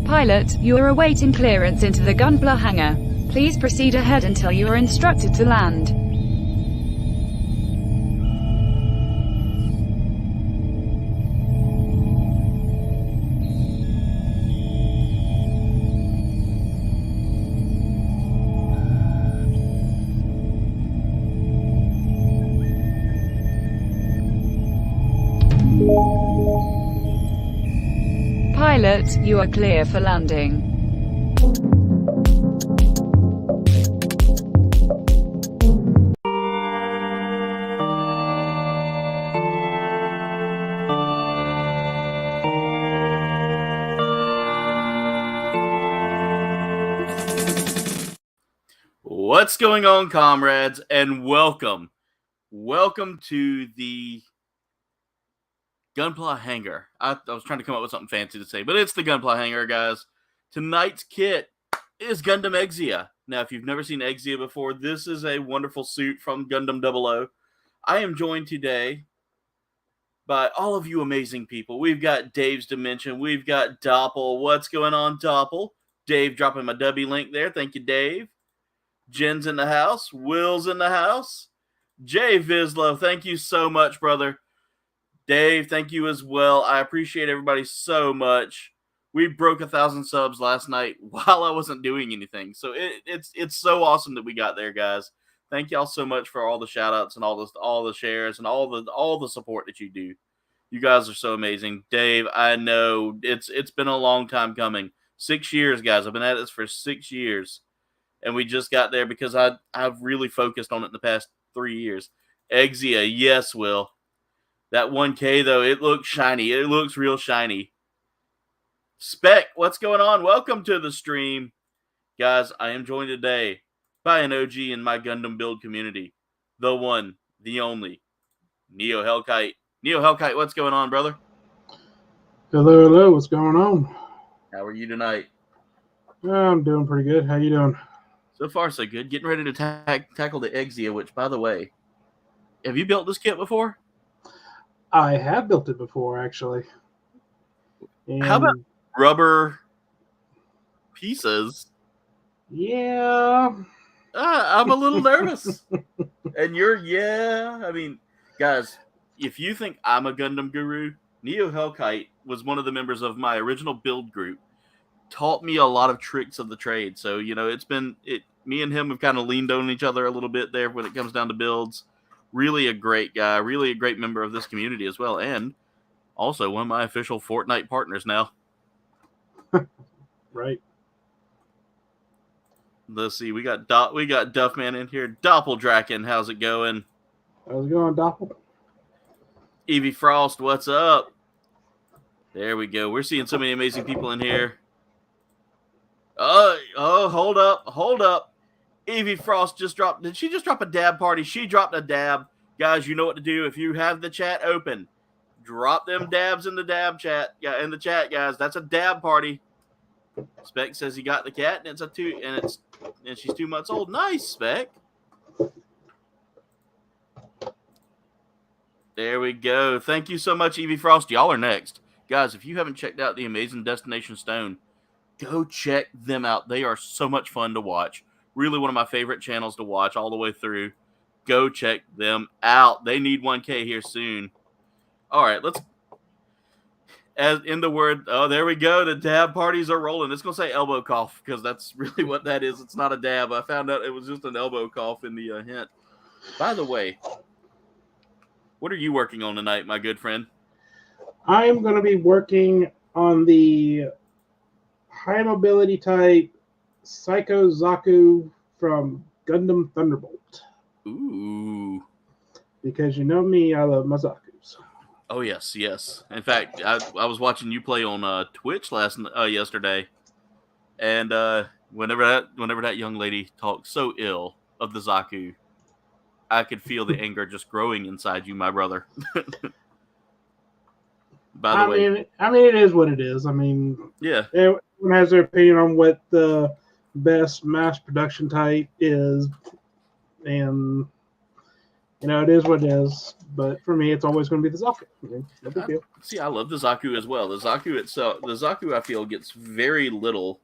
Pilot, you are awaiting clearance into the Gunpla Hangar. Please proceed ahead until you are instructed to land. Pilot, you are clear for landing. What's going on, comrades, and welcome. Welcome to the Gunpla Hangar. I was trying to come up with something fancy to say, but it's the Gunpla Hangar, guys. Tonight's kit is Gundam Exia. Now, if you've never seen Exia before, this is a wonderful suit from Gundam 00. I am joined today by all of you amazing people. We've got Dave's Dimension. We've got Doppel. What's going on, Doppel? Dave dropping my W link there. Thank you, Dave. Jen's in the house. Will's in the house. Jay Vislow, thank you so much, brother. Dave, thank you as well. I appreciate everybody so much. We broke 1,000 subs last night while I wasn't doing anything. So it's so awesome that we got there, guys. Thank y'all so much for all the shout outs and all the shares and all the support that you do. You guys are so amazing. Dave, I know it's been a long time coming. 6 years, guys. I've been at this for 6 years. And we just got there because I've really focused on it in the past 3 years. Exia, yes, Will. That 1K, though, it looks shiny. It looks real shiny. Spec, what's going on? Welcome to the stream. Guys, I am joined today by an OG in my Gundam build community. The one, the only, Neo Hellkite. Neo Hellkite, what's going on, brother? Hello. What's going on? How are you tonight? I'm doing pretty good. How you doing? So far, so good. Getting ready to tackle the Exia, which, by the way, have you built this kit before? I have built it before, actually. And how about rubber pieces? Yeah. I'm a little nervous. And I mean, guys, if you think I'm a Gundam guru, Neo Hellkite was one of the members of my original build group. Taught me a lot of tricks of the trade. So, me and him have kind of leaned on each other a little bit there when it comes down to builds. Really a great guy, really a great member of this community as well, and also one of my official Fortnite partners now. Right. Let's see, we got Duffman in here. Doppeldraken, how's it going? How's it going, Doppel? Evie Frost, what's up? There we go. We're seeing so many amazing people in here. Hold up. Evie Frost just dropped. Did she just drop a dab party? She dropped a dab. Guys, you know what to do. If you have the chat open, drop them dabs in the dab chat. Yeah, in the chat, guys. That's a dab party. Spec says he got the cat, and she's 2 months old. Nice, Spec. There we go. Thank you so much, Evie Frost. Y'all are next. Guys, if you haven't checked out the amazing Destination Stone, go check them out. They are so much fun to watch. Really one of my favorite channels to watch all the way through. Go check them out. They need 1K here soon. All right, there we go. The dab parties are rolling. It's going to say elbow cough because that's really what that is. It's not a dab. I found out it was just an elbow cough in the hint. By the way, what are you working on tonight, my good friend? I'm going to be working on the high mobility type Psycho Zaku from Gundam Thunderbolt. Ooh. Because you know me, I love my Zakus. Oh, yes. In fact, I was watching you play on Twitch yesterday, and whenever that young lady talked so ill of the Zaku, I could feel the anger just growing inside you, my brother. By the way, it is what it is. I mean, yeah. Everyone has their opinion on what the best mass production type is, and It is what it is. But for me, it's always going to be the Zaku. No big deal. See, I love the Zaku as well. The Zaku I feel gets very little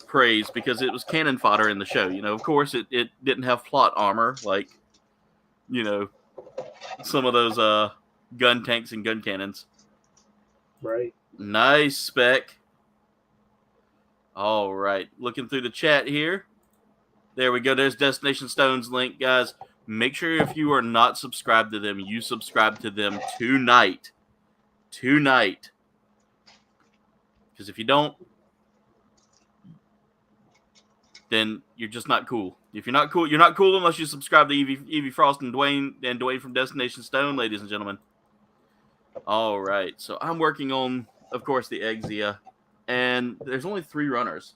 praise because it was cannon fodder in the show. Of course, it didn't have plot armor like some of those gun tanks and gun cannons. Right. Nice spec. All right, looking through the chat here. There we go. There's Destination Stone's link, guys. Make sure if you are not subscribed to them, you subscribe to them tonight. Tonight. Because if you don't, then you're just not cool. If you're not cool, you're not cool unless you subscribe to Evie Frost and Dwayne from Destination Stone, ladies and gentlemen. All right, so I'm working on, of course, the Exia, and there's only 3 runners.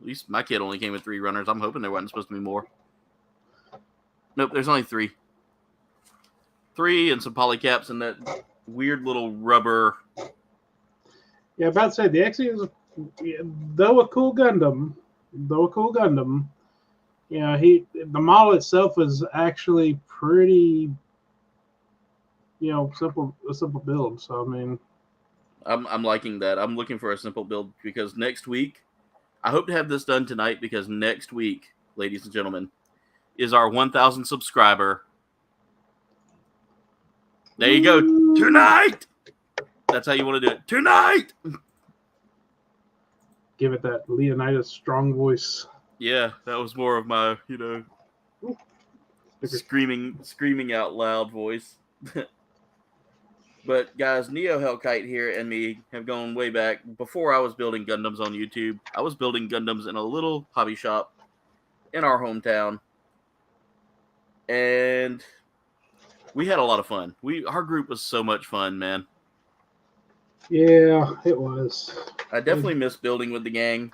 At least my kit only came with 3 runners. I'm hoping there wasn't supposed to be more. Nope, there's only 3. 3 and some polycaps and that weird little rubber. Yeah, about to say the Exia is though a cool Gundam, the model itself is actually pretty, simple build. So I mean, I'm liking that. I'm looking for a simple build because next week, I hope to have this done tonight because next week, ladies and gentlemen, is our 1,000 subscriber. There you go. Tonight. That's how you want to do it. Tonight. Give it that Leonidas strong voice. Yeah, that was more of my, screaming out loud voice. But guys, Neo Hellkite here and me have gone way back. Before I was building Gundams on YouTube, I was building Gundams in a little hobby shop in our hometown. And we had a lot of fun. Our group was so much fun, man. Yeah, it was. I definitely miss building with the gang,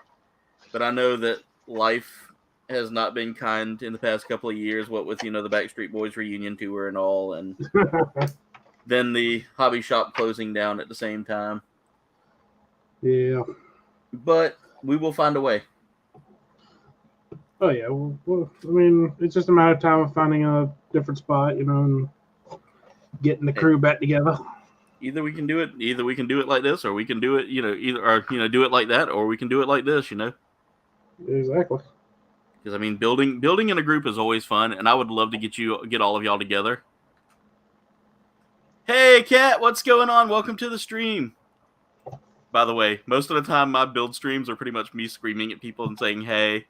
but I know that life has not been kind in the past couple of years, what with, the Backstreet Boys reunion tour and all, and then the hobby shop closing down at the same time. Yeah. But we will find a way. Oh, yeah. Well, I mean, it's just a matter of time of finding a different spot, and getting the crew back together. Either we can do it like this, or we can do it, do it like that, or we can do it like this, Exactly. Because I mean, building in a group is always fun, and I would love to get all of y'all together. Hey, Kat, what's going on? Welcome to the stream. By the way, most of the time my build streams are pretty much me screaming at people and saying, "Hey."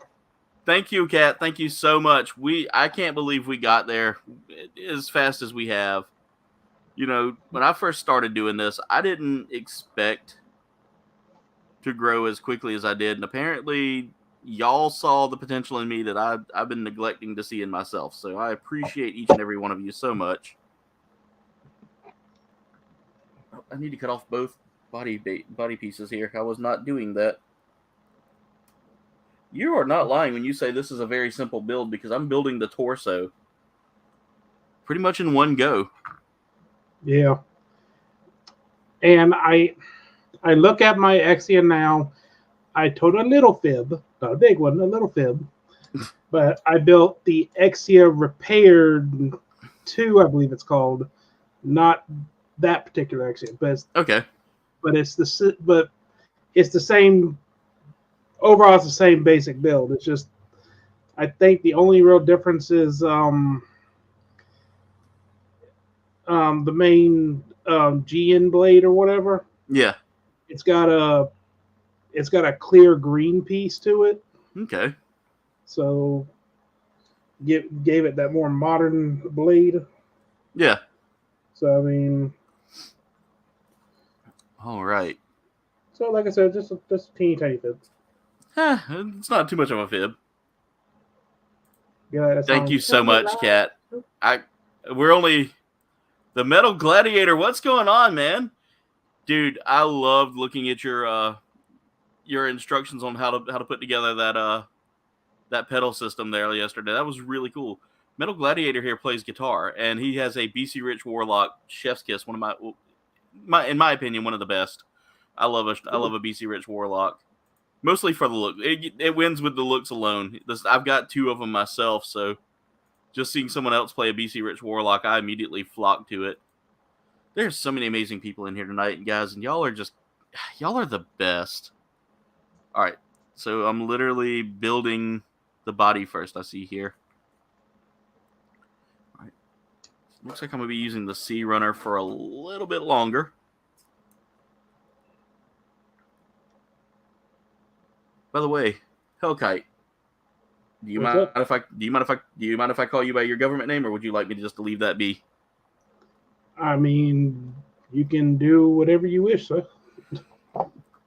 Thank you, Kat. Thank you so much. I can't believe we got there as fast as we have. When I first started doing this, I didn't expect to grow as quickly as I did. And apparently, y'all saw the potential in me that I've been neglecting to see in myself. So I appreciate each and every one of you so much. I need to cut off both body pieces here. I was not doing that. You are not lying when you say this is a very simple build because I'm building the torso pretty much in one go. Yeah. And I look at my Exia now. I told a little fib, not a big one, a little fib. But I built the Exia Repaired 2, I believe it's called. Not that particular Exia, but it's, okay. But it's the same. Overall, it's the same basic build. It's just, I think the only real difference is the main GN blade or whatever. Yeah. It's got a clear green piece to it. Okay. So gave it that more modern blade. Yeah. So I mean. All right. So like I said, just a teeny tiny fib. It's not too much of a fib. Yeah, thank you so much, Kat. We're only the Metal Gladiator. What's going on, man? Dude, I loved looking at your instructions on how to put together that pedal system there yesterday. That was really cool. Metal Gladiator here plays guitar, and he has a BC Rich Warlock Chef's Kiss, one of in my opinion, one of the best. I love a BC Rich Warlock. Mostly for the look. It wins with the looks alone. I've got 2 of them myself, so just seeing someone else play a BC Rich Warlock, I immediately flocked to it. There's so many amazing people in here tonight, guys, and y'all are the best. All right, so I'm literally building the body first. I see here. All right, looks like I'm gonna be using the Sea Runner for a little bit longer. By the way, Hellkite, do you mind if I call you by your government name, or would you like me to just leave that be? I mean, you can do whatever you wish, sir.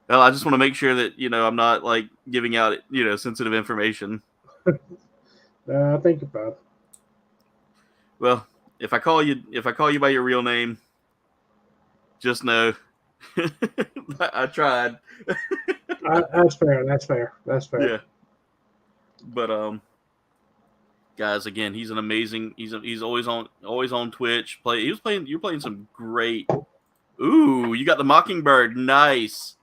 Well, I just want to make sure that I'm not like giving out sensitive information. Think about it. Well, if I call you by your real name, just know I tried. That's fair. Yeah. But guys, again, he's an amazing. He's always on Twitch. You're playing some great. Ooh, you got the Mockingbird. Nice.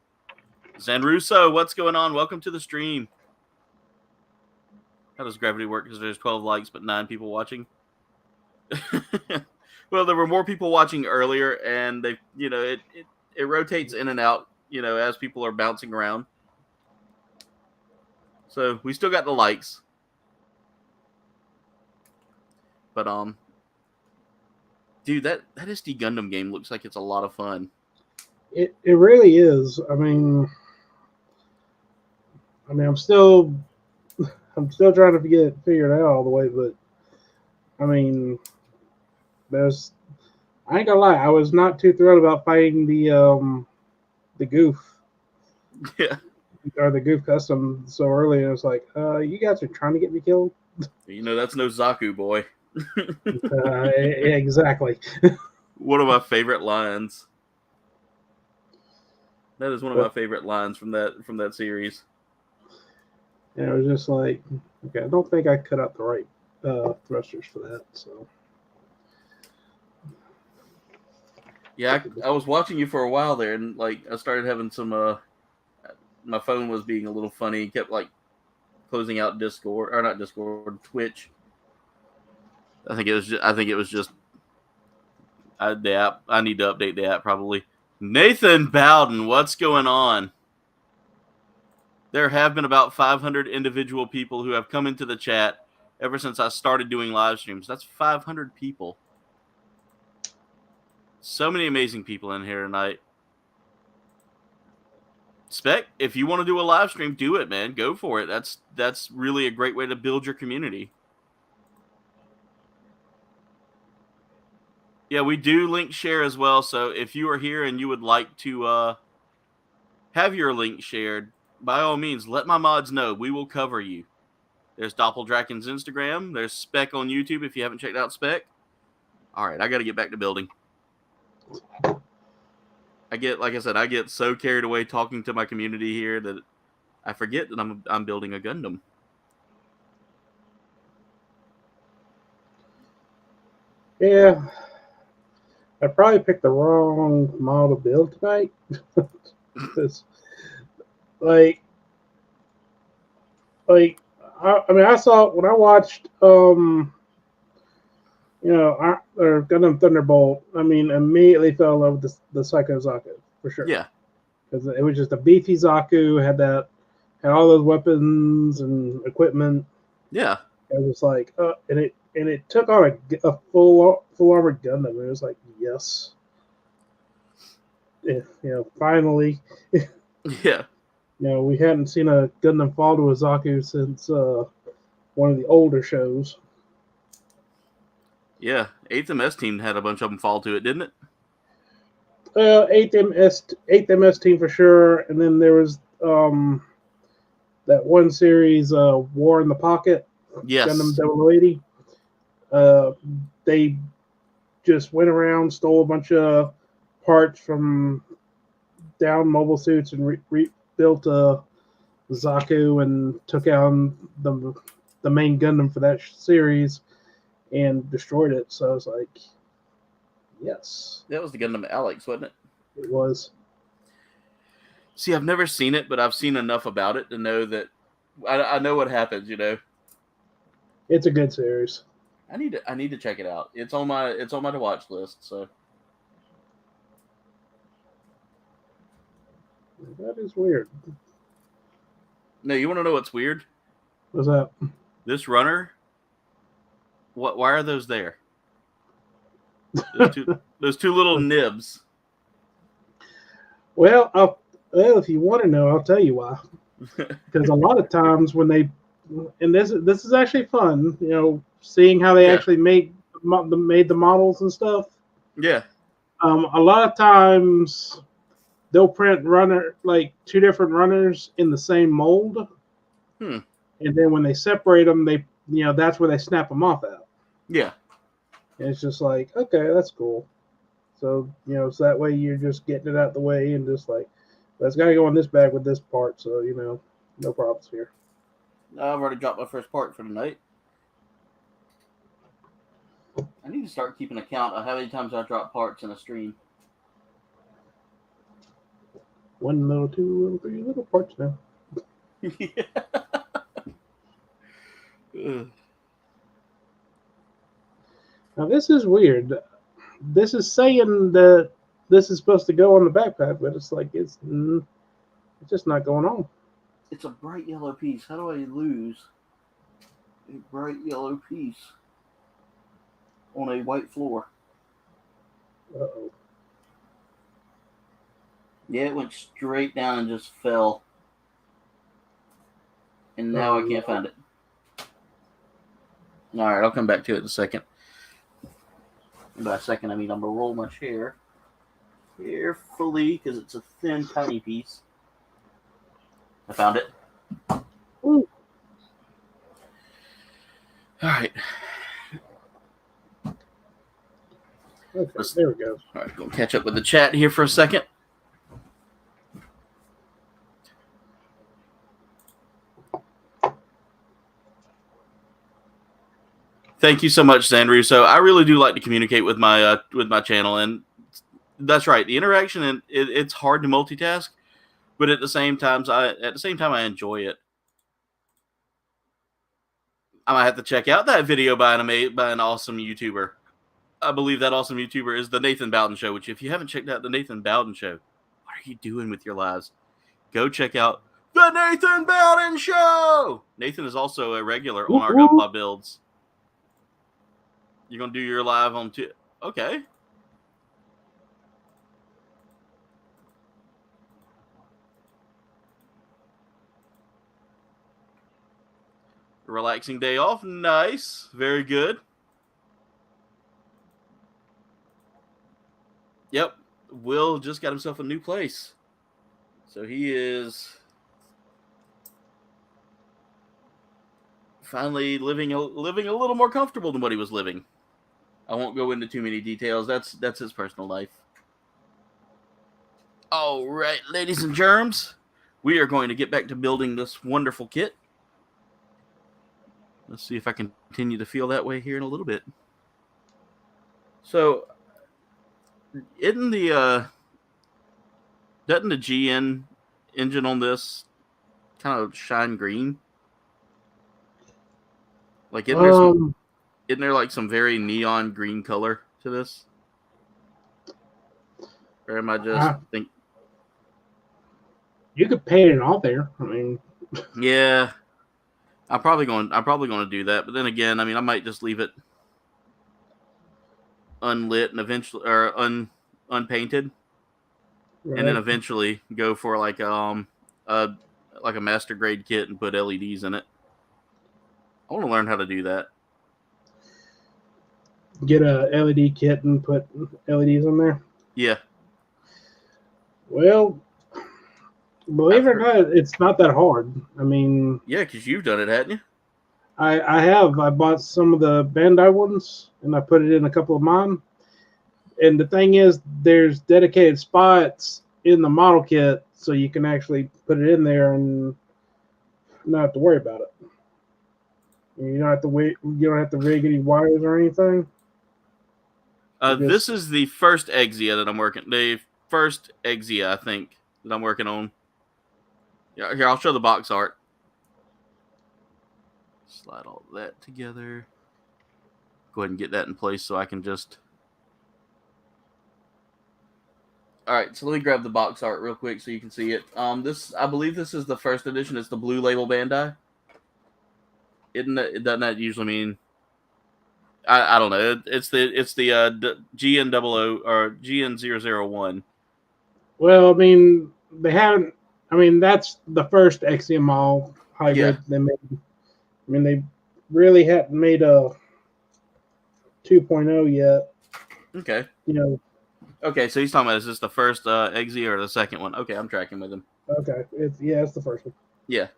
Zanrusso, what's going on? Welcome to the stream. How does gravity work? Because there's 12 likes but 9 people watching. Well, there were more people watching earlier, and they, it rotates in and out, as people are bouncing around. So we still got the likes. But dude, that SD Gundam game looks like it's a lot of fun. It really is. I mean, I'm still trying to get it figured out all the way, but I mean, I ain't gonna lie, I was not too thrilled about fighting the goof. Yeah. Or the goof custom so early, and it's like, you guys are trying to get me killed. That's no Zaku, boy. Exactly. One of my favorite lines. That is one of my favorite lines from that series. And it was just like, okay, I don't think I cut out the right thrusters for that. So yeah, I was watching you for a while there, and like I started having some. My phone was being a little funny. It kept like closing out Discord, or not Discord, Twitch. I think it was just the app. I need to update the app probably. Nathan Bowden, what's going on? There have been about 500 individual people who have come into the chat ever since I started doing live streams. That's 500 people. So many amazing people in here tonight. Spec, if you want to do a live stream, do it, man. Go for it. That's really a great way to build your community. Yeah, we do link share as well. So if you are here and you would like to have your link shared, by all means, let my mods know. We will cover you. There's Doppeldraken's Instagram. There's Spec on YouTube if you haven't checked out Spec. All right, I got to get back to building. Like I said, I get so carried away talking to my community here that I forget that I'm building a Gundam. yeah, I probably picked the wrong model to build tonight. I saw when I watched or Gundam Thunderbolt. I mean, immediately fell in love with the Psycho Zaku for sure. Yeah, because it was just a beefy Zaku, had all those weapons and equipment. Yeah, it was like, and it took on a full armored Gundam. It was like, yes, finally. Yeah. We hadn't seen a Gundam fall to a Zaku since one of the older shows. Yeah, 8th MS team had a bunch of them fall to it, didn't it? 8th MS team for sure, and then there was that one series, War in the Pocket. Yes. Gundam 0080. They just went around, stole a bunch of parts from down mobile suits and rebuilt a Zaku and took out the main Gundam for that series and destroyed it. So I was like, yes. That was the Gundam Alex, wasn't it? It was. See, I've never seen it, but I've seen enough about it to know that I know what happens, It's a good series. I need to check it out. It's on my to watch list. So That is weird. no, you want to know what's weird? What's that? This runner. Why are those there? Those two little nibs. Well, if you want to know, I'll tell you why. Because a lot of times when they, and this is actually fun, seeing how they actually made the models and stuff. Yeah. A lot of times they'll print like two different runners in the same mold, and then when they separate them, that's where they snap them off at. Yeah. And it's just like, okay, that's cool. So so that way you're just getting it out the way and just like, that's got to go in this bag with this part. So no problems here. I've already dropped my first part for the night. I need to start keeping a count of how many times I drop parts in a stream. 1 little, 2 little, 3 little parts now. Now this is weird. This is saying that this is supposed to go on the backpack, but it's like it's just not going on. It's a bright yellow piece. How do I lose a bright yellow piece on a white floor? Uh-oh. Yeah, it went straight down and just fell. And now I can't find it. Alright, I'll come back to it in a second. And by a second, I mean I'm going to roll my chair carefully because it's a thin, tiny piece. I found it. Ooh. Alright. Okay, there we go. Alright, going to catch up with the chat here for a second. Thank you so much, Zandru. So I really do like to communicate with my channel, and that's right. The interaction, and it's hard to multitask, but at the same time, I enjoy it. I might have to check out that video by an awesome YouTuber. I believe that awesome YouTuber is the Nathan Bowden Show. Which, if you haven't checked out the Nathan Bowden Show, what are you doing with your lives? Go check out the Nathan Bowden Show. Nathan is also a regular on our Gunpla builds. You're going to do your live on too? Okay. A relaxing day off. Nice. Very good. Yep. Will just got himself a new place. So he is finally living a little more comfortable than what he was living. I won't go into too many details. That's his personal life. All right, ladies and germs, we are going to get back to building this wonderful kit. Let's see if I can continue to feel that way here in a little bit. So, doesn't the GN engine on this kind of shine green? Like, isn't there like some very neon green color to this? Or am I just think? You could paint it on there. I mean, yeah, I'm probably going to do that. But then again, I mean, I might just leave it unlit and eventually, or unpainted, right. And then eventually go for like a master grade kit and put LEDs in it. I want to learn how to do that. Get a LED kit and put LEDs on there. Yeah. Well, believe it or not, it's not that hard. I mean, yeah, because you've done it, hadn't you? I have. I bought some of the Bandai ones and I put it in a couple of mine. And the thing is, there's dedicated spots in the model kit so you can actually put it in there and not have to worry about it. You don't have to wait. You don't have to rig any wires or anything. This is the first Exia that I'm working. The first Exia, I think, that I'm working on. Yeah, here, I'll show the box art. Slide all that together. go ahead and get that in place so I can just... All right, so let me grab the box art real quick so you can see it. I believe this is the first edition. It's the Blue Label Bandai. Doesn't that usually mean? I don't know. It's the GN00 or GN001. Well, I mean, they haven't. I mean, that's the first Exia Mall hybrid they made. I mean, they really hadn't made a 2.0 yet. Okay. You know. Okay, so he's talking about, is this the first Exia or the second one? Okay, I'm tracking with him. Okay, it's the first one. Yeah,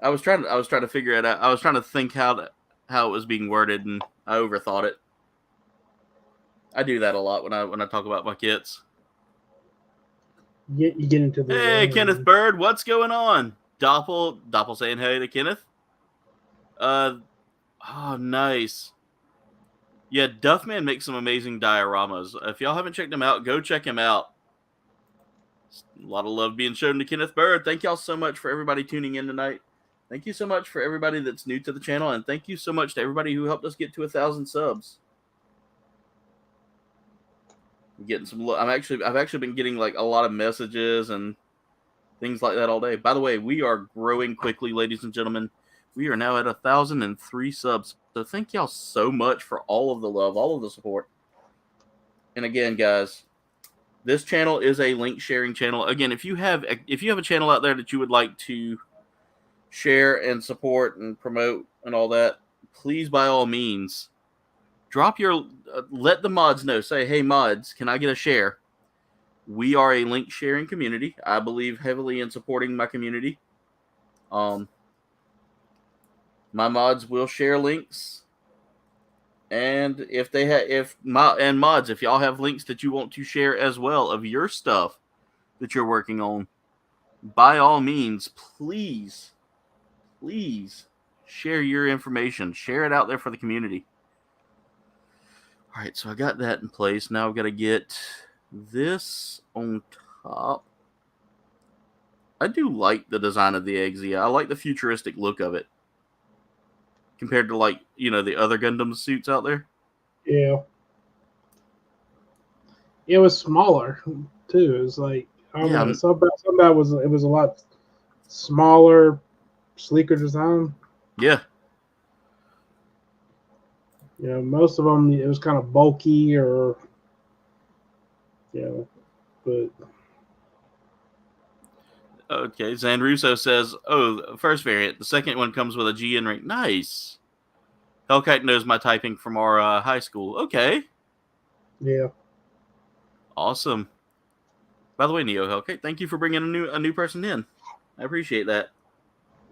I was trying to figure it out. I was trying to think how it was being worded, and I overthought it. I do that a lot when I talk about my kits. You get into the... Hey, Kenneth Bird, what's going on? Doppel saying hey to Kenneth. Oh, nice. Yeah, Duffman makes some amazing dioramas. If y'all haven't checked him out, go check him out. A lot of love being shown to Kenneth Bird. Thank y'all so much for everybody tuning in tonight. Thank you so much for everybody that's new to the channel, and thank you so much to everybody who helped us get to 1,000 subs. I'm getting some. I've actually been getting like a lot of messages and things like that all day. By the way, we are growing quickly, ladies and gentlemen. We are now at 1,003 subs. So thank y'all so much for all of the love, all of the support. And again, guys, this channel is a link sharing channel. Again, if you have a channel out there that you would like to share and support and promote and all that, please, by all means, drop your let the mods know. Say, hey mods, can I get a share? We are a link sharing community. I believe heavily in supporting my community. My mods will share links, and mods, if y'all have links that you want to share as well of your stuff that you're working on, by all means, please share your information. Share it out there for the community. All right, so I got that in place. Now I've got to get this on top. I do like the design of the Exia. I like the futuristic look of it compared to, like, the other Gundam suits out there. Yeah. It was smaller too. It was like, I don't know. Somebody was a lot smaller, sleeker design. Yeah. Most of them, it was kind of bulky but okay, Zan Russo says, oh, the first variant. The second one comes with a GN ring. Nice. Hellkite knows my typing from our high school. Okay. Yeah. Awesome. By the way, Neo Hellkite, thank you for bringing a new person in. I appreciate that.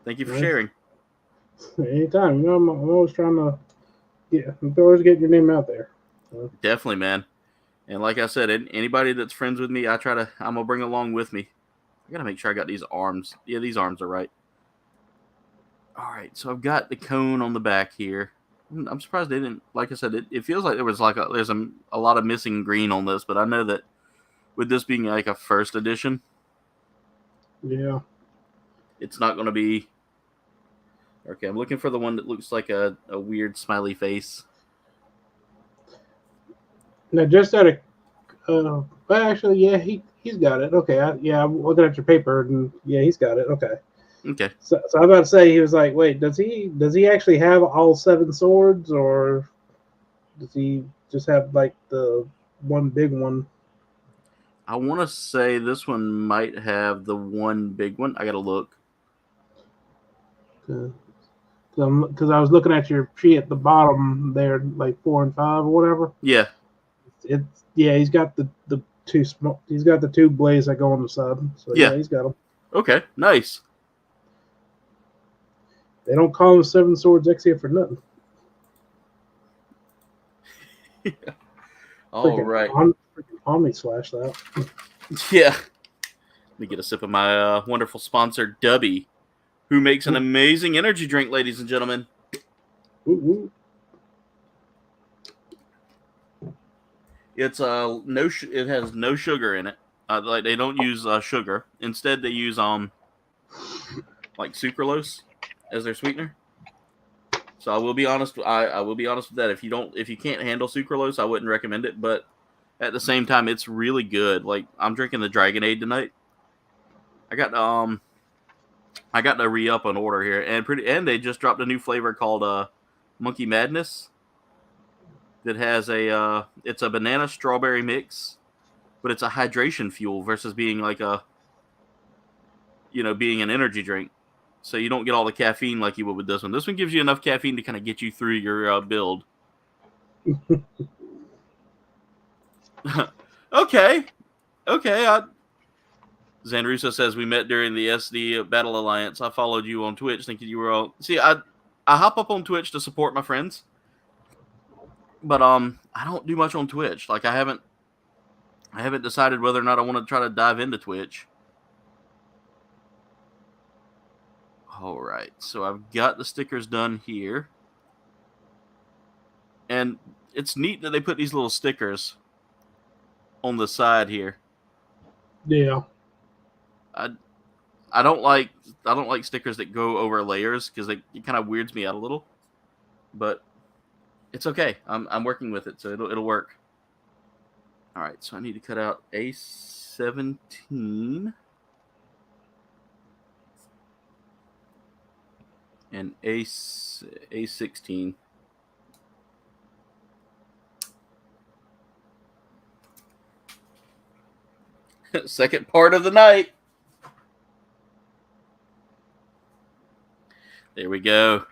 Thank you for sharing. Anytime. I'm always trying to always get your name out there. So. Definitely, man. And like I said, anybody that's friends with me, I'm gonna bring along with me. I gotta make sure I got these arms. Yeah, these arms are right. All right, so I've got the cone on the back here. I'm surprised they didn't. Like I said, it feels like there was there's a lot of missing green on this, but I know that with this being like a first edition, yeah, it's not gonna be. Okay, I'm looking for the one that looks like a weird smiley face. Now, just out of, actually, yeah, he's got it. Okay, I'm looking at your paper, and yeah, he's got it. Okay. Okay. So I'm about to say, he was like, wait, does he actually have all 7 swords, or does he just have like the one big one? I want to say this one might have the one big one. I gotta look. Because I was looking at your sheet at the bottom there, like 4 and 5 or whatever. Yeah. He's got the two small. He's got the 2 blades that go on the side. So yeah, he's got them. Okay, nice. They don't call them 7 Swords Exia for nothing. All right. Omni slash that. Yeah. Let me get a sip of my wonderful sponsor, Dubby, who makes an amazing energy drink, ladies and gentlemen. Ooh. It's it has no sugar in it. Like they don't use sugar. Instead, they use like sucralose as their sweetener. So I will be honest. I will be honest with that. If you can't handle sucralose, I wouldn't recommend it. But at the same time, it's really good. Like I'm drinking the Dragonade tonight. I got to re-up an order here, and they just dropped a new flavor called Monkey Madness. That has it's a banana strawberry mix, but it's a hydration fuel versus being like being an energy drink. So you don't get all the caffeine like you would with this one. This one gives you enough caffeine to kind of get you through your build. Okay. Zanruso says we met during the SD Battle Alliance. I followed you on Twitch thinking you were all... See, I hop up on Twitch to support my friends. But I don't do much on Twitch. Like I haven't decided whether or not I want to try to dive into Twitch. All right, so I've got the stickers done here. And it's neat that they put these little stickers on the side here. Yeah. I don't like stickers that go over layers because it kind of weirds me out a little. But it's okay. I'm working with it, so it'll work. All right, so I need to cut out A17 and A16. Second part of the night. There we go.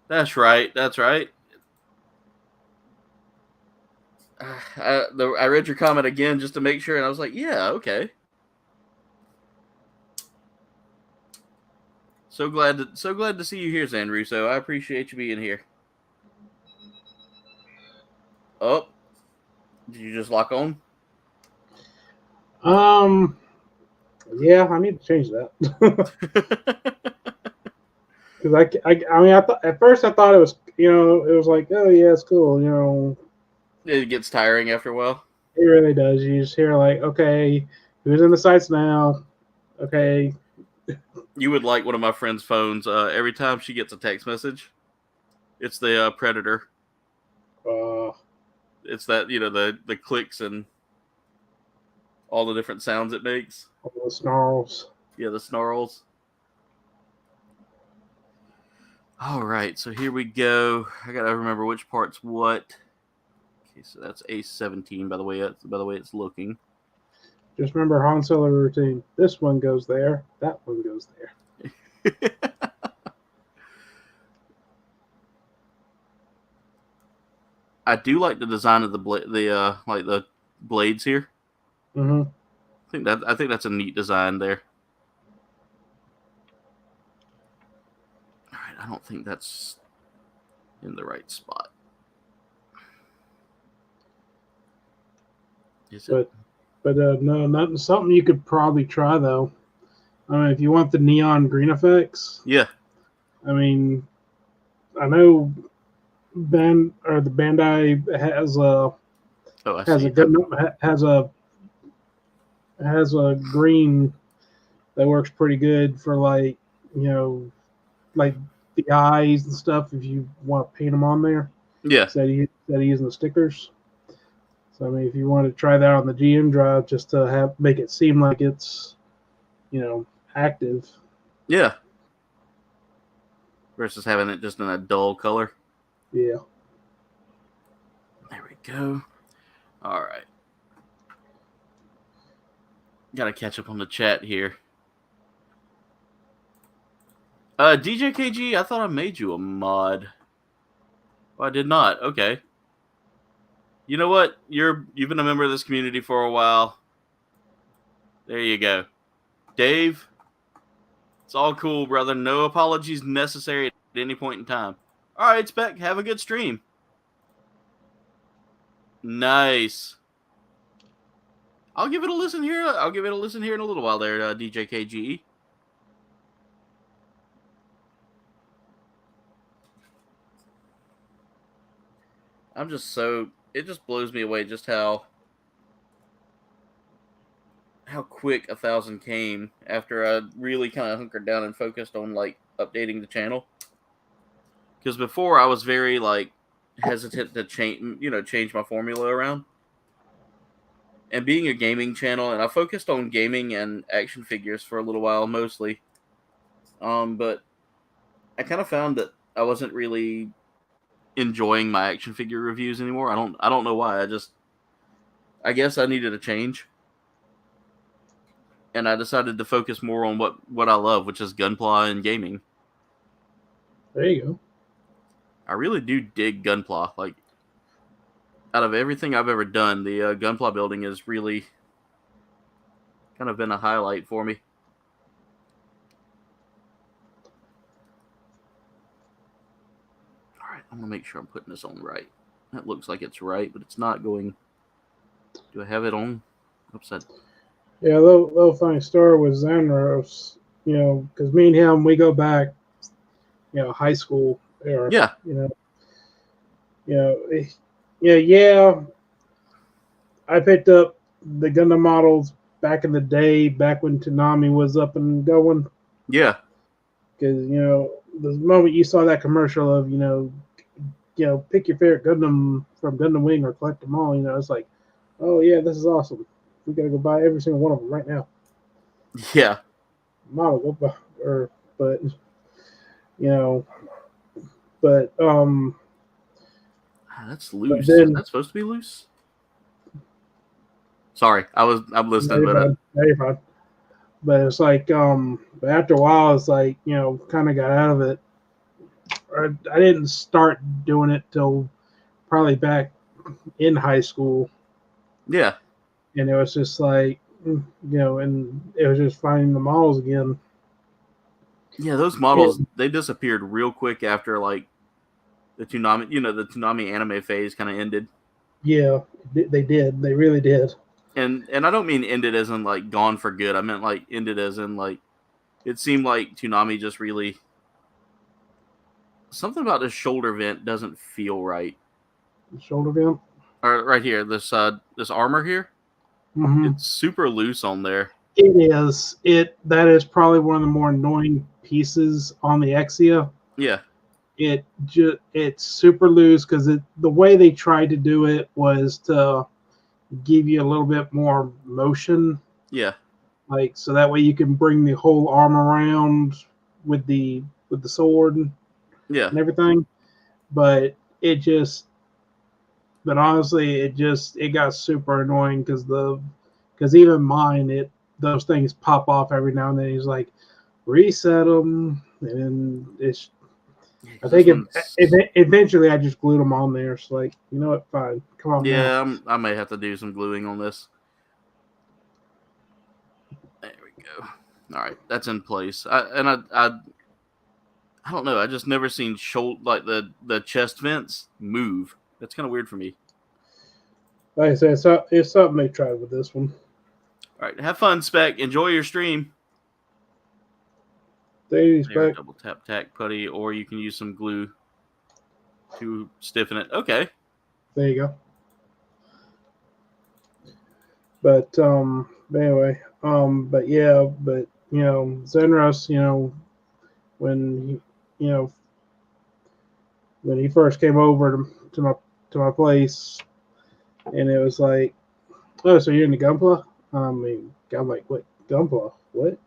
That's right. I read your comment again just to make sure, and I was like, yeah, okay. So glad to see you here, Zanruso. I appreciate you being here. Oh, did you just lock on? Yeah, I need to change that. Because I thought at first I thought it was it was like, oh yeah, it's cool, It gets tiring after a while. It really does. You just hear like, okay, who's in the sights now? Okay. You would like one of my friend's phones. Every time she gets a text message, it's the Predator. It's that the clicks and all the different sounds it makes. All the snarls. Yeah, the snarls. All right, so here we go. I gotta remember which part's what. Okay, so that's A17 by the way it's looking. Just remember Han Solo routine. This one goes there. That one goes there. I do like the design of the blades here. Mm-hmm. I think that's a neat design there. All right, I don't think that's in the right spot. Is it? But no, not something you could probably try though. I mean, if you want the neon green effects. Yeah. I mean, I know the Bandai has a green that works pretty good for like the eyes and stuff if you want to paint them on there. Yeah. Instead of using the stickers. So I mean, if you want to try that on the GM drive, just to make it seem like it's active. Yeah. Versus having it just in a dull color. Yeah. There we go. All right. Got to catch up on the chat here. DJ KG, I thought I made you a mod. Well, I did not. Okay. You know what? You've been a member of this community for a while. There you go. Dave, it's all cool, brother. No apologies necessary at any point in time. All right, Spec, have a good stream. Nice. I'll give it a listen here. in a little while there, DJ KG. It just blows me away just how quick 1,000 came after I really kind of hunkered down and focused on like updating the channel. Because before I was very like hesitant to change my formula around. And being a gaming channel, and I focused on gaming and action figures for a little while mostly. But I kind of found that I wasn't really enjoying my action figure reviews anymore. I don't know why. I guess I needed a change. And I decided to focus more on what I love, which is Gunpla and gaming. There you go. I really do dig Gunpla. Like, out of everything I've ever done, the Gunpla building has really kind of been a highlight for me. Alright, I'm going to make sure I'm putting this on right. That looks like it's right, but it's not going... Do I have it on upside? Yeah, little funny story with Xenros, because me and him, we go back, high school era. Yeah. Yeah. I picked up the Gundam models back in the day, back when Toonami was up and going. Yeah. Because, the moment you saw that commercial of, pick your favorite Gundam from Gundam Wing or collect them all, it's like, oh, yeah, this is awesome. We got to go buy every single one of them right now. Yeah. Mama, go buy her. But, that's loose. Then, is that supposed to be loose? Sorry, I'm listening, but you're fine. But it's like, but after a while, it's like, kind of got out of it. I didn't start doing it till probably back in high school. Yeah. And it was just like, and it was just finding the models again. Yeah, those models, they disappeared real quick after, like, the Toonami, the Toonami anime phase kind of ended. Yeah, they did. They really did. And I don't mean ended as in, like, gone for good. I meant, like, ended as in, like, it seemed like Toonami just really... Something about this shoulder vent doesn't feel right. The shoulder vent? Or right here, this armor here. Mm-hmm. It's super loose on there. It is. That is probably one of the more annoying pieces on the Exia. Yeah. It's super loose because the way they tried to do it was to give you a little bit more motion. Yeah. Like, so that way you can bring the whole arm around with the sword. Yeah. And everything. But honestly, it got super annoying because even mine, those things pop off every now and then. He's like, reset them, and it's. I think eventually I just glued them on there. It's like, you know what, fine, come on. Yeah, I may have to do some gluing on this. There we go. All right, that's in place. I don't know. I just never seen the chest vents move. That's kind of weird for me. Like I said, it's something they tried with this one. All right, have fun, Spec. Enjoy your stream. There, double tap tack putty, or you can use some glue to stiffen it. Okay. There you go. But anyway, Zenros, when he first came over to my place, and it was like, oh, so you're in the Gunpla? I'm like, what, Gunpla? What?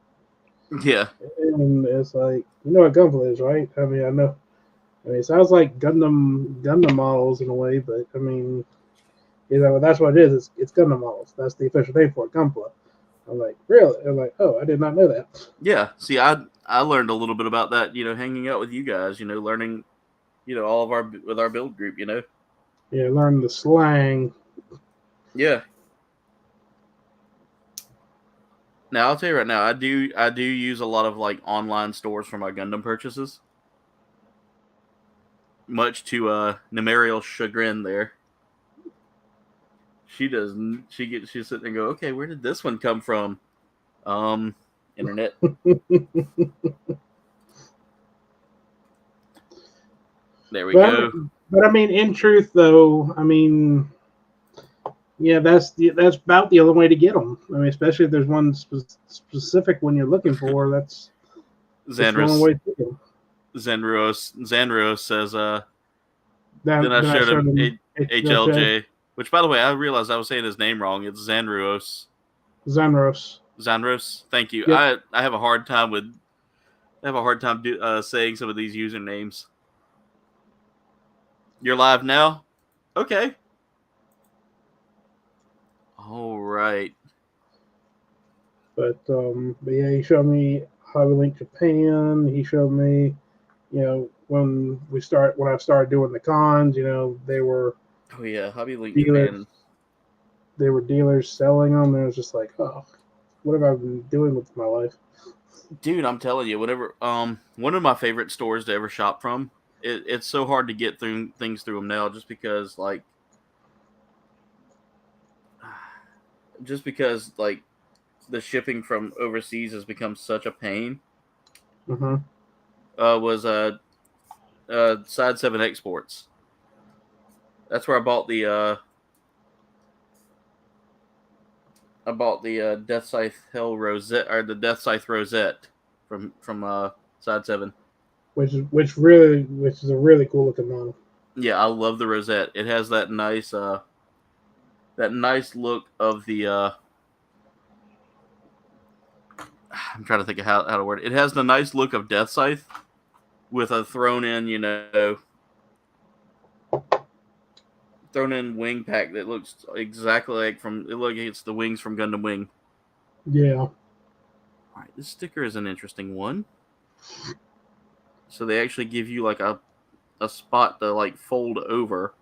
Yeah. And it's like, you know what Gunpla is, right? I mean, I know. I mean, it sounds like Gundam models in a way, but I mean, that's what it is. It's Gundam models. That's the official name for it, Gunpla. I'm like, really? I'm like, oh, I did not know that. Yeah. See, I learned a little bit about that, hanging out with you guys, learning, all of our build group, Yeah, learn the slang. Yeah. Now I'll tell you right now, I do use a lot of like online stores for my Gundam purchases. Much to Nemariel's chagrin there. She's sitting there and go, okay, where did this one come from? Internet. There we go. But I mean, in truth, though, I mean, yeah, that's about the only way to get them. I mean, especially if there's one specific one you're looking for. That's the only way to get them. Zanruos says, Then then I showed him him HLJ, which, by the way, I realized I was saying his name wrong. It's Zanruos. Zanros. Zanros. Thank you. Yep. I have a hard time saying some of these usernames. You're live now? Okay. All right. But yeah, he showed me how we link Japan. He showed me, when I started doing the cons, they were Oh yeah, Hobby Link dealers. Japan. They were dealers selling them, and it was just like, oh, what have I been doing with my life? Dude, I'm telling you, whatever. One of my favorite stores to ever shop from. It's so hard to get through things through them now, just because the shipping from overseas has become such a pain. Mm-hmm. Was Side 7 Exports. That's where I bought the Death Scythe Hell Rosette, or the Death Scythe Rosette from Side 7. Which is a really cool looking model. Yeah, I love the Rosette. It has that nice look of the I'm trying to think of how to word it. It has the nice look of Death Scythe with a thrown in wing pack that looks exactly like it's the wings from Gundam Wing. Yeah. All right, this sticker is an interesting one. So they actually give you like a spot to like fold over.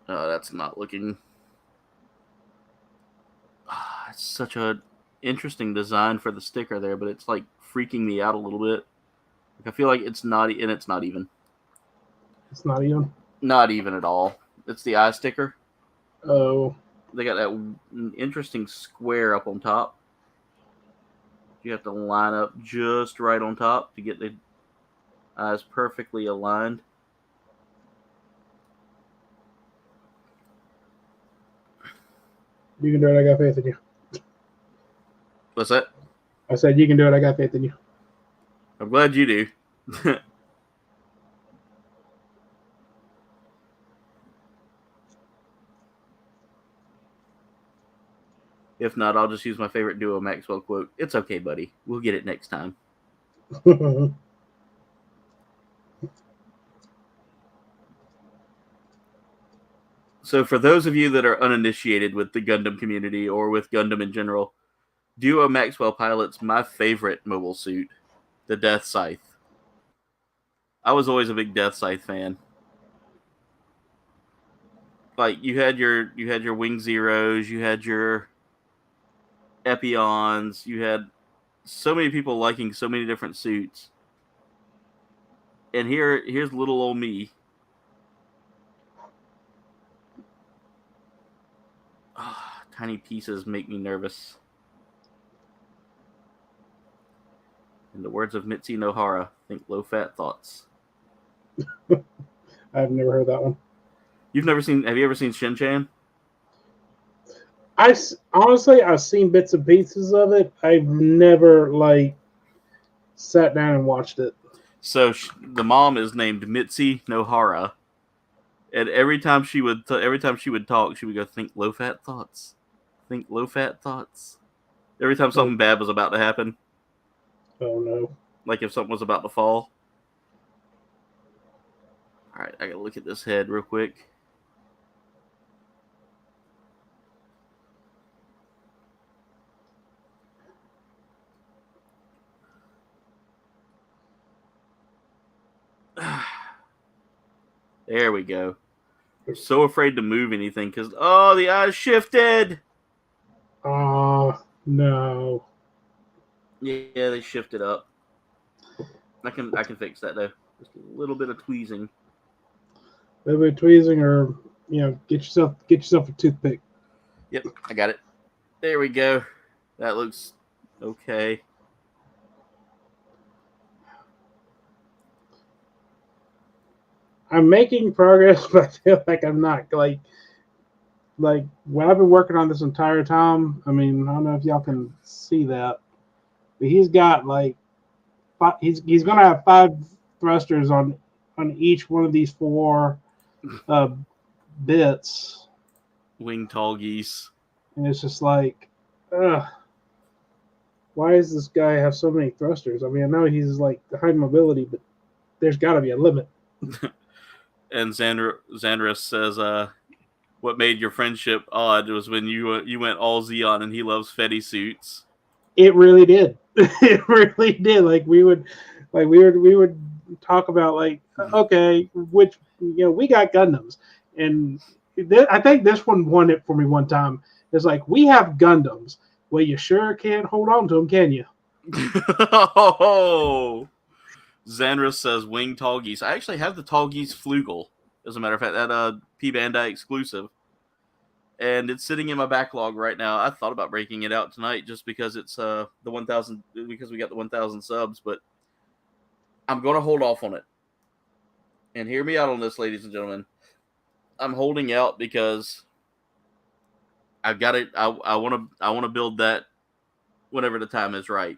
That's not looking. It's such a interesting design for the sticker there, but it's like freaking me out a little bit. Like, I feel like it's not, and it's not even. It's not even. Not even at all. It's the eye sticker. Oh. They got that interesting square up on top. You have to line up just right on top to get the eyes perfectly aligned. You can do it. I got faith in you. What's that? I said you can do it. I got faith in you. I'm glad you do. If not, I'll just use my favorite Duo Maxwell quote. It's okay, buddy. We'll get it next time. So for those of you that are uninitiated with the Gundam community or with Gundam in general, Duo Maxwell pilots my favorite mobile suit, the Death Scythe. I was always a big Death Scythe fan. Like you had your Wing Zeros, you had your Epions, you had so many people liking so many different suits. And here's little old me. Tiny pieces make me nervous. In the words of Mitzi Nohara, think low-fat thoughts. I've never heard that one. Have you ever seen Shin-Chan? Honestly, I've seen bits and pieces of it. I've never sat down and watched it. So the mom is named Mitzi Nohara, and every time she would talk, she would go, "Think low-fat thoughts, think low-fat thoughts." Every time something bad was about to happen. Oh no! Like if something was about to fall. All right, I gotta look at this head real quick. There we go. I'm so afraid to move anything because the eyes shifted. Oh no! Yeah, they shifted up. I can fix that though. Just a little bit of tweezing. A little bit of tweezing, or get yourself a toothpick. Yep, I got it. There we go. That looks okay. I'm making progress, but I feel like I'm not like when I've been working on this entire time. I mean, I don't know if y'all can see that, but he's got like he's gonna have 5 thrusters on each one of these 4 uh, bits, Wing tall geese. and it's just like, ugh, why does this guy have so many thrusters? I mean, I know he's like high mobility, but there's got to be a limit. And Xandris says, what made your friendship odd was when you went all Xeon and he loves Fetty suits. It really did. It really did. Like we would talk about like, okay, which we got Gundams, and I think this one won it for me one time. It's like, we have Gundams. Well, you sure can't hold on to them, can you? Oh, Xandris says wing tall geese. I actually have the tall geese Flugel, as a matter of fact, that P Bandai exclusive. And it's sitting in my backlog right now. I thought about breaking it out tonight just because it's the 1,000, because we got the 1,000 subs, but I'm going to hold off on it. And hear me out on this, ladies and gentlemen. I'm holding out because I've got it. I want to build that whenever the time is right.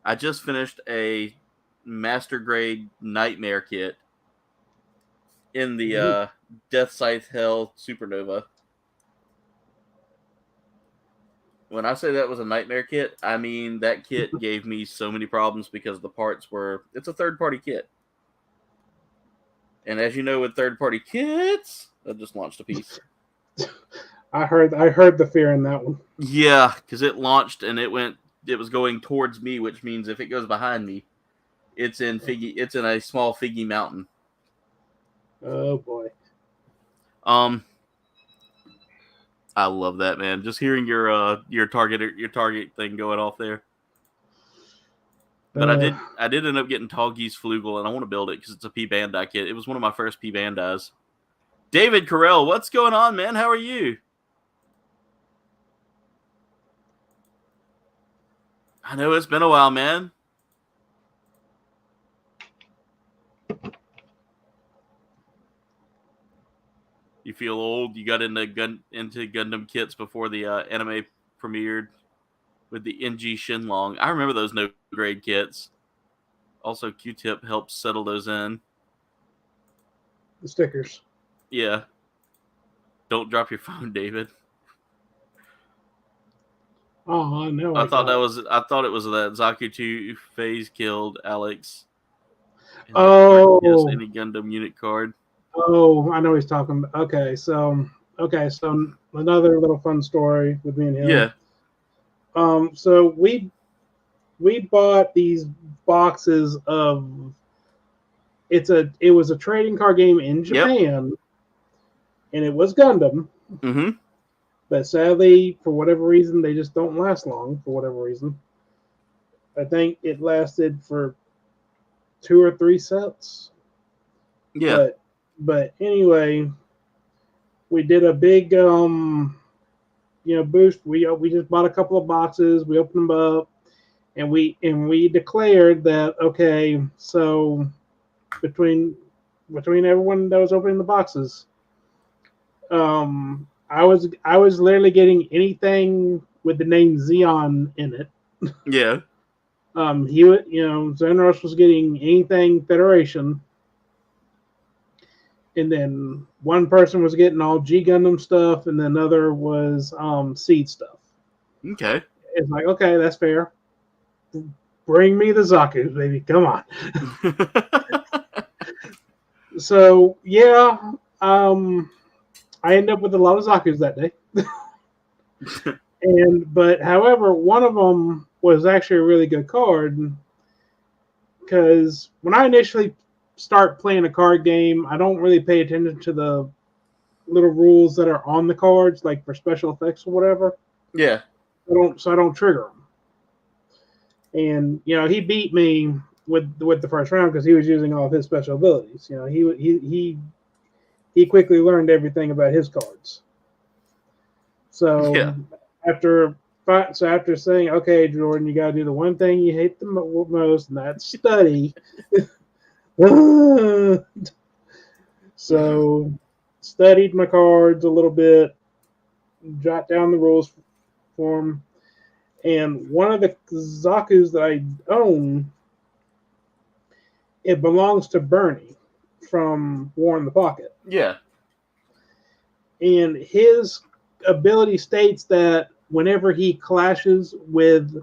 I just finished a master grade nightmare kit in the Death Scythe Hell Supernova. When I say that was a nightmare kit, I mean that kit gave me so many problems because the parts were... It's a third-party kit. And as you know, with third-party kits... I just launched a piece. I heard the fear in that one. Yeah, because it launched and it was going towards me, which means if it goes behind me, it's in a small Figgy mountain. Oh, boy. I love that, man. Just hearing your target thing going off there. But I did end up getting Tall Geese Flugel, and I want to build it because it's a P Bandai kit. It was one of my first P Bandais. David Carell, what's going on, man? How are you? I know it's been a while, man. You feel old? You got into Gundam kits before the anime premiered with the NG Shenlong. I remember those no grade kits. Also, Q-Tip helped settle those in. The stickers. Yeah. Don't drop your phone, David. Oh, no. I thought it was that Zaku 2 phase killed Alex. Oh. Yes, any Gundam unit card. Oh, I know he's talking about. Okay, so another little fun story with me and him. Yeah. So we bought these boxes of. It was a trading card game in Japan, and it was Gundam. Mm-hmm. But sadly, for whatever reason, they just don't last long. For whatever reason, I think it lasted for 2 or 3 sets. Yeah. But anyway, we did a big boost. We just bought a couple of boxes. We opened them up, and we declared that, okay, so between everyone that was opening the boxes, I was literally getting anything with the name Xeon in it. Yeah. Xenros was getting anything Federation. And then one person was getting all G Gundam stuff, and then another was Seed stuff. Okay. It's like, okay, that's fair. Bring me the Zakus, baby. Come on. So yeah, I ended up with a lot of Zakus that day. But however, one of them was actually a really good card, because when I initially start playing a card game, I don't really pay attention to the little rules that are on the cards, like for special effects or whatever. Yeah. So I don't trigger them. And he beat me with the first round because he was using all of his special abilities. He quickly learned everything about his cards. So after saying, okay, Jordan, you got to do the one thing you hate the most, and that's study. So studied my cards a little bit, jot down the rules for him. And one of the Zaku's that I own, it belongs to Bernie from War in the Pocket. Yeah. And his ability states that whenever he clashes with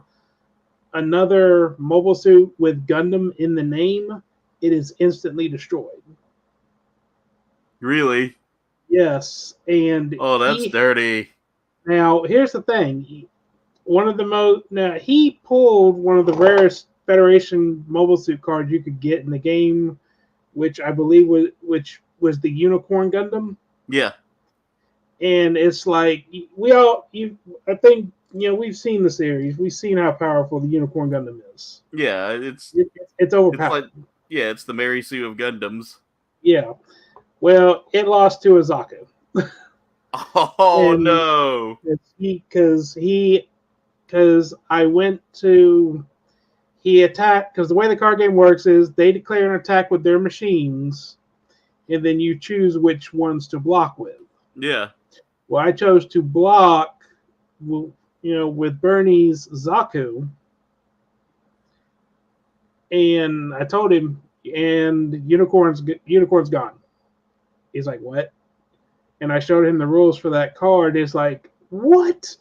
another mobile suit with Gundam in the name, it is instantly destroyed. Really? Yes, and Oh, that's dirty. Now, here's the thing. He pulled one of the rarest Federation mobile suit cards you could get in the game, which I believe was the Unicorn Gundam. Yeah. And it's like I think we've seen the series. We've seen how powerful the Unicorn Gundam is. Yeah, It's overpowered. It's the Mary Sue of Gundams. Yeah. Well, it lost to a Zaku. Oh, and no. Because he attacked, because the way the card game works is they declare an attack with their machines, and then you choose which ones to block with. Yeah. Well, I chose to block, with Bernie's Zaku, and I told him, and Unicorn's gone. He's like, what? And I showed him the rules for that card. It's like, what?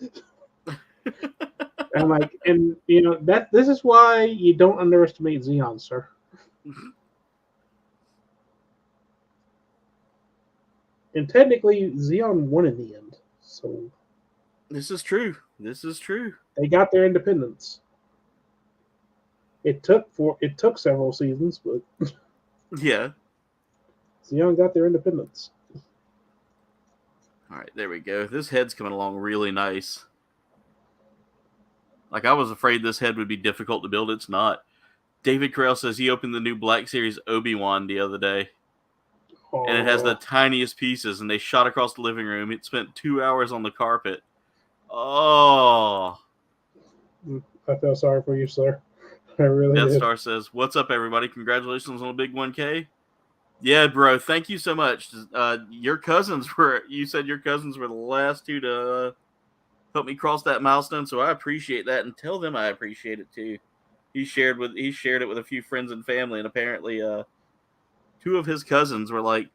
I'm like, and this is why you don't underestimate Zeon, sir. And technically, Zeon won in the end. So this is true. They got their independence. It took several seasons, but yeah. Zeon got their independence. All right, there we go. This head's coming along really nice. Like, I was afraid this head would be difficult to build. It's not. David Carell says he opened the new Black Series Obi-Wan the other day. Oh. And it has the tiniest pieces, and they shot across the living room. It spent 2 hours on the carpet. Oh. I feel sorry for you, sir. I really did. Death Star says, what's up, everybody? Congratulations on a big 1K. Yeah, bro. Thank you so much. You said your cousins were the last two to help me cross that milestone, so I appreciate that, and tell them I appreciate it too. He shared it with a few friends and family, and apparently, two of his cousins were like,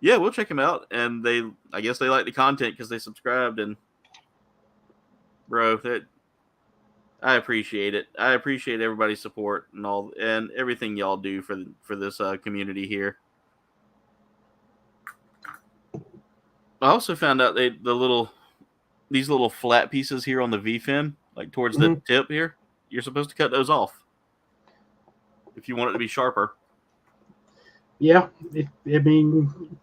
"Yeah, we'll check him out," and I guess they like the content because they subscribed. And bro, I appreciate it. I appreciate everybody's support and everything y'all do for this community here. I also found out these little flat pieces here on the V-fin, like towards the tip here, you're supposed to cut those off if you want it to be sharper. Yeah, I mean,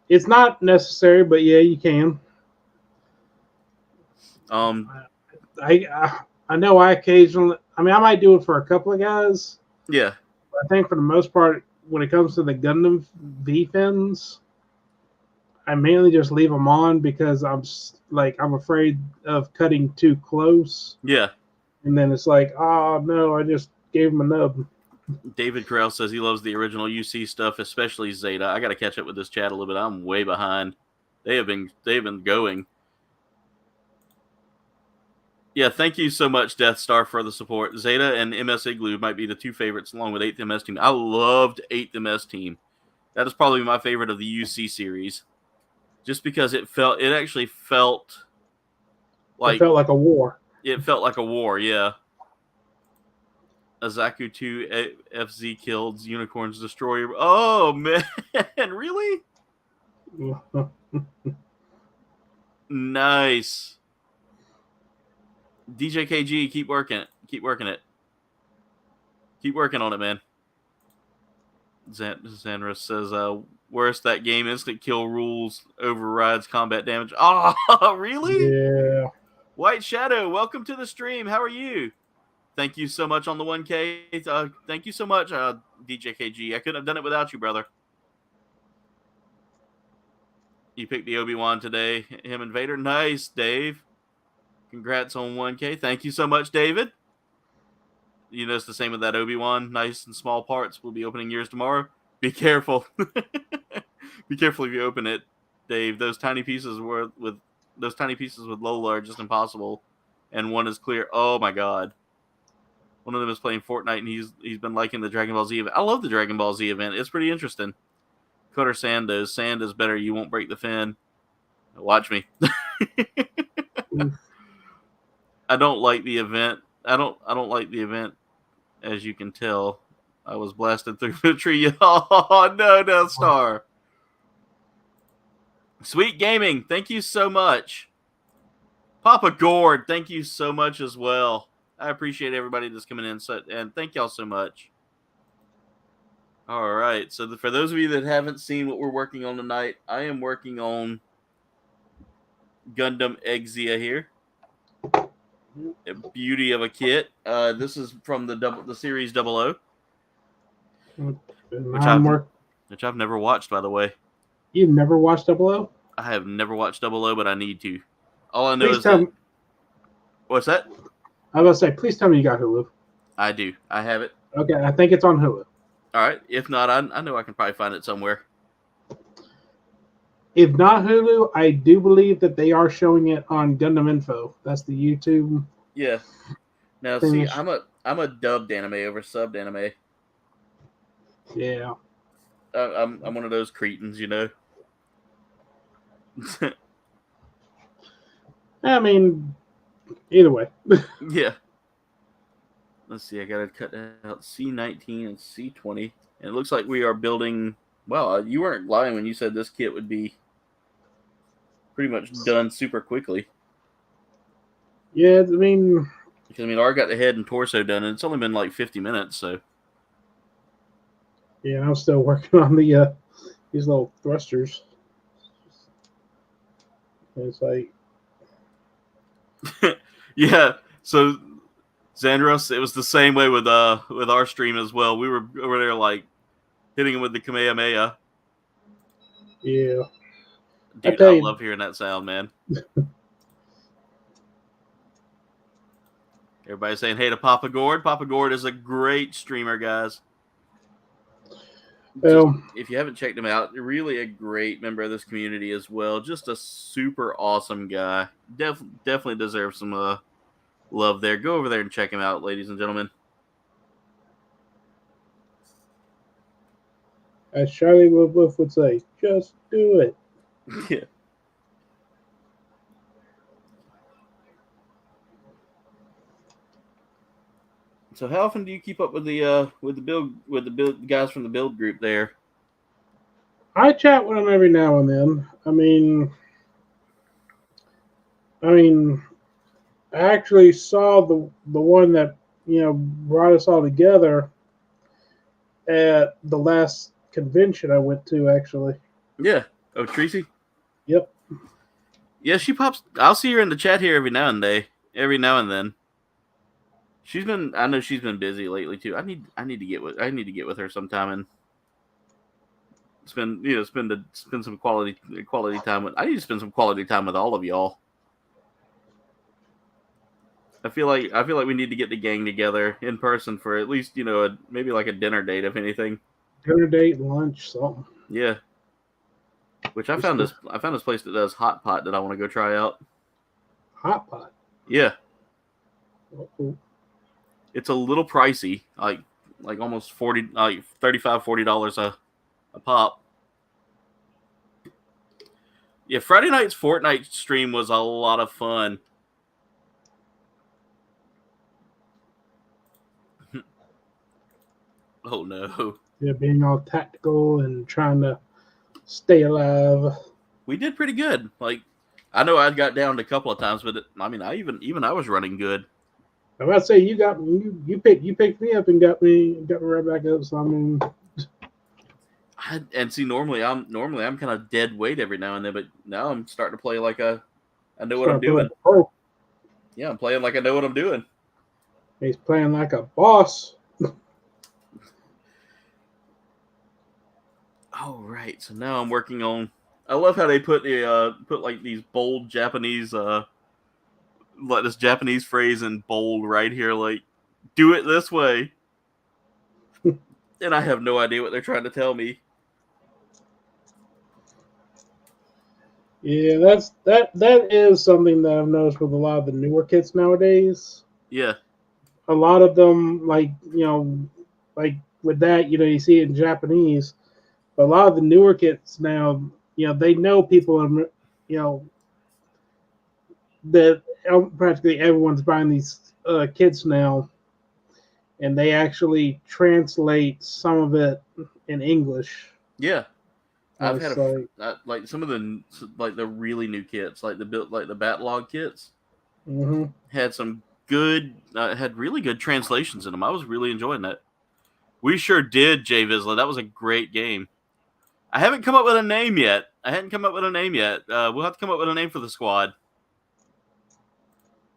it's not necessary, but yeah, you can. I know I occasionally, I might do it for a couple of guys. Yeah. I think for the most part, when it comes to the Gundam V-fins, I mainly just leave them on because I'm afraid of cutting too close. Yeah. And then it's like, oh no, I just gave him a nub. David Carell says he loves the original UC stuff, especially Zeta. I got to catch up with this chat a little bit. I'm way behind. They've been going. Yeah, thank you so much, Death Star, for the support. Zeta and MS Igloo might be the two favorites, along with 8th MS Team. I loved 8th MS Team. That is probably my favorite of the UC series. Just because it actually felt like... It felt like a war. It felt like a war, yeah. Azaku 2 FZ killed Unicorn's Destroyer. Oh, man. Really? Nice. DJ KG, keep working it. Keep working on it, man. Xandra says, worst that game, instant kill rules overrides combat damage. Oh, really? Yeah. White Shadow, welcome to the stream. How are you? Thank you so much on the 1K. Thank you so much, DJ KG. I couldn't have done it without you, brother. You picked the Obi-Wan today. Him and Vader. Nice, Dave. Congrats on 1K. Thank you so much, David. You notice the same with that Obi-Wan. Nice and small parts. We'll be opening yours tomorrow. Be careful. Be careful if you open it, Dave. Those tiny pieces were with those tiny pieces with Lola are just impossible, and one is clear. Oh my god. One of them is playing Fortnite, and he's been liking the Dragon Ball Z event. I love the Dragon Ball Z event. It's pretty interesting. Cutter Sand does. Sand is better. You won't break the fin. Watch me. I don't like the event. I don't like the event, as you can tell. I was blasted through the tree. Oh no, Death Star. Sweet Gaming, thank you so much. Papa Gord, thank you so much as well. I appreciate everybody that's coming in, and thank y'all so much. All right, so for those of you that haven't seen what we're working on tonight, I am working on Gundam Exia here. A beauty of a kit. This is from the series 00, which I've never watched, by the way. You've never watched 00? I have never watched 00, but I need to. All I know Please is tell that. me. What's that? I was going to say, please tell me you got Hulu. I do. I have it. Okay, I think it's on Hulu. All right. If not, I know I can probably find it somewhere. If not Hulu, I do believe that they are showing it on Gundam Info. That's the YouTube. Yeah. Now, see, I'm a dubbed anime over subbed anime. Yeah. I'm one of those cretins, you know. I mean, either way. Yeah. Let's see. I gotta cut out C19 and C20, and it looks like we are building. Well, you weren't lying when you said this kit would be pretty much done super quickly. Yeah, I mean, Because I already got the head and torso done, and it's only been like 50 minutes. So. Yeah, I'm still working on the these little thrusters. It's like. Yeah. So. Xandros, it was the same way with our stream as well. We were over there like hitting him with the Kamehameha. Yeah. Dude, I love hearing that sound, man. Everybody's saying hey to Papa Gord. Papa Gord is a great streamer, guys. If you haven't checked him out, really a great member of this community as well. Just a super awesome guy. Definitely deserves some love there. Go over there and check him out, ladies and gentlemen. As Charlie LaBeouf would say, just do it. Yeah. So how often do you keep up with the guys from the build group there? I chat with them every now and then. I mean, I actually saw the one that brought us all together at the last convention I went to. Actually, yeah. Oh, Tracy. Yep. Yeah, she pops. I'll see her in the chat here every now and then. I know she's been busy lately too. I need to get with her sometime and spend some quality time with. I need to spend some quality time with all of y'all. I feel like we need to get the gang together in person for at least maybe like a dinner date, if anything. Dinner date, lunch, something. Yeah. Which I found this place that does hot pot that I want to go try out. Hot pot. Yeah. Uh-oh. It's a little pricey, like almost $35, $40 a pop. Yeah, Friday night's Fortnite stream was a lot of fun. Oh no. Yeah, being all tactical and trying to stay alive. We did pretty good. Like, I know I got downed a couple of times, but I was running good. I'm about to say you picked me up and got me right back up. So I mean, normally I'm kind of dead weight every now and then, but now I'm starting to play like I know what I'm doing. Yeah, I'm playing like I know what I'm doing. He's playing like a boss. All right, so now I'm working on. I love how they put like these bold Japanese like this Japanese phrase in bold right here, like do it this way, and I have no idea what they're trying to tell me. Yeah, that is something that I've noticed with a lot of the newer kits nowadays. Yeah, A lot of them, like with that, you see it in Japanese. But a lot of the newer kits now, they know people, you know, that practically everyone's buying these kits now, and they actually translate some of it in English. yeah. And I've had it's like, like some of the really new kits, like the Batlog kits, hmm had some good, had really good translations in them. I was really enjoying that. We sure did, Jay Vizsla. That was a great game. I haven't come up with a name yet. I hadn't come up with a name yet. We'll have to come up with a name for the squad.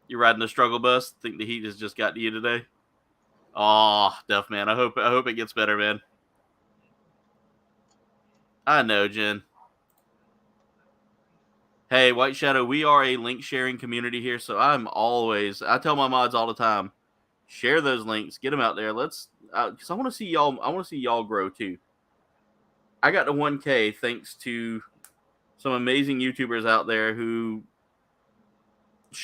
You riding the struggle bus? Think the heat has just got to you today? Oh, Duff man. I hope it gets better, man. I know, Jen. Hey, White Shadow, we are a link sharing community here, so I tell my mods all the time, share those links, get them out there. Let's, because I want to see y'all. I want to see y'all grow too. I got to 1K thanks to some amazing YouTubers out there who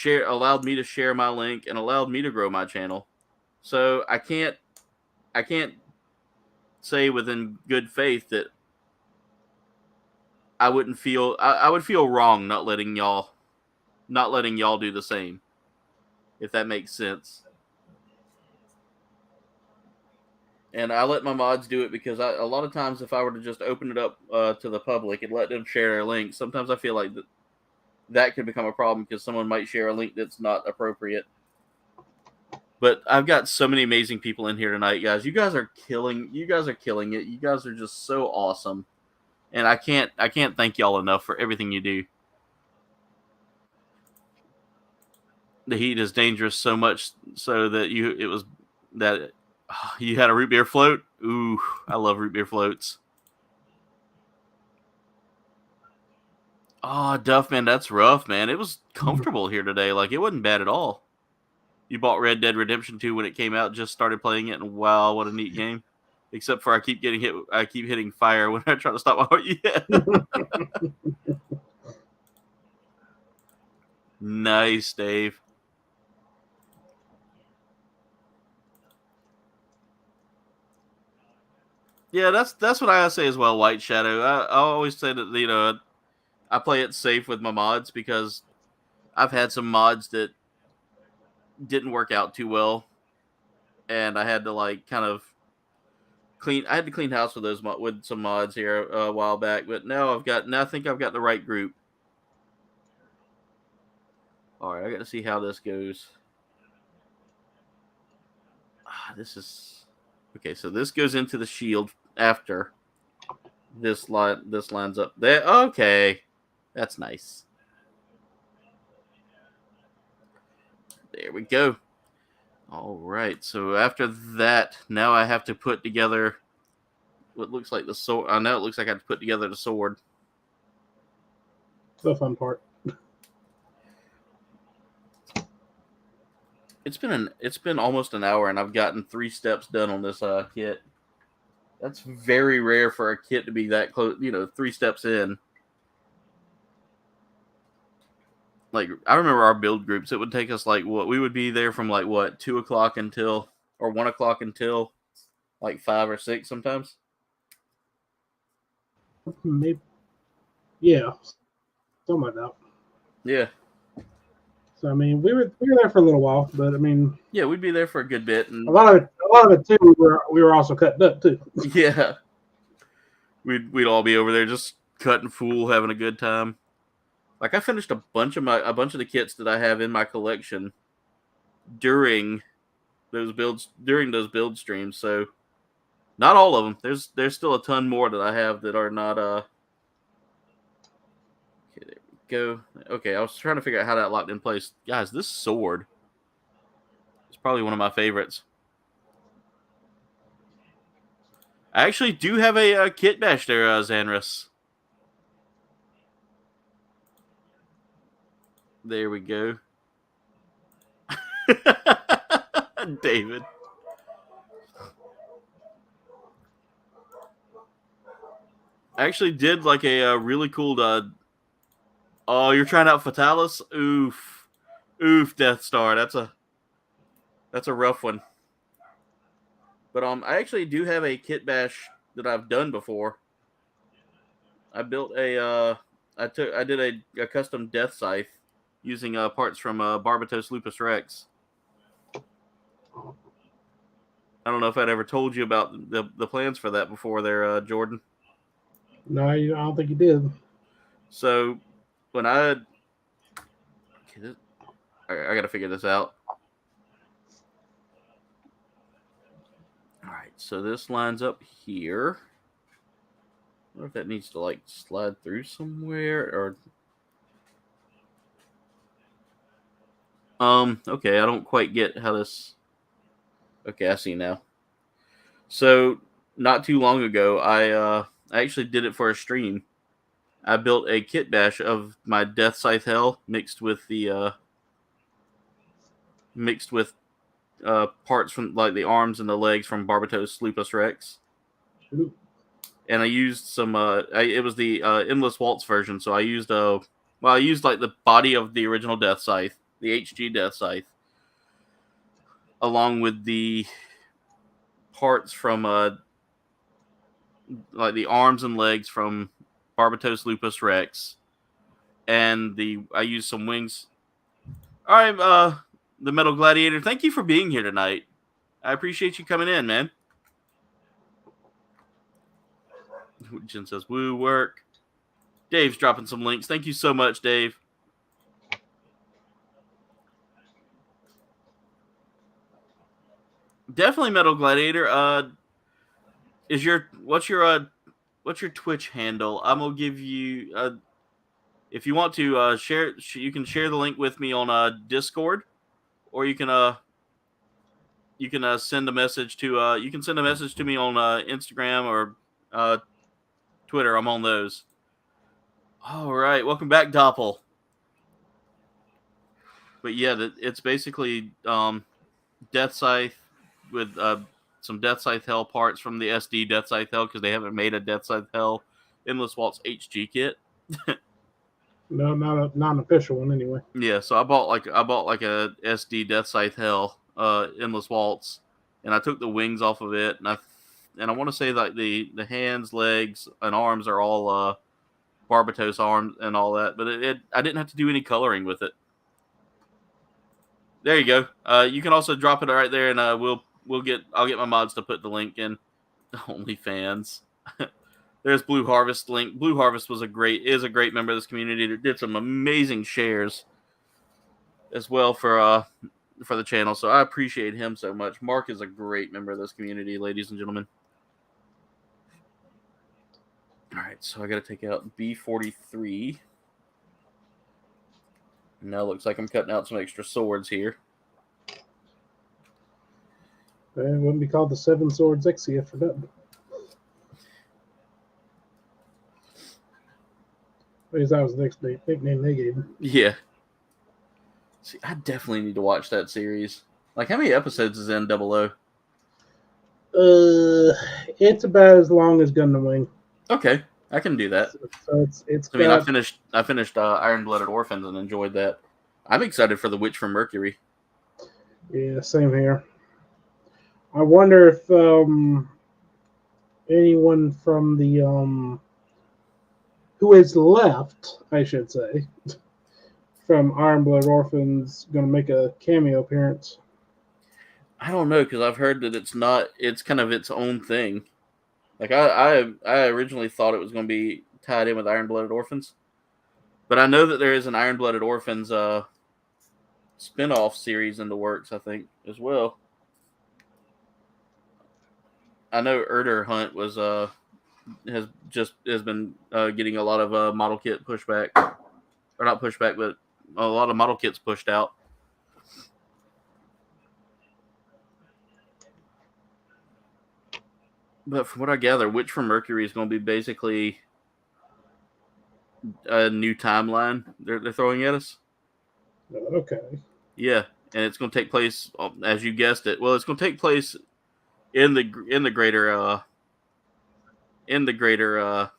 allowed me to share my link and allowed me to grow my channel. So I can't say within good faith that I would feel wrong not letting y'all do the same, if that makes sense. And I let my mods do it because a lot of times if I were to just open it up to the public and let them share their links, sometimes I feel like that could become a problem because someone might share a link that's not appropriate. But I've got so many amazing people in here tonight, guys. You guys are killing. You guys are killing it. You guys are just so awesome, and I can't thank y'all enough for everything you do. The heat is dangerous so much so that you had a root beer float. Ooh, I love root beer floats. Oh, Duff, man, that's rough, man. It was comfortable here today. Like, it wasn't bad at all. You bought Red Dead Redemption 2 when it came out, just started playing it, and wow, what a neat game. Except for I keep getting hit. I keep hitting fire when I try to stop my heart. Yeah. Nice, Dave. Yeah, that's what I say as well, White Shadow. I always say that I play it safe with my mods because I've had some mods that didn't work out too well, and I had to like kind of clean. I had to clean house with with some mods here a while back, but now I think I've got the right group. All right, I got to see how this goes. This is okay. So this goes into the shield after this line. This lines up there. Okay, that's nice. There we go. All right. So after that, now I have to put together what looks like the sword. I know it looks like I have to put together the sword. the fun part. It's been almost an hour, and I've gotten 3 steps done on this kit. That's very rare for a kit to be that close. 3 steps in. Like I remember our build groups, it would take us like we would be there from like 2 o'clock until or 1 o'clock until like 5 or 6 sometimes. Maybe, yeah, something like that. Yeah, So I mean, we were there for a little while, but I mean, yeah, we'd be there for a good bit, and a lot of it too. We were also cutting up too. yeah, we'd all be over there just cutting fool, having a good time. Like I finished a bunch of the kits that I have in my collection during those build streams. So not all of them. There's still a ton more that I have that are not. Okay, there we go. Okay, I was trying to figure out how that locked in place, guys. This sword is probably one of my favorites. I actually do have a kit bash there, Xanrus. There we go. David. I actually did like a really cool Oh, you're trying out Fatalis? Oof. Oof, Death Star. That's a rough one. But I actually do have a kit bash that I've done before. I built I did a custom Death Scythe using parts from Barbatos Lupus Rex. I don't know if I'd ever told you about the plans for that before there, Jordan. No, I don't think you did. So when I got to figure this out. All right, so this lines up here. I wonder if that needs to like slide through somewhere or. Okay, I don't quite get how this. Okay, I see now. So not too long ago, I actually did it for a stream. I built a kit bash of my Death Scythe Hell mixed with parts from like the arms and the legs from Barbatos Lupus Rex. Ooh. And I used some. It was the Endless Waltz version, so I used I used like the body of the original Death Scythe, the HG Death Scythe, along with the parts from like the arms and legs from Barbatos Lupus Rex, and I used some wings. All right, the Metal Gladiator. Thank you for being here tonight. I appreciate you coming in, man. Jen says, woo, work. Dave's dropping some links. Thank you so much, Dave. Definitely Metal Gladiator. What's your Twitch handle? I'm gonna give you if you want to share, you can share the link with me on Discord, or you can send a message to me on Instagram or Twitter. I'm on those. All right, welcome back, Doppel. But yeah, it's basically Death Scythe with some Death Scythe Hell parts from the SD Death Scythe Hell because they haven't made a Death Scythe Hell Endless Waltz HG kit. No, not an official one anyway. Yeah, so I bought like a SD Death Scythe Hell Endless Waltz, and I took the wings off of it, and I want to say like the hands, legs, and arms are all Barbatos arms and all that, but I didn't have to do any coloring with it. There you go. You can also drop it right there, and I'll get my mods to put the link in. OnlyFans. There's Blue Harvest link. Blue Harvest is a great member of this community that did some amazing shares as well for the channel. So I appreciate him so much. Mark is a great member of this community, ladies and gentlemen. All right, so I got to take out B43. Now it looks like I'm cutting out some extra swords here. It wouldn't be called the Seven Swords Exia for that. That was the next nickname they gave him. Yeah. See, I definitely need to watch that series. Like, how many episodes is in 00? It's about as long as Gundam Wing. Okay, I can do that. So it's. I mean, I finished Iron Blooded Orphans and enjoyed that. I'm excited for The Witch from Mercury. Yeah, same here. I wonder if anyone from the who is left, I should say, from Iron Blood Orphans going to make a cameo appearance. I don't know, because I've heard that it's kind of its own thing. Like, I originally thought it was going to be tied in with Iron Blooded Orphans. But I know that there is an Iron Blooded Orphans spin-off series in the works, I think, as well. I know Erder Hunt has been getting a lot of model kit pushback, or not pushback, but a lot of model kits pushed out. But from what I gather, Witch from Mercury is going to be basically a new timeline they're throwing at us. Okay. Yeah, and it's going to take place, as you guessed it. Well, it's going to take place in the greater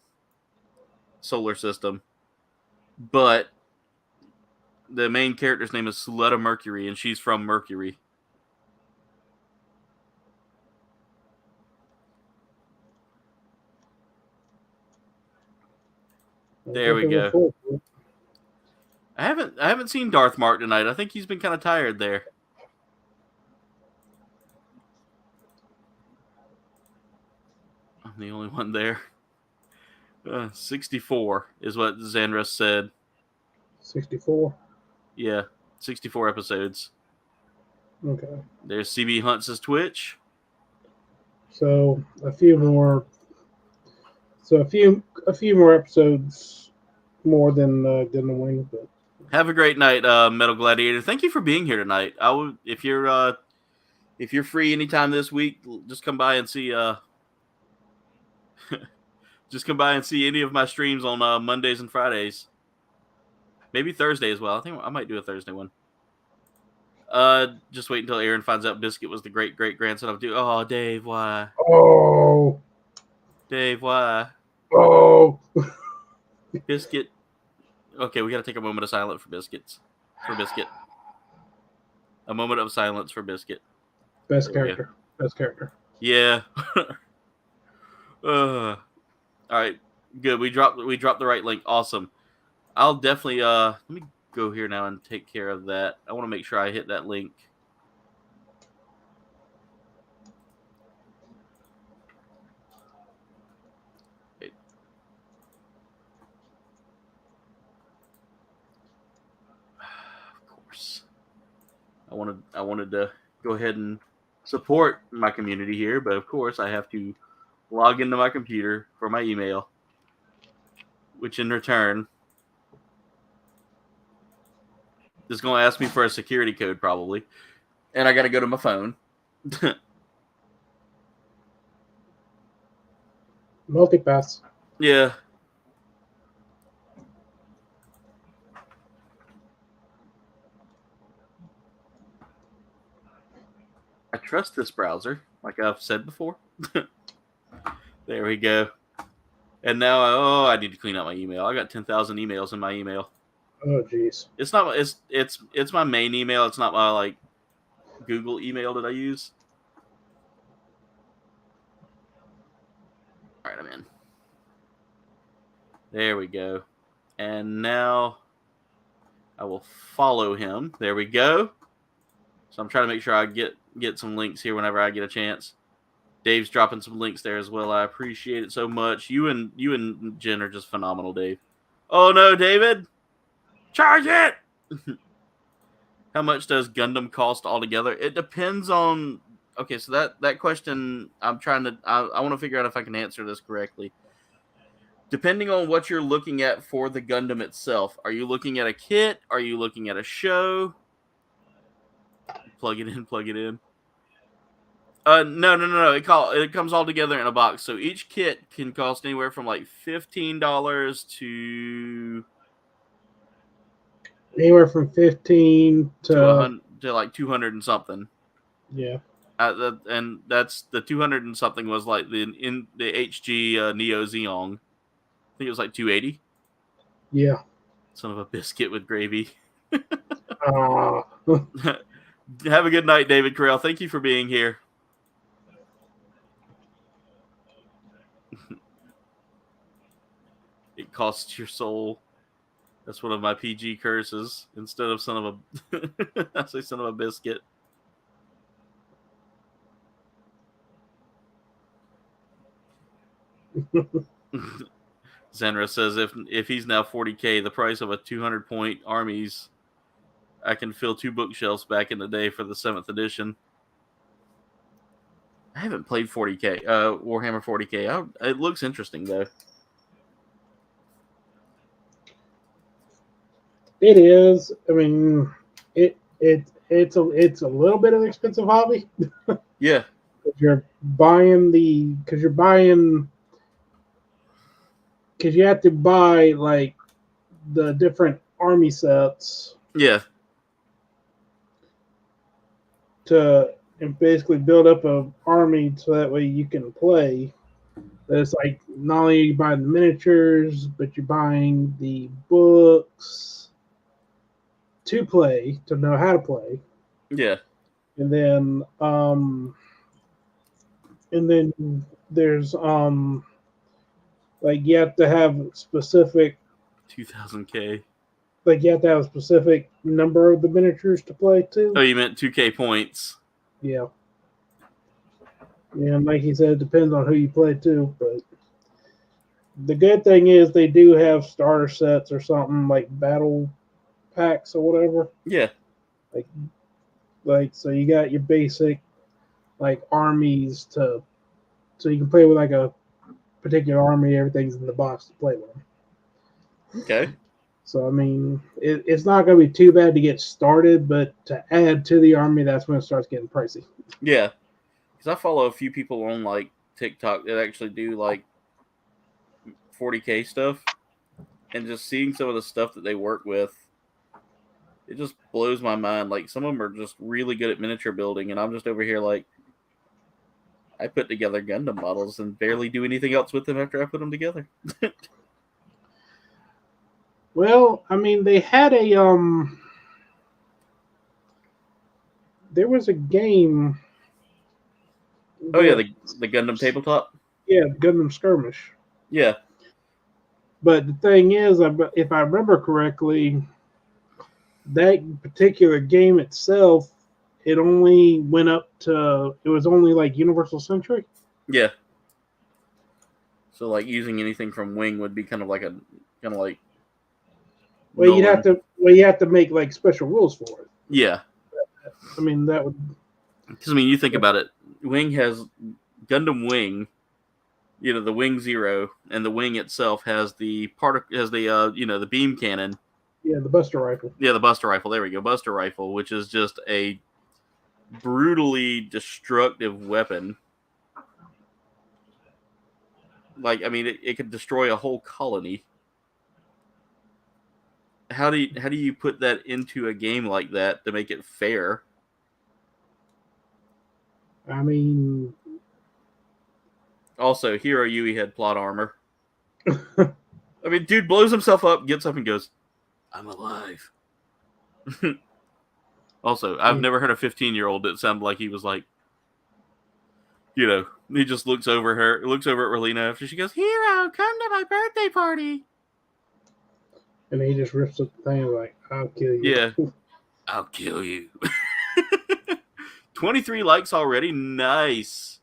solar system, but the main character's name is Suletta Mercury, and she's from Mercury. There we go. I haven't seen Darth Mark tonight. I think he's been kind of tired there. I'm the only one there. 64 is what Xandra said. 64? Yeah, 64 episodes. Okay. There's CB Hunts' Twitch. So a few more. So a few more episodes more than Gundam Wing. But have a great night, Metal Gladiator. Thank you for being here tonight. I would, if you're free anytime this week, just come by and see. Just come by and see any of my streams on Mondays and Fridays. Maybe Thursday as well. I think I might do a Thursday one. Just wait until Aaron finds out Biscuit was the great grandson of Duke. Oh, Dave, why? Oh, Dave, why? Oh, Biscuit. Okay, we got to take a moment of silence for Biscuit. A moment of silence for Biscuit. Best character. Yeah. All right, good. We dropped the right link. Awesome. I'll definitely let me go here now and take care of that. I want to make sure I hit that link. Of course. I wanted to go ahead and support my community here, but of course I have to log into my computer for my email, which in return is going to ask me for a security code probably, and I got to go to my phone. Multipass. Yeah. I trust this browser, like I've said before. There we go. And now, I need to clean out my email. I got 10,000 emails in my email. Oh, jeez. It's not. It's my main email. It's not my Google email that I use. All right, I'm in. There we go. And now I will follow him. There we go. So I'm trying to make sure I get some links here whenever I get a chance. Dave's dropping some links there as well. I appreciate it so much. You and Jen are just phenomenal, Dave. Oh no, David! Charge it! How much does Gundam cost altogether? It depends on. Okay, so that question I'm trying to. I want to figure out if I can answer this correctly. Depending on what you're looking at for the Gundam itself, are you looking at a kit? Are you looking at a show? Plug it in. No. It comes all together in a box. So each kit can cost anywhere from like $15 to anywhere from 15 to like 200 and something. Yeah. And that's the 200 and something was like the HG Neo Zeong. I think it was like 280. Yeah. Son of a biscuit with gravy. Have a good night, David Carell. Thank you for being here. It costs your soul. That's one of my PG curses. Instead of son of a... I say son of a biscuit. Zenra says if he's now 40K, the price of a 200-point armies, I can fill 2 bookshelves back in the day for the 7th edition. I haven't played 40K, Warhammer 40K. It looks interesting though. It is. I mean, it's a little bit of an expensive hobby. Yeah. Because you have to buy like the different army sets. Yeah. To basically build up an army so that way you can play. It's like not only are you buying the miniatures, but you're buying the books. to play, to know how to play. Yeah. And then there's like you have to have specific 2000K. like you have to have a specific number of the miniatures to play too. Oh, you meant 2K points. Yeah. Yeah, and like he said, it depends on who you play too. But the good thing is they do have starter sets or something like battle packs or whatever. Yeah. Like so you got your basic like armies so you can play with like a particular army. Everything's in the box to play with. Okay. So I mean, it's not going to be too bad to get started, but to add to the army, that's when it starts getting pricey. Yeah. Because I follow a few people on like TikTok that actually do like 40K stuff, and just seeing some of the stuff that they work with, it just blows my mind. Like some of them are just really good at miniature building, and I'm just over here like, I put together Gundam models and barely do anything else with them after I put them together. Well, I mean, they had a there was a game. Oh yeah, the Gundam tabletop. Yeah, Gundam Skirmish. Yeah. But the thing is, if I remember correctly, that particular game itself, it only went up to, it was only like Universal Centric. Yeah. So like using anything from Wing would be kind of like. Well, you have to make like special rules for it. Yeah. I mean, that would. Because I mean, you think about it. Wing has Gundam Wing, the Wing Zero, and the Wing itself has the the beam cannon. Yeah, the Buster Rifle. Yeah, the Buster Rifle. There we go, Buster Rifle, which is just a brutally destructive weapon. Like, I mean, it could destroy a whole colony. How do you put that into a game like that to make it fair? I mean, also, Hero Yui had plot armor. I mean, dude blows himself up, gets up, and goes, "I'm alive." Also, I've never heard a 15-year-old that sounded like he was like, he just looks over at Relina after she goes, "Hero, come to my birthday party." And he just rips up the thing like, "I'll kill you." Yeah, I'll kill you. 23 likes already. Nice.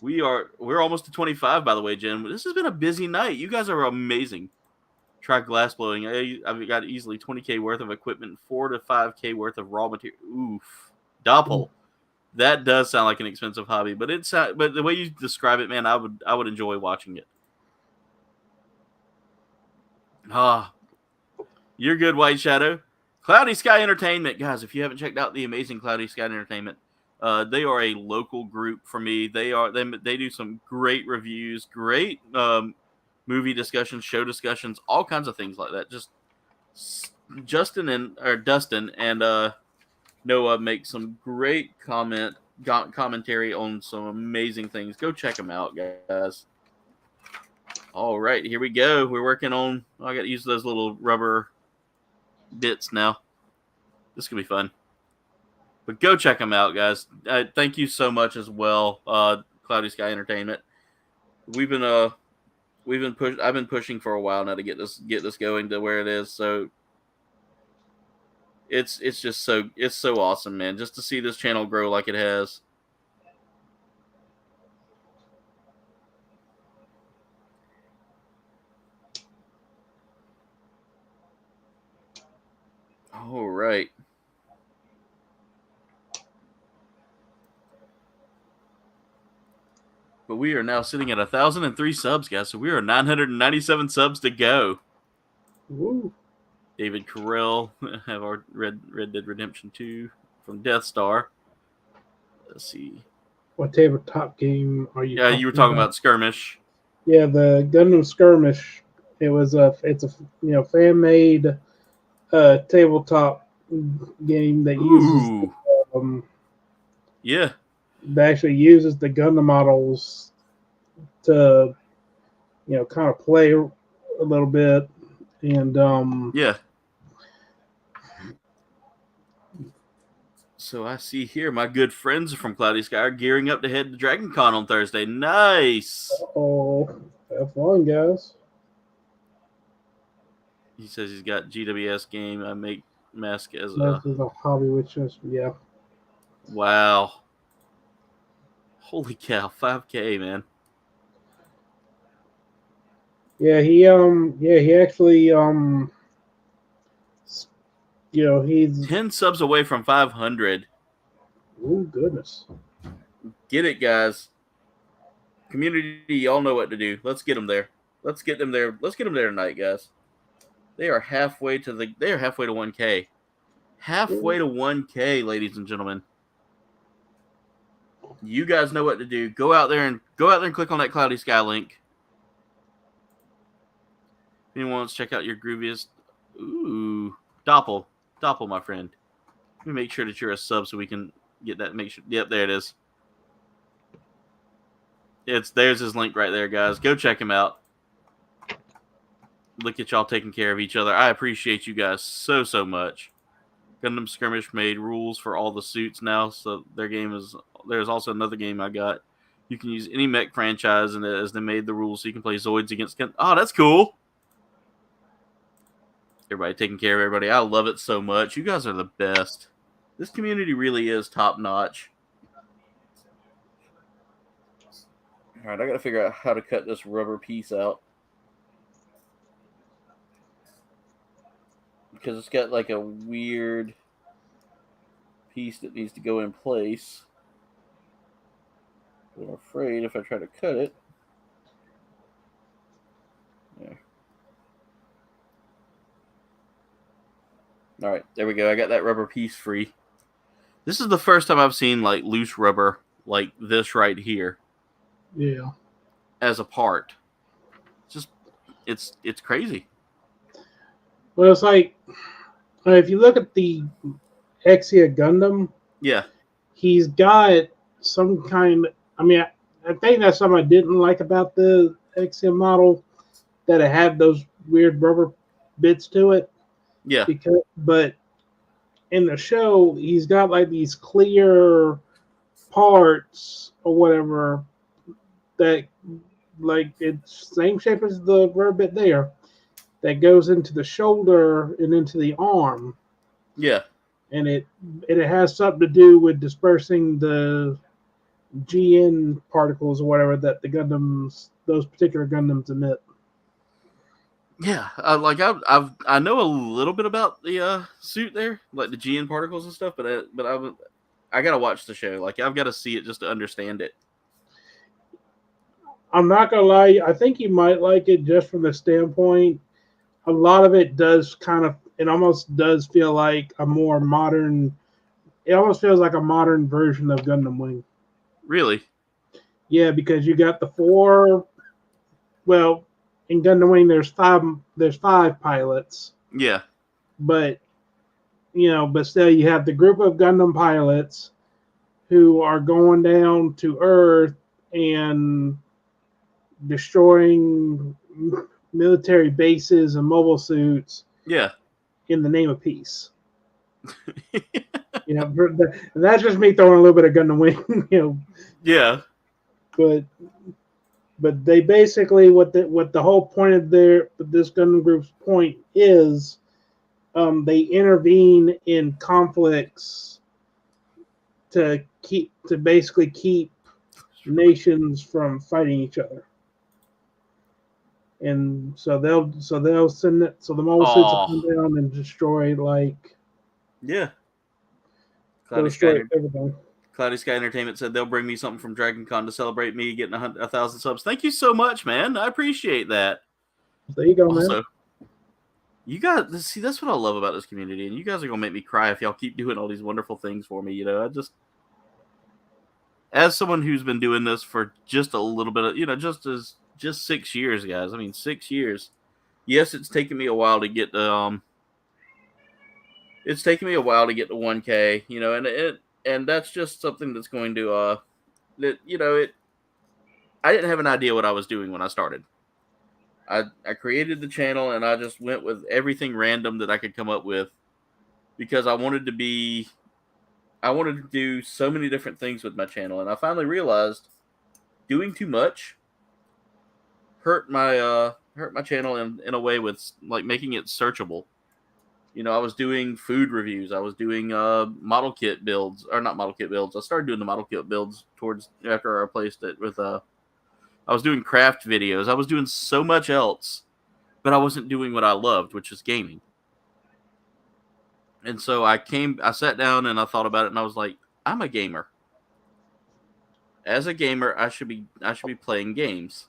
We're almost to 25, by the way, Jen. This has been a busy night. You guys are amazing. Try glass blowing. I've got easily 20K worth of equipment, 4 to 5K worth of raw material. Oof. Doppel. That does sound like an expensive hobby, but but the way you describe it, man, I would enjoy watching it. You're good, White Shadow. Cloudy Sky Entertainment, guys. If you haven't checked out the amazing Cloudy Sky Entertainment, they are a local group for me. They do some great reviews, great movie discussions, show discussions, all kinds of things like that. Just Dustin and Noah make some great commentary on some amazing things. Go check them out, guys. All right, here we go. We're working on. I got to use those little rubber bits now. This could be fun. But go check them out, guys. Thank you so much as well, Cloudy Sky Entertainment. I've been pushing for a while now to get this going to where it is. So it's so awesome, man. Just to see this channel grow like it has. All right. But we are now sitting at 1,003 subs, guys. So we are 997 subs to go. Woo. David Carell have our Red Dead Redemption 2 from Death Star. Let's see. What tabletop game are you? Yeah, you were talking about Skirmish. Yeah, the Gundam Skirmish. It's a fan made tabletop game that uses yeah. That actually uses the Gundam models to kind of play a little bit, and yeah. So I see here my good friends from Cloudy Sky are gearing up to head to Dragon Con on Thursday. Nice. Oh, have fun, guys. He says he's got GWS game. I make mask as This a is a hobby, which is wow. Holy cow, 5K, man. Yeah, he actually he's 10 subs away from 500. oh goodness. Get it, guys. Community, y'all know what to do. Let's get them there. Let's get them there. Let's get them there tonight, guys. They are halfway to 1K. Halfway to 1K, ladies and gentlemen. You guys know what to do. Go out there and click on that Cloudy Sky link. If anyone wants to check out your grooviest, ooh, Doppel, my friend. Let me make sure that you're a sub so we can get that. Make sure. Yep, there it is. There's his link right there, guys. Go check him out. Look at y'all taking care of each other. I appreciate you guys so much. Gundam Skirmish made rules for all the suits now, so there's also another game I got. You can use any mech franchise, and as they made the rules, so you can play Zoids against Gundam. Oh, that's cool. Everybody taking care of everybody. I love it so much. You guys are the best. This community really is top notch. All right, I got to figure out how to cut this rubber piece out. Because it's got like a weird piece that needs to go in place. I'm afraid if I try to cut it. There. All right, there we go. I got that rubber piece free. This is the first time I've seen like loose rubber like this right here. Yeah. As a part. It's crazy. Well, it's like if you look at the Exia Gundam, Yeah. he's got some kind. I mean, I think that's something I didn't like about the Exia model, that it had those weird rubber bits to it. Yeah. But in the show, he's got like these clear parts or whatever that, like, it's same shape as the rubber bit there, that goes into the shoulder and into the arm. Yeah. And it has something to do with dispersing the GN particles or whatever that those particular Gundams emit. Yeah, I know a little bit about the suit there, like the GN particles and stuff, but I gotta watch the show. Like, I've got to see it just to understand it. I'm not gonna lie, I think you might like it just from the standpoint. A lot of it does it almost does feel like a more modern. It almost feels like a modern version of Gundam Wing. Really? Yeah, because you got the 4. Well, in Gundam Wing, there's 5 pilots. Yeah. But still, you have the group of Gundam pilots who are going down to Earth and destroying military bases and mobile suits. Yeah. In the name of peace. That's just me throwing a little bit of Gundam Wing. Yeah. But they basically what the whole point of this Gundam group's point is, they intervene in conflicts to basically keep nations from fighting each other. And so they'll send it. So the mobile suits will come down and destroy Yeah. Cloudy Sky everything. Cloudy Sky Entertainment said they'll bring me something from Dragon Con to celebrate me getting 1,000 subs. Thank you so much, man. I appreciate that. There you go, also, man. You guys, see, that's what I love about this community, and you guys are gonna make me cry if y'all keep doing all these wonderful things for me. I just, as someone who's been doing this for just a little bit of, just 6 years, guys. I mean, 6 years. Yes, it's taken me a while to get to, it's taken me a while to get to 1K, and that's just something that's going to, I didn't have an idea what I was doing when I started. I created the channel, and I just went with everything random that I could come up with, because I wanted to be I wanted to do so many different things with my channel, and I finally realized doing too much hurt my channel in a way with like making it searchable. You know, I was doing food reviews. I was doing model kit builds, or not model kit builds. I started doing the model kit builds towards after I replaced it with I was doing craft videos. I was doing so much else, but I wasn't doing what I loved, which is gaming. And so I sat down and I thought about it, and I was like, I'm a gamer. As a gamer, I should be playing games.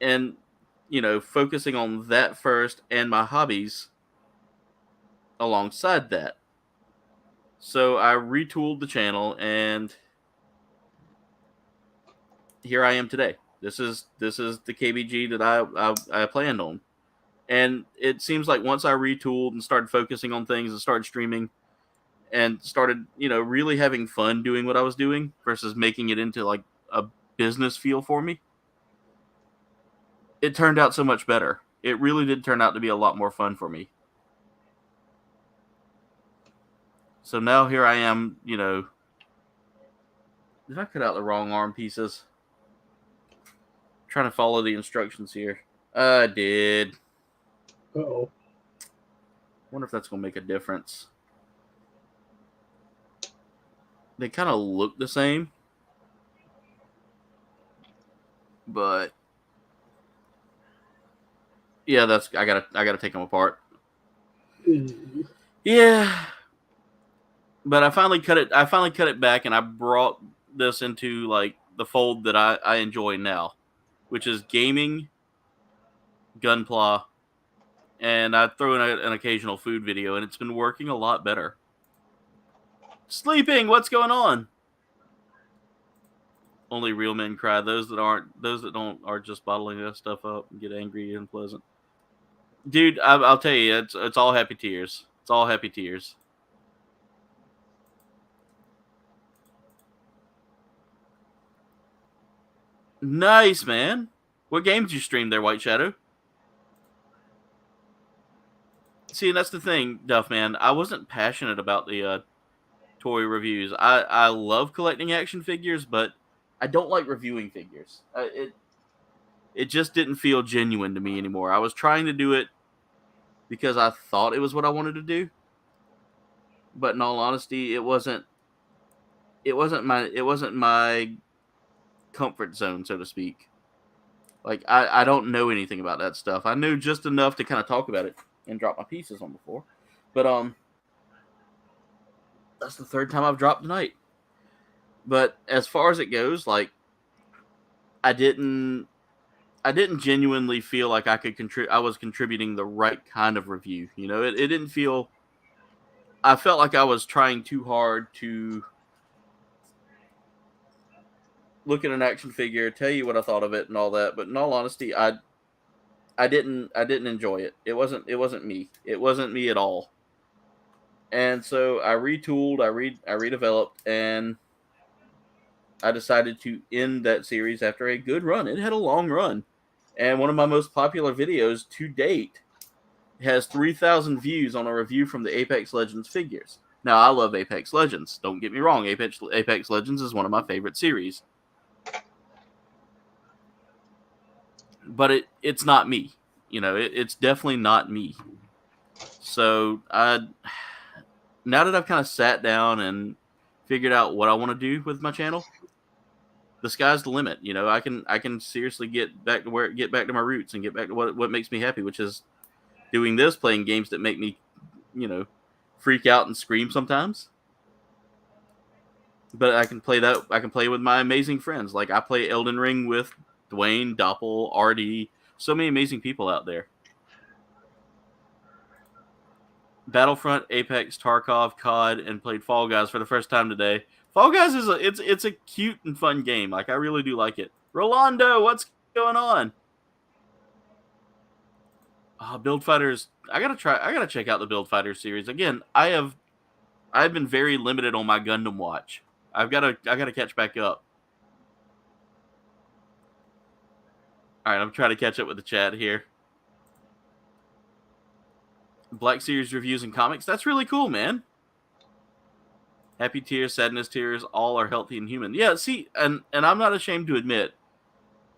And, you know, focusing on that first and my hobbies alongside that. So I retooled the channel, and here I am today. This is the KBG that I planned on. And it seems like once I retooled and started focusing on things and started streaming and started, you know, really having fun doing what I was doing versus making it into like a business feel for me, it turned out so much better. It really did turn out to be a lot more fun for me. So now here I am, you know. Did I cut out the wrong arm pieces? I'm trying to follow the instructions here. I did. Uh-oh. Wonder if that's going to make a difference. They kind of look the same. But yeah, I gotta take them apart. Yeah. But I finally cut it back, and I brought this into like the fold that I enjoy now, which is gaming, Gunpla, and I throw in an occasional food video, and it's been working a lot better. Sleeping, what's going on? Only real men cry. Those that don't are just bottling that stuff up and get angry and unpleasant. Dude, I'll tell you, it's all happy tears. It's all happy tears. Nice, man. What game did you stream there, White Shadow? See, that's the thing, Duff, man. I wasn't passionate about the toy reviews. I love collecting action figures, but I don't like reviewing figures. It just didn't feel genuine to me anymore. I was trying to do it because I thought it was what I wanted to do, but in all honesty, it wasn't my comfort zone, so to speak. Like I don't know anything about that stuff. I knew just enough to kind of talk about it and drop my pieces on before, but that's the third time I've dropped tonight. But as far as it goes, like I didn't genuinely feel like I was contributing the right kind of review. You know, it didn't feel. I felt like I was trying too hard to look at an action figure, tell you what I thought of it, and all that. But in all honesty, I didn't enjoy it. It wasn't me. It wasn't me at all. And so I retooled, I redeveloped, and I decided to end that series after a good run. It had a long run. And one of my most popular videos to date has 3,000 views on a review from the Apex Legends figures. Now, I love Apex Legends. Don't get me wrong. Apex Legends is one of my favorite series. But it's not me. You know, it's definitely not me. So, now that I've kind of sat down and figured out what I want to do with my channel, the sky's the limit. You know, I can seriously get back to my roots and get back to what makes me happy, which is doing this, playing games that make me, you know, freak out and scream sometimes. But I can play with my amazing friends. Like I play Elden Ring with Dwayne, Doppel, RD, so many amazing people out there. Battlefront, Apex, Tarkov, COD, and played Fall Guys for the first time today. Fall Guys is it's a cute and fun game. Like I really do like it. Rolando, what's going on? Build Fighters. I gotta check out the Build Fighters series again. I've been very limited on my Gundam watch. I gotta catch back up. All right, I'm trying to catch up with the chat here. Black Series reviews and comics. That's really cool, man. Happy tears, sadness tears, all are healthy and human. Yeah, see, and I'm not ashamed to admit,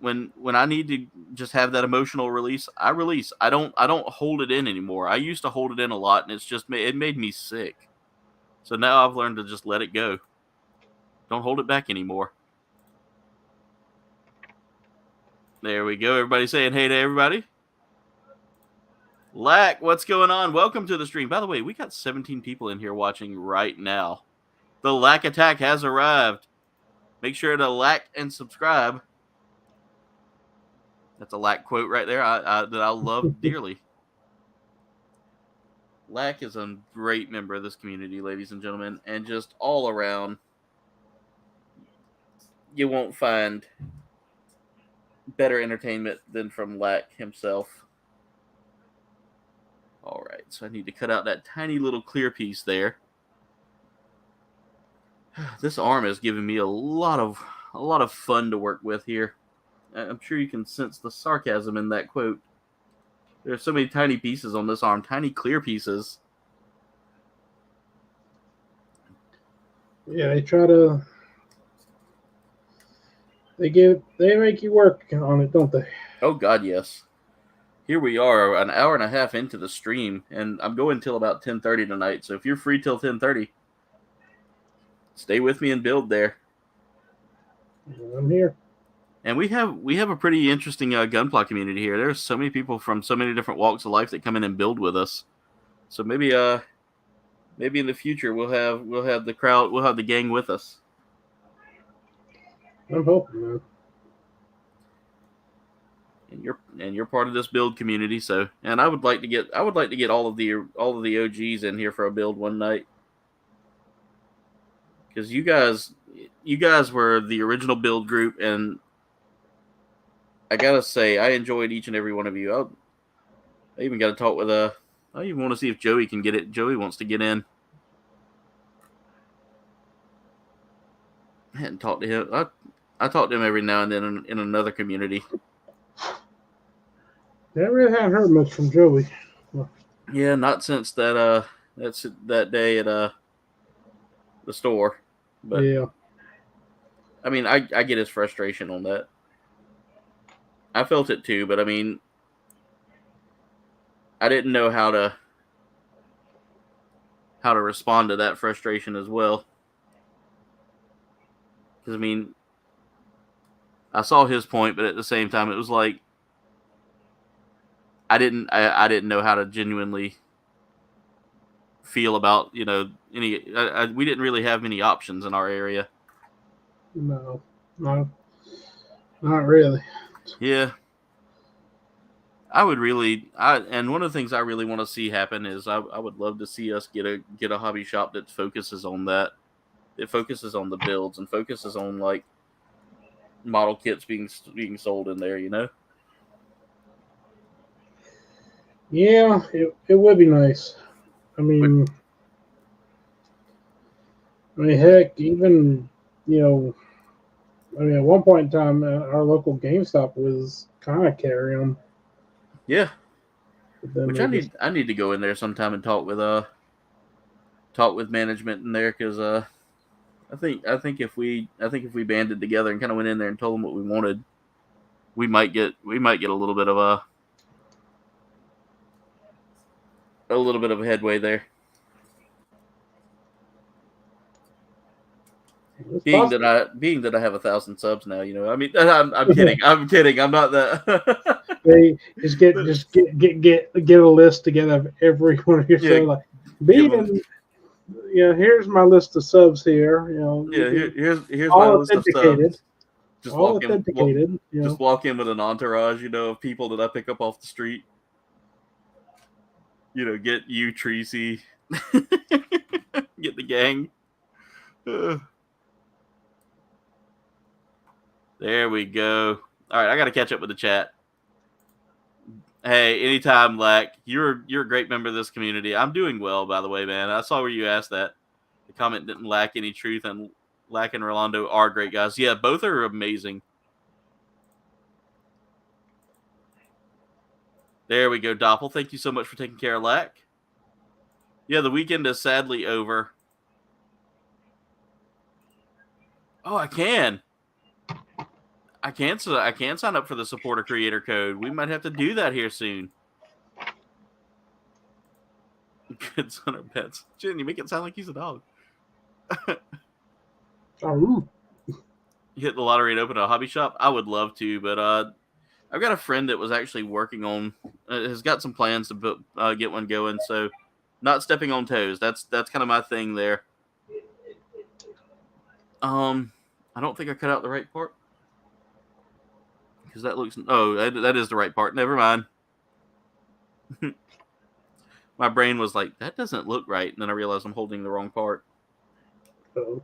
when I need to just have that emotional release, I release. I don't hold it in anymore. I used to hold it in a lot, and it made me sick. So now I've learned to just let it go. Don't hold it back anymore. There we go. Everybody saying hey to everybody. Lack, what's going on? Welcome to the stream. By the way, we got 17 people in here watching right now. The Lack attack has arrived. Make sure to like and subscribe. That's a Lack quote right there that I love dearly. Lack is a great member of this community, ladies and gentlemen, and just all around, you won't find better entertainment than from Lack himself. All right, so I need to cut out that tiny little clear piece there. This arm is giving me a lot of fun to work with here. I'm sure you can sense the sarcasm in that quote. There's so many tiny pieces on this arm, tiny clear pieces. Yeah, they make you work on it, don't they? Oh God, yes. Here we are, an hour and a half into the stream, and I'm going till about 10:30 tonight. So if you're free till 10:30, stay with me and build there. I'm here. And we have a pretty interesting Gunpla community here. There's so many people from so many different walks of life that come in and build with us. So maybe in the future we'll have the crowd, we'll have the gang with us. I'm hoping, man. And you're part of this build community, so and I would like to get all of the OGs in here for a build one night. Because you guys were the original build group, and I gotta say I enjoyed each and every one of you. I even got to talk with I even want to see if Joey can get it. Joey wants to get in. I hadn't talked to him. I talk to him every now and then in another community. I really haven't heard much from Joey. Yeah, not since that day at the store. But yeah, I mean, I get his frustration on that. I felt it too, but I mean, I didn't know how to respond to that frustration as well. Because I mean, I saw his point, but at the same time, it was like I didn't know how to genuinely feel about any. We didn't really have many options in our area. No, not really. Yeah. I would really, and one of the things I really want to see happen is I would love to see us get a hobby shop that focuses on that. It focuses on the builds and focuses on like model kits being sold in there, Yeah, it would be nice. I mean, heck, even at one point in time, our local GameStop was kind of carrying them. Yeah. Which I need to go in there sometime and talk with management in there, because I think if we banded together and kind of went in there and told them what we wanted, we might get a little bit of a headway there. Being that I have 1,000 subs now, I mean, I'm kidding. I'm kidding. I'm not that. They just get a list together of every one of your subs. Like, here's my list of subs here. Here's my list of subs. Just all authenticated. Just walk in with an entourage, of people that I pick up off the street. Get you, Tracy. Get the gang. There we go. All right, I got to catch up with the chat. Hey, anytime, Lack. You're a great member of this community. I'm doing well, by the way, man. I saw where you asked that. The comment didn't lack any truth, and Lack and Rolando are great guys. Yeah, both are amazing. There we go, Doppel. Thank you so much for taking care of Lack. Yeah, the weekend is sadly over. Oh, I can. I can sign up for the supporter creator code. We might have to do that here soon. Good son of pets. Jen, you make it sound like he's a dog. Oh, You hit the lottery and open a hobby shop? I would love to, but I've got a friend that was actually working on, has got some plans to get one going. So, not stepping on toes. That's kind of my thing there. I don't think I cut out the right part because that looks. Oh, that is the right part. Never mind. My brain was like, that doesn't look right, and then I realized I'm holding the wrong part. oh.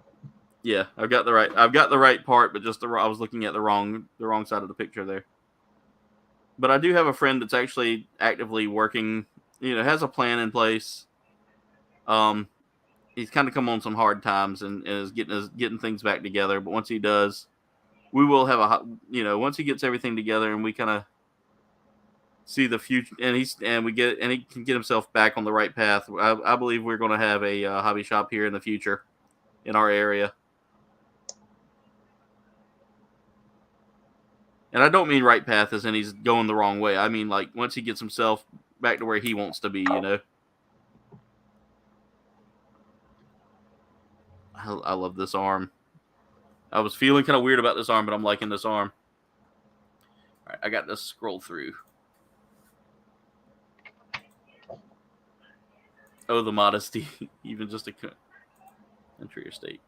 Yeah, I've got the right part, but just I was looking at the wrong side of the picture there. But I do have a friend that's actually actively working, has a plan in place. He's kind of come on some hard times and is getting things back together. But once he does, we will have once he gets everything together and we kind of see the future, and he can get himself back on the right path. I believe we're going to have a hobby shop here in the future in our area. And I don't mean right path as in he's going the wrong way. I mean, like, once he gets himself back to where he wants to be, I love this arm. I was feeling kind of weird about this arm, but I'm liking this arm. All right, I got to scroll through. Oh, the modesty. Even just a country or state.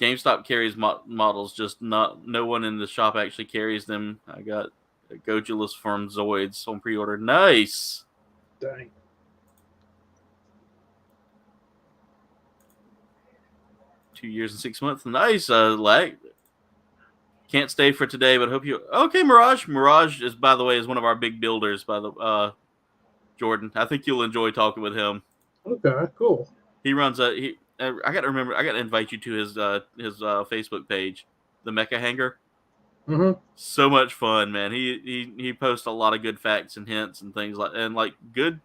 GameStop carries models, just no one in the shop actually carries them. I got a Gojulus from Zoids on pre-order. Nice. Dang. $2 years and 6 months. Nice. Can't stay for today, but hope you. Okay, Mirage. Mirage is, by the way, is one of our big builders. By the Jordan, I think you'll enjoy talking with him. Okay, cool. He runs I got to invite you to his Facebook page, the Mecha Hangar. Mm-hmm. So much fun, man. He posts a lot of good facts and hints and things good.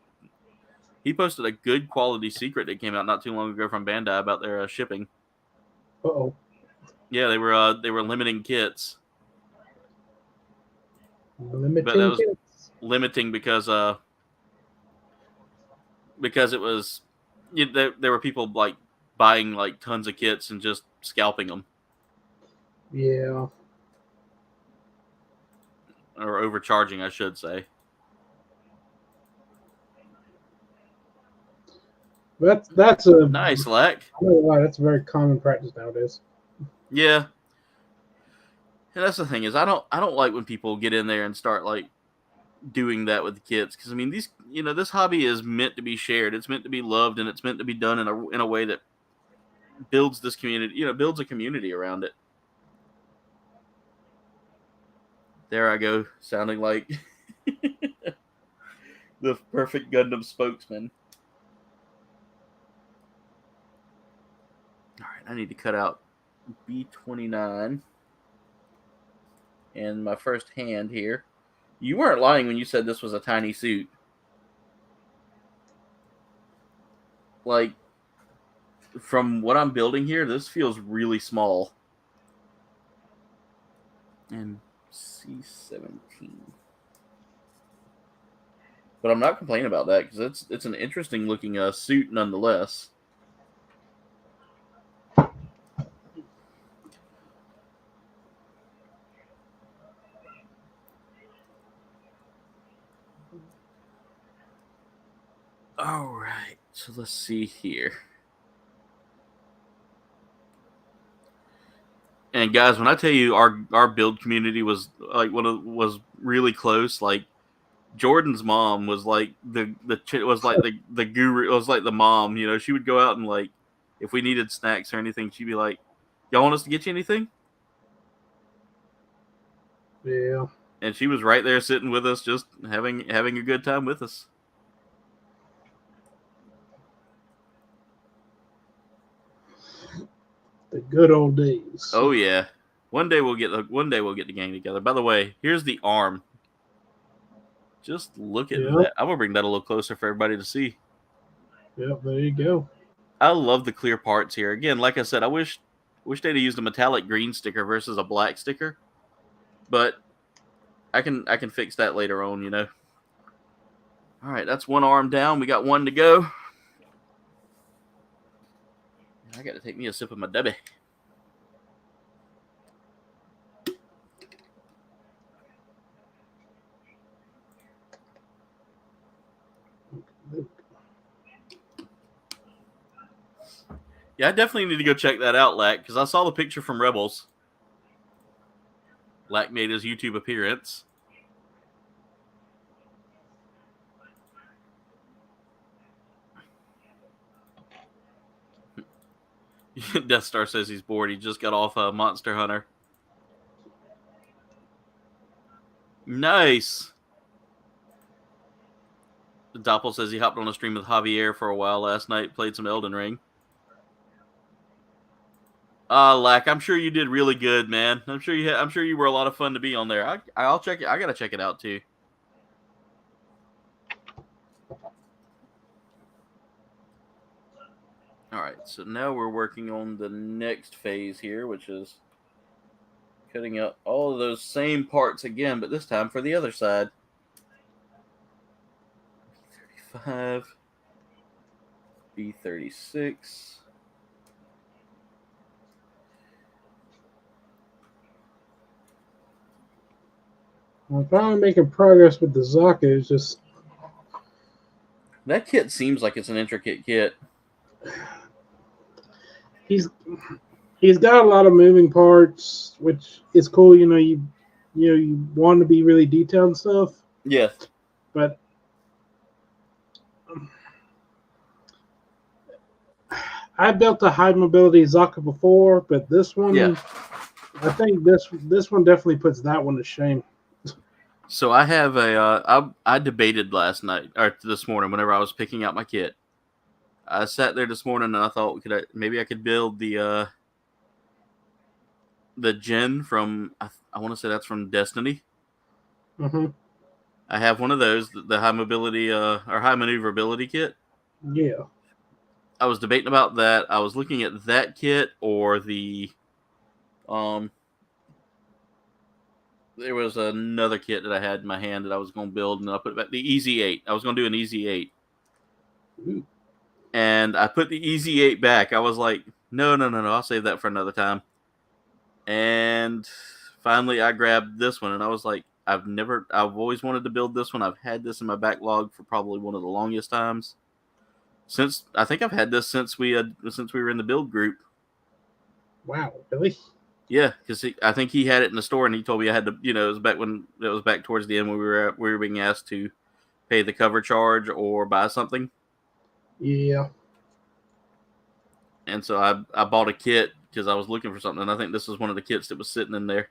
He posted a good quality secret that came out not too long ago from Bandai about their shipping. Uh-oh. Yeah, they were limiting kits. Limiting But that was kits. limiting because it was there were people like buying like tons of kits and just scalping them. Yeah. Or overcharging, I should say. That's a Nice, Lek. I don't know why that's a very common practice nowadays. Yeah. And that's the thing is I don't like when people get in there and start like doing that with the kids, because I mean these this hobby is meant to be shared. It's meant to be loved, and it's meant to be done in a way that builds this community, builds a community around it. There I go, sounding like the perfect Gundam spokesman. All right, I need to cut out B29 and my first hand here. You weren't lying when you said this was a tiny suit. Like, from what I'm building here, this feels really small. And C17. But I'm not complaining about that, because it's an interesting looking suit nonetheless. All right, so let's see here. And guys, when I tell you our build community was like was really close, like Jordan's mom was like the guru, was like the mom, she would go out and like if we needed snacks or anything, she'd be like, "Y'all want us to get you anything?" Yeah. And she was right there sitting with us, just having a good time with us. The good old days. Oh yeah. One day we'll get the gang together. By the way, here's the arm. Just look at that. I'm gonna bring that a little closer for everybody to see. Yep, there you go. I love the clear parts here. Again, like I said, I wish Wish they'd have used a metallic green sticker versus a black sticker. But I can fix that later on, you know. All right, that's one arm down. We got one to go. I got to take me a sip of my Debbie. Yeah, I definitely need to go check that out, Lack, because I saw the picture from Rebels. Lack made his YouTube appearance. Death Star says he's bored. He just got off Monster Hunter. Nice. Doppel says he hopped on a stream with Javier for a while last night, played some Elden Ring. Lack, I'm sure you did really good, man. I'm sure you were a lot of fun to be on there. I'll check it. I gotta check it out too. All right, so now we're working on the next phase here, which is cutting out all of those same parts again, but this time for the other side. 35, B36. I'm finally making progress with the Zaka. It's just That kit seems like it's an intricate kit. he's got a lot of moving parts, which is cool. You want to be really detailed and stuff. Yes. But I built a high mobility Zaka before, but this one, Yeah. I think this one definitely puts that one to shame. So I have I debated last night or this morning whenever I was picking out my kit. I sat there this morning and I thought, maybe I could build the Gen from I want to say that's from Destiny. Mm-hmm. I have one of those, the high mobility or high maneuverability kit. Yeah. I was debating about that. I was looking at that kit or the there was another kit that I had in my hand that I was going to build, and I put it back. The Easy 8. I was going to do an Easy 8. Ooh. And I put the Easy 8 back. I was like, no. I'll save that for another time. And finally, I grabbed this one, and I was like, I've always wanted to build this one. I've had this in my backlog for probably one of the longest times. I think I've had this since we were in the build group. Wow, really? Yeah, because I think he had it in the store, and he told me I had to. It was back towards the end when we were being asked to pay the cover charge or buy something. Yeah. And so I bought a kit because I was looking for something, and I think this was one of the kits that was sitting in there.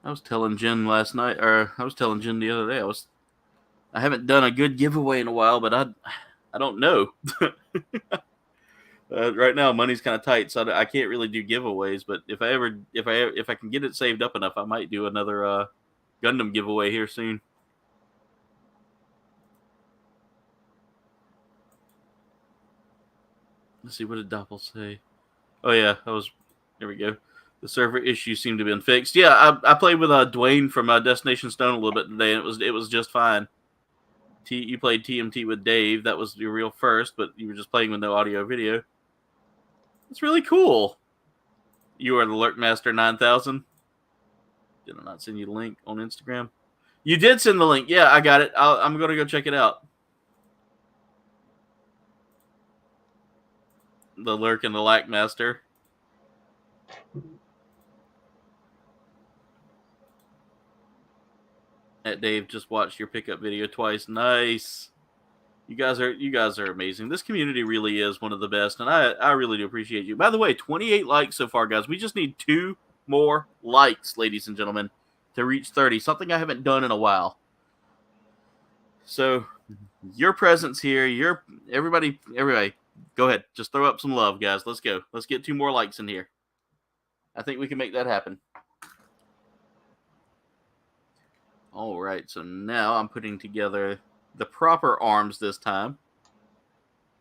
I was telling Jen the other day. I haven't done a good giveaway in a while, but I don't know. Right now, money's kind of tight, so I can't really do giveaways. But if I can get it saved up enough, I might do another Gundam giveaway here soon. Let's see, what did Doppel say? Oh yeah, there we go. The server issues seem to have been fixed. Yeah, I played with Dwayne from Destination Stone a little bit today, and it was just fine. You played TMT with Dave. That was your real first, but you were just playing with no audio video. It's really cool. You are the Lurkmaster 9000. Did I not send you the link on Instagram? You did send the link. Yeah, I got it. I'm going to go check it out. The Lurk and the Lackmaster. At Dave just watched your pickup video twice. Nice. You guys are amazing. This community really is one of the best, and I really do appreciate you. By the way, 28 likes so far, guys. We just need 2 more likes, ladies and gentlemen, to reach 30. Something I haven't done in a while. So, your presence here, everybody, go ahead. Just throw up some love, guys. Let's go. Let's get 2 more likes in here. I think we can make that happen. All right, so now I'm putting together the proper arms this time.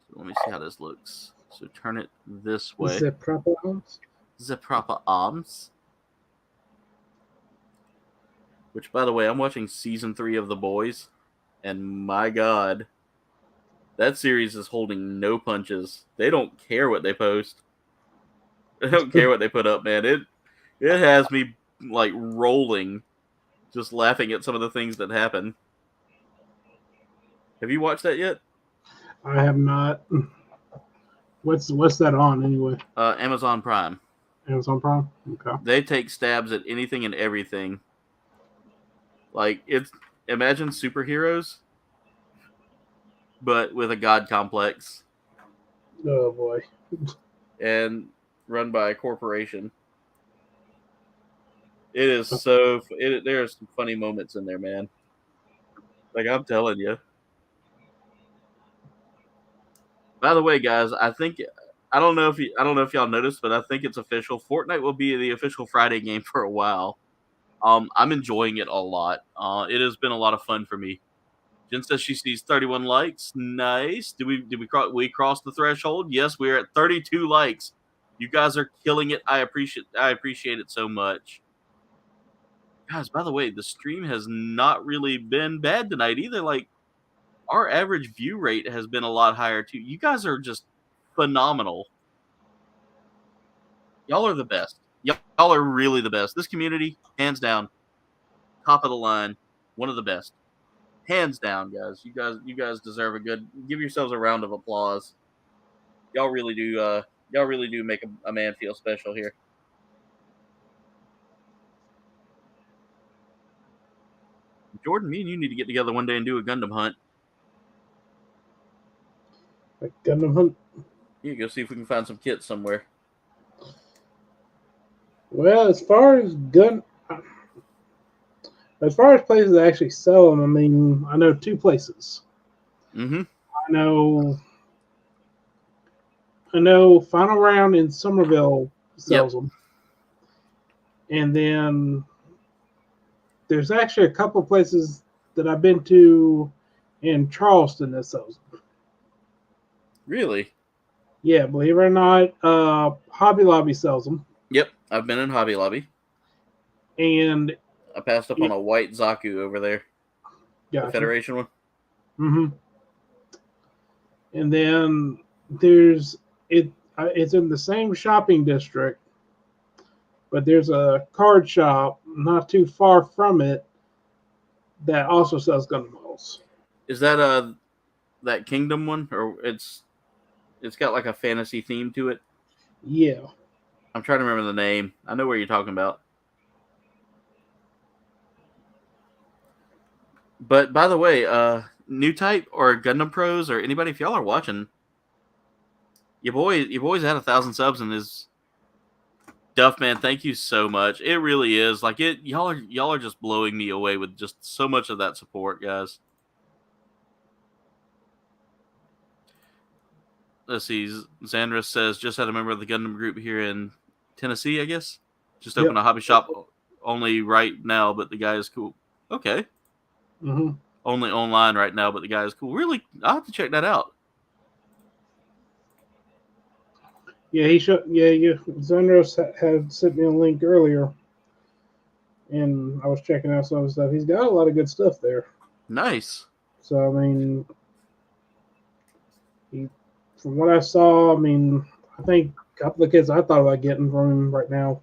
So let me see how this looks. So turn it this way. The proper arms? The proper arms. Which, by the way, I'm watching season 3 of The Boys, and my God, that series is holding no punches. They don't care what they post. They don't care what they put up, man. It has me like rolling, just laughing at some of the things that happen. Have you watched that yet? I have not. What's that on anyway? Amazon Prime. Amazon Prime? Okay. They take stabs at anything and everything. Like, imagine superheroes, but with a god complex. Oh boy. And run by a corporation. It is so. There are some funny moments in there, man. Like, I'm telling you. By the way, guys, I don't know if y'all noticed, but I think it's official. Fortnite will be the official Friday game for a while. I'm enjoying it a lot. It has been a lot of fun for me. Jen says she sees 31 likes. Nice. Did we cross the threshold? Yes, we're at 32 likes. You guys are killing it. I appreciate it so much. Guys, by the way, the stream has not really been bad tonight either. Like, our average view rate has been a lot higher too. You guys are just phenomenal. Y'all are the best. Y'all are really the best. This community, hands down, top of the line, one of the best. Hands down, guys. You guys deserve give yourselves a round of applause. Y'all really do make a man feel special here. Jordan, me and you need to get together one day and do a Gundam hunt. A Gundam hunt? Yeah, go see if we can find some kits somewhere. Well, as far as places that actually sell them, I mean, I know 2 places. Mm-hmm. I know Final Round in Somerville sells them. And then there's actually a couple places that I've been to in Charleston that sells them. Really? Yeah, believe it or not, Hobby Lobby sells them. Yep, I've been in Hobby Lobby. And I passed up on a white Zaku over there. Gotcha. The Federation one. Mm-hmm. And then there's it's in the same shopping district, but there's a card shop not too far from it that also sells Gundam models. Is that that Kingdom one, or it's got like a fantasy theme to it? Yeah. I'm trying to remember the name. I know where you're talking about. But by the way, New Type or Gundam Pros or anybody, if y'all are watching, your boy's at 1,000 subs and is Duff, man. Thank you so much. It really is like it. Y'all are just blowing me away with just so much of that support, guys. Let's see. Xandra says just had a member of the Gundam group here in Tennessee. I guess just opened a hobby shop only right now, but the guy is cool. Okay. Mm-hmm. Only online right now, but the guy is cool. Really, I'll have to check that out. Yeah, Xandros had sent me a link earlier, and I was checking out some of the stuff. He's got a lot of good stuff there. Nice. So, I mean, from what I saw, I mean, I think a couple of kits I thought about getting from him right now.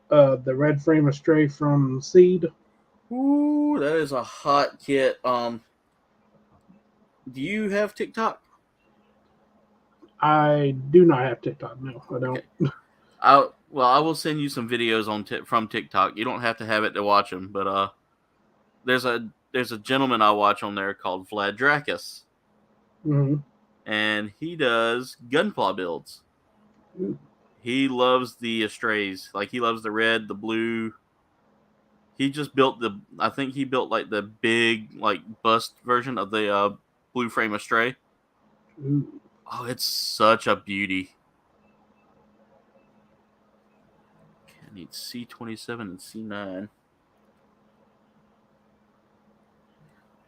The Red Frame Astray from Seed. Ooh, that is a hot kit. Do you have TikTok? I do not have TikTok. No, I don't. Okay. I will send you some videos from TikTok. You don't have to have it to watch them, but there's a gentleman I watch on there called Vlad Dracus, and he does Gunpla builds. He loves the Astrays, like he loves the red, the blue. He just built I think he built like the big like bust version of the blue frame Astray. Ooh. Oh, it's such a beauty. I need C27 and C9.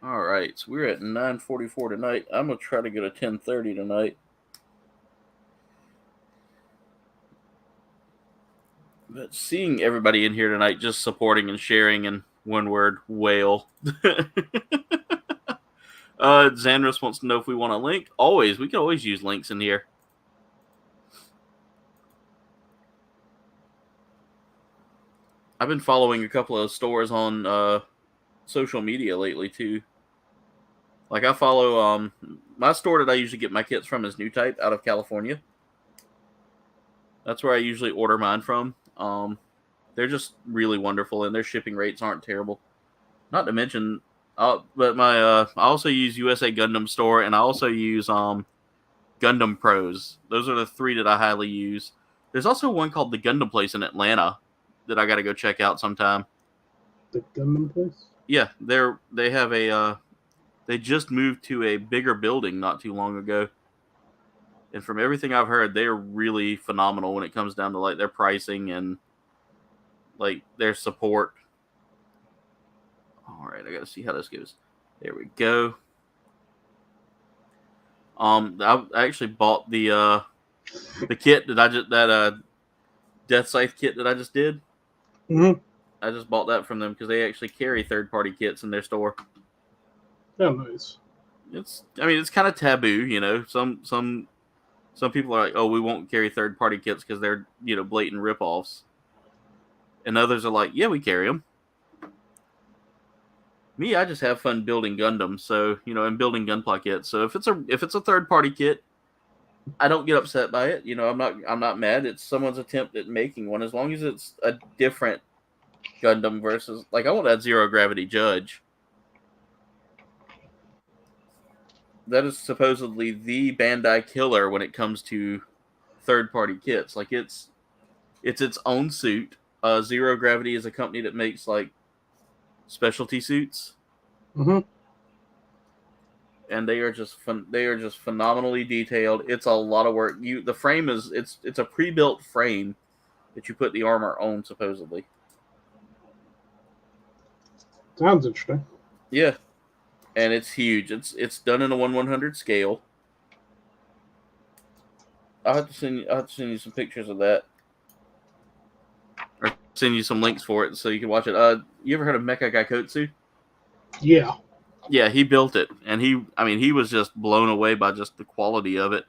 All right, so we're at 9:44 tonight. I'm gonna try to get a 10:30 tonight. But seeing everybody in here tonight, just supporting and sharing, and one word, whale. Xandros wants to know if we want a link. Always, we can always use links in here. I've been following a couple of stores on social media lately too. Like I follow my store that I usually get my kits from is New Type out of California. That's where I usually order mine from. They're just really wonderful, and their shipping rates aren't terrible. Not to mention, but I also use USA Gundam Store, and I also use Gundam Pros. Those are the three that I highly use. There's also one called the Gundam Place in Atlanta that I got to go check out sometime. The Gundam Place? Yeah, they have a they just moved to a bigger building not too long ago. And from everything I've heard, they're really phenomenal when it comes down to like their pricing and like their support. All right, I got to see how this goes. There we go. I actually bought the kit that Death Scythe kit that I just did. Mm-hmm. I just bought that from them because they actually carry third-party kits in their store. Oh, nice. It's kind of taboo, you know. Some people are like, oh, we won't carry third-party kits because they're, you know, blatant rip-offs. And others are like, yeah, we carry them. Me, I just have fun building Gundam, so, you know, and building Gunpla kits. So if it's a third-party kit, I don't get upset by it. You know, I'm not mad. It's someone's attempt at making one, as long as it's a different Gundam versus, like, I want that Zero Gravity Judge. That is supposedly the Bandai killer when it comes to third-party kits. Like, it's its own suit. Zero Gravity is a company that makes like specialty suits, and they are just phenomenally detailed. It's a lot of work. The frame is it's a pre-built frame that you put the armor on, supposedly. Sounds interesting. Yeah, and it's huge. It's done in a 1/100 scale. I'll have to send you some pictures of that. Or send you some links for it so you can watch it. You ever heard of Mecha Gaikotsu? Yeah. Yeah, he built it, and he was just blown away by just the quality of it.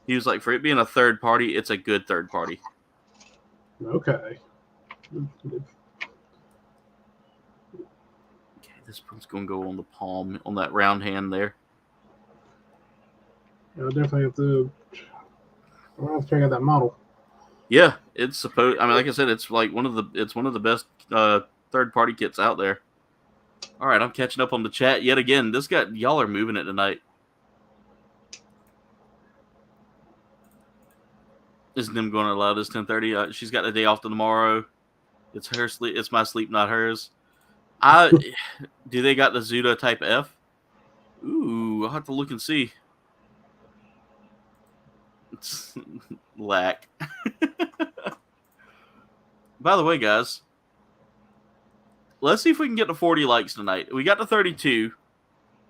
He was like, for it being a third party, it's a good third party. Okay. Okay, this one's going to go on the palm, on that round hand there. I'll definitely I'll have to check out that model. Yeah, it's supposed. I mean, like I said, it's like one of the best third party kits out there. All right, I'm catching up on the chat yet again. Y'all are moving it tonight. Isn't them going to allow this 10:30? She's got the day off tomorrow. It's her sleep. It's my sleep, not hers. Do they got the Zuda Type F? Ooh, I'll have to look and see. It's lack. By the way, guys, let's see if we can get to 40 likes tonight. We got to 32.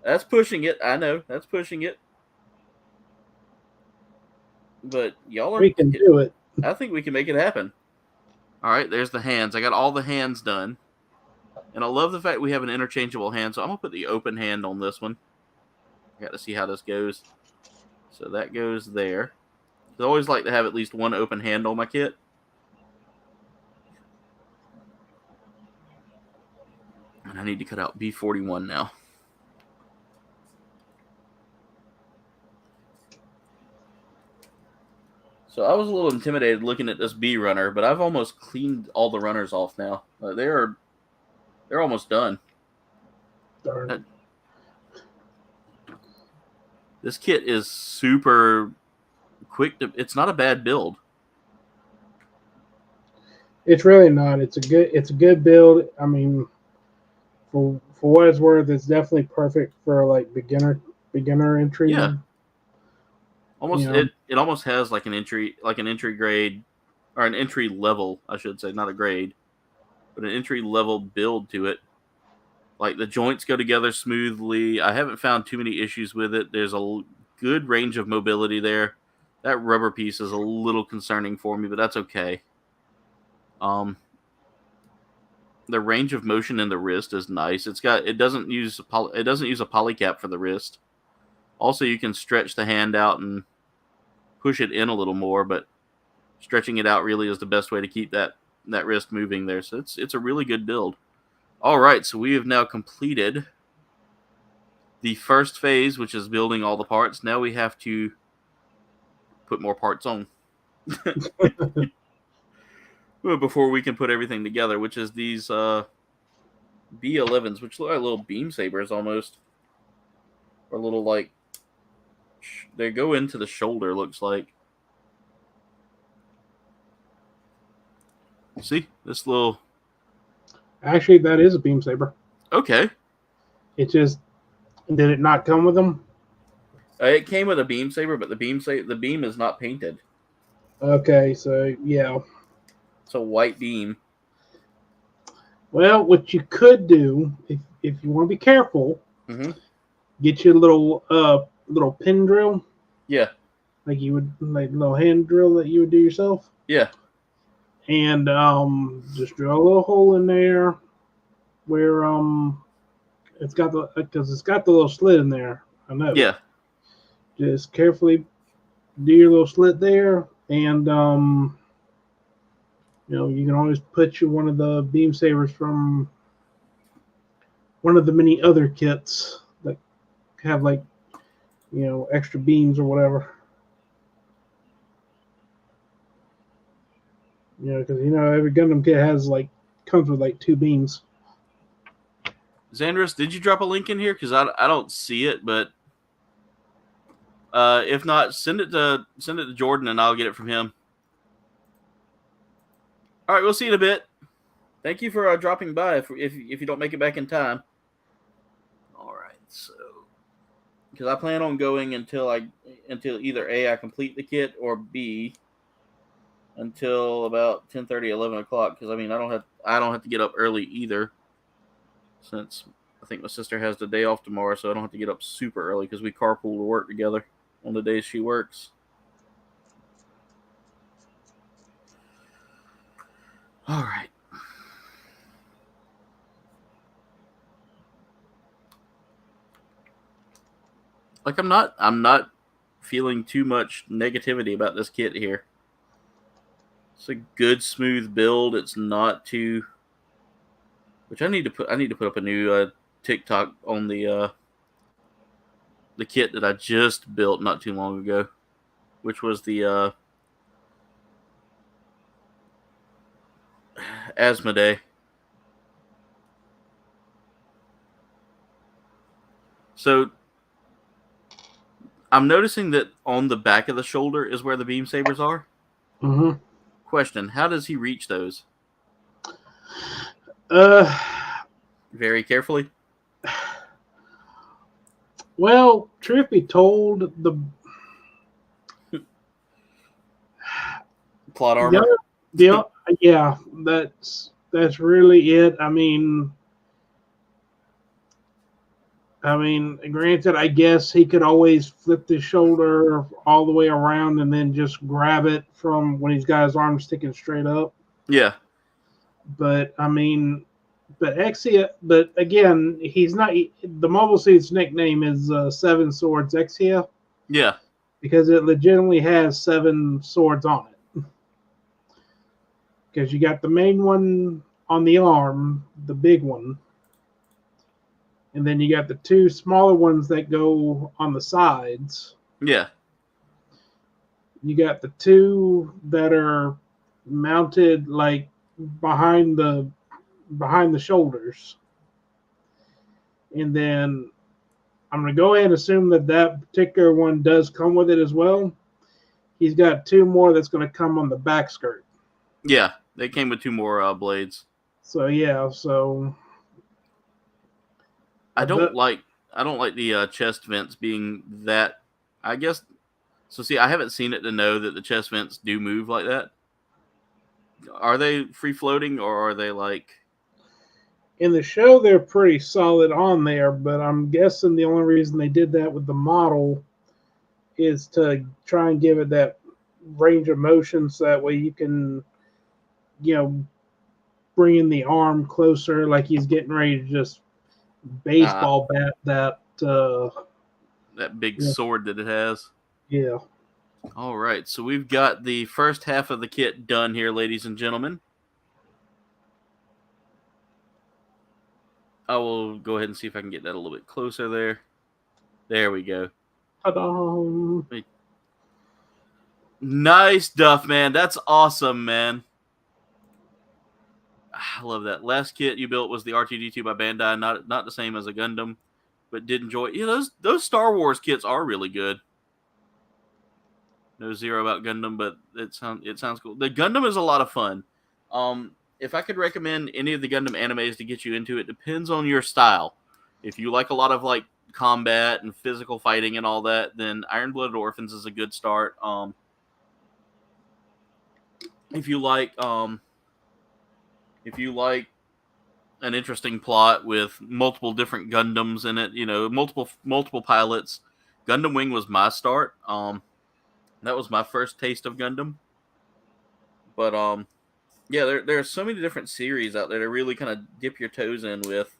That's pushing it. I know. That's pushing it. But y'all are... We can do it. I think we can make it happen. All right, there's the hands. I got all the hands done. And I love the fact we have an interchangeable hand, so I'm going to put the open hand on this one. I got to see how this goes. So that goes there. I always like to have at least one open hand on my kit. And I need to cut out B41 now. So I was a little intimidated looking at this B runner, but I've almost cleaned all the runners off now. They're almost done. Darn. This kit is super quick. It's not a bad build. It's really not. It's a good build. I mean, for what it's worth, it's definitely perfect for like beginner entry. Yeah. Almost, You know. it almost has like an entry grade, or an entry level, I should say, not a grade, but an entry level build to it. Like, the joints go together smoothly. I haven't found too many issues with it. There's a good range of mobility there. That rubber piece is a little concerning for me, but that's okay. The range of motion in the wrist is nice. It doesn't use a polycap for the wrist. Also, you can stretch the hand out and push it in a little more, but stretching it out really is the best way to keep that wrist moving there. So it's a really good build. All right, so we have now completed the first phase, which is building all the parts. Now we have to put more parts on. Before we can put everything together, which is these B11s, which look like little beam sabers almost. Or little, like, they go into the shoulder, looks like. See? This little... Actually, that is a beam saber. Okay. It just... Did it not come with them? It came with a beam saber, but the beam is not painted. Okay, so, yeah. It's a white beam. Well, what you could do, if you want to be careful, get you a little pin drill. Yeah. Like you would, like a little hand drill that you would do yourself. Yeah. And just drill a little hole in there where it's got the little slit in there. I know. Yeah. Just carefully do your little slit there, and you can always put you one of the beam sabers from one of the many other kits that have, like, extra beams or whatever. Because every Gundam kit comes with like 2 beams. Xandris, did you drop a link in here? Because I don't see it, but if not, send it to Jordan and I'll get it from him. All right, we'll see you in a bit. Thank you for dropping by. If you don't make it back in time. All right, so because I plan on going until either A, I complete the kit, or B, until about 10:30, 11 o'clock. Because I don't have to get up early either, since I think my sister has the day off tomorrow, so I don't have to get up super early because we carpool to work together on the days she works. All right. Like, I'm not feeling too much negativity about this kit here. It's a good, smooth build. It's not too... Which I need to put up a new TikTok on the kit that I just built not too long ago, which was the Asmodee. So I'm noticing that on the back of the shoulder is where the beam sabers are. Mm-hmm. Question: how does he reach those? Very carefully. Well, truth be told, the plot armor. Yeah, that's really it. I mean, granted, I guess he could always flip the shoulder all the way around and then just grab it from when he's got his arm sticking straight up. Yeah. But Exia. But again, he's not. The mobile suit's nickname is 7 Swords Exia. Yeah. Because it legitimately has 7 swords on it. Because you got the main one on the arm, the big one. And then you got the 2 smaller ones that go on the sides. Yeah. You got the 2 that are mounted like behind the shoulders. And then I'm going to go ahead and assume that particular one does come with it as well. He's got 2 more that's going to come on the back skirt. Yeah, they came with 2 more blades. So yeah, so I don't like the chest vents being that. I guess so. See, I haven't seen it to know that the chest vents do move like that. Are they free floating or are they like? in the show they're pretty solid on there, but I'm guessing the only reason they did that with the model is to try and give it that range of motion, so that way you can, bring in the arm closer, like he's getting ready to just baseball bat that big sword that it has. Yeah. All right, so we've got the first half of the kit done here, ladies and gentlemen. I will go ahead and see if I can get that a little bit closer there. There we go. Ta-da. Nice stuff, man. That's awesome, man. I love that. Last kit you built was the R2-D2 by Bandai. Not the same as a Gundam, but did enjoy it. Yeah, those Star Wars kits are really good. No zero about Gundam, but it sounds cool. The Gundam is a lot of fun. If I could recommend any of the Gundam animes to get you into it, depends on your style. If you like a lot of like combat and physical fighting and all that, then Iron Blooded Orphans is a good start. If you like an interesting plot with multiple different Gundams in it, multiple pilots, Gundam Wing was my start. That was my first taste of Gundam. But yeah, there are so many different series out there to really kind of dip your toes in with.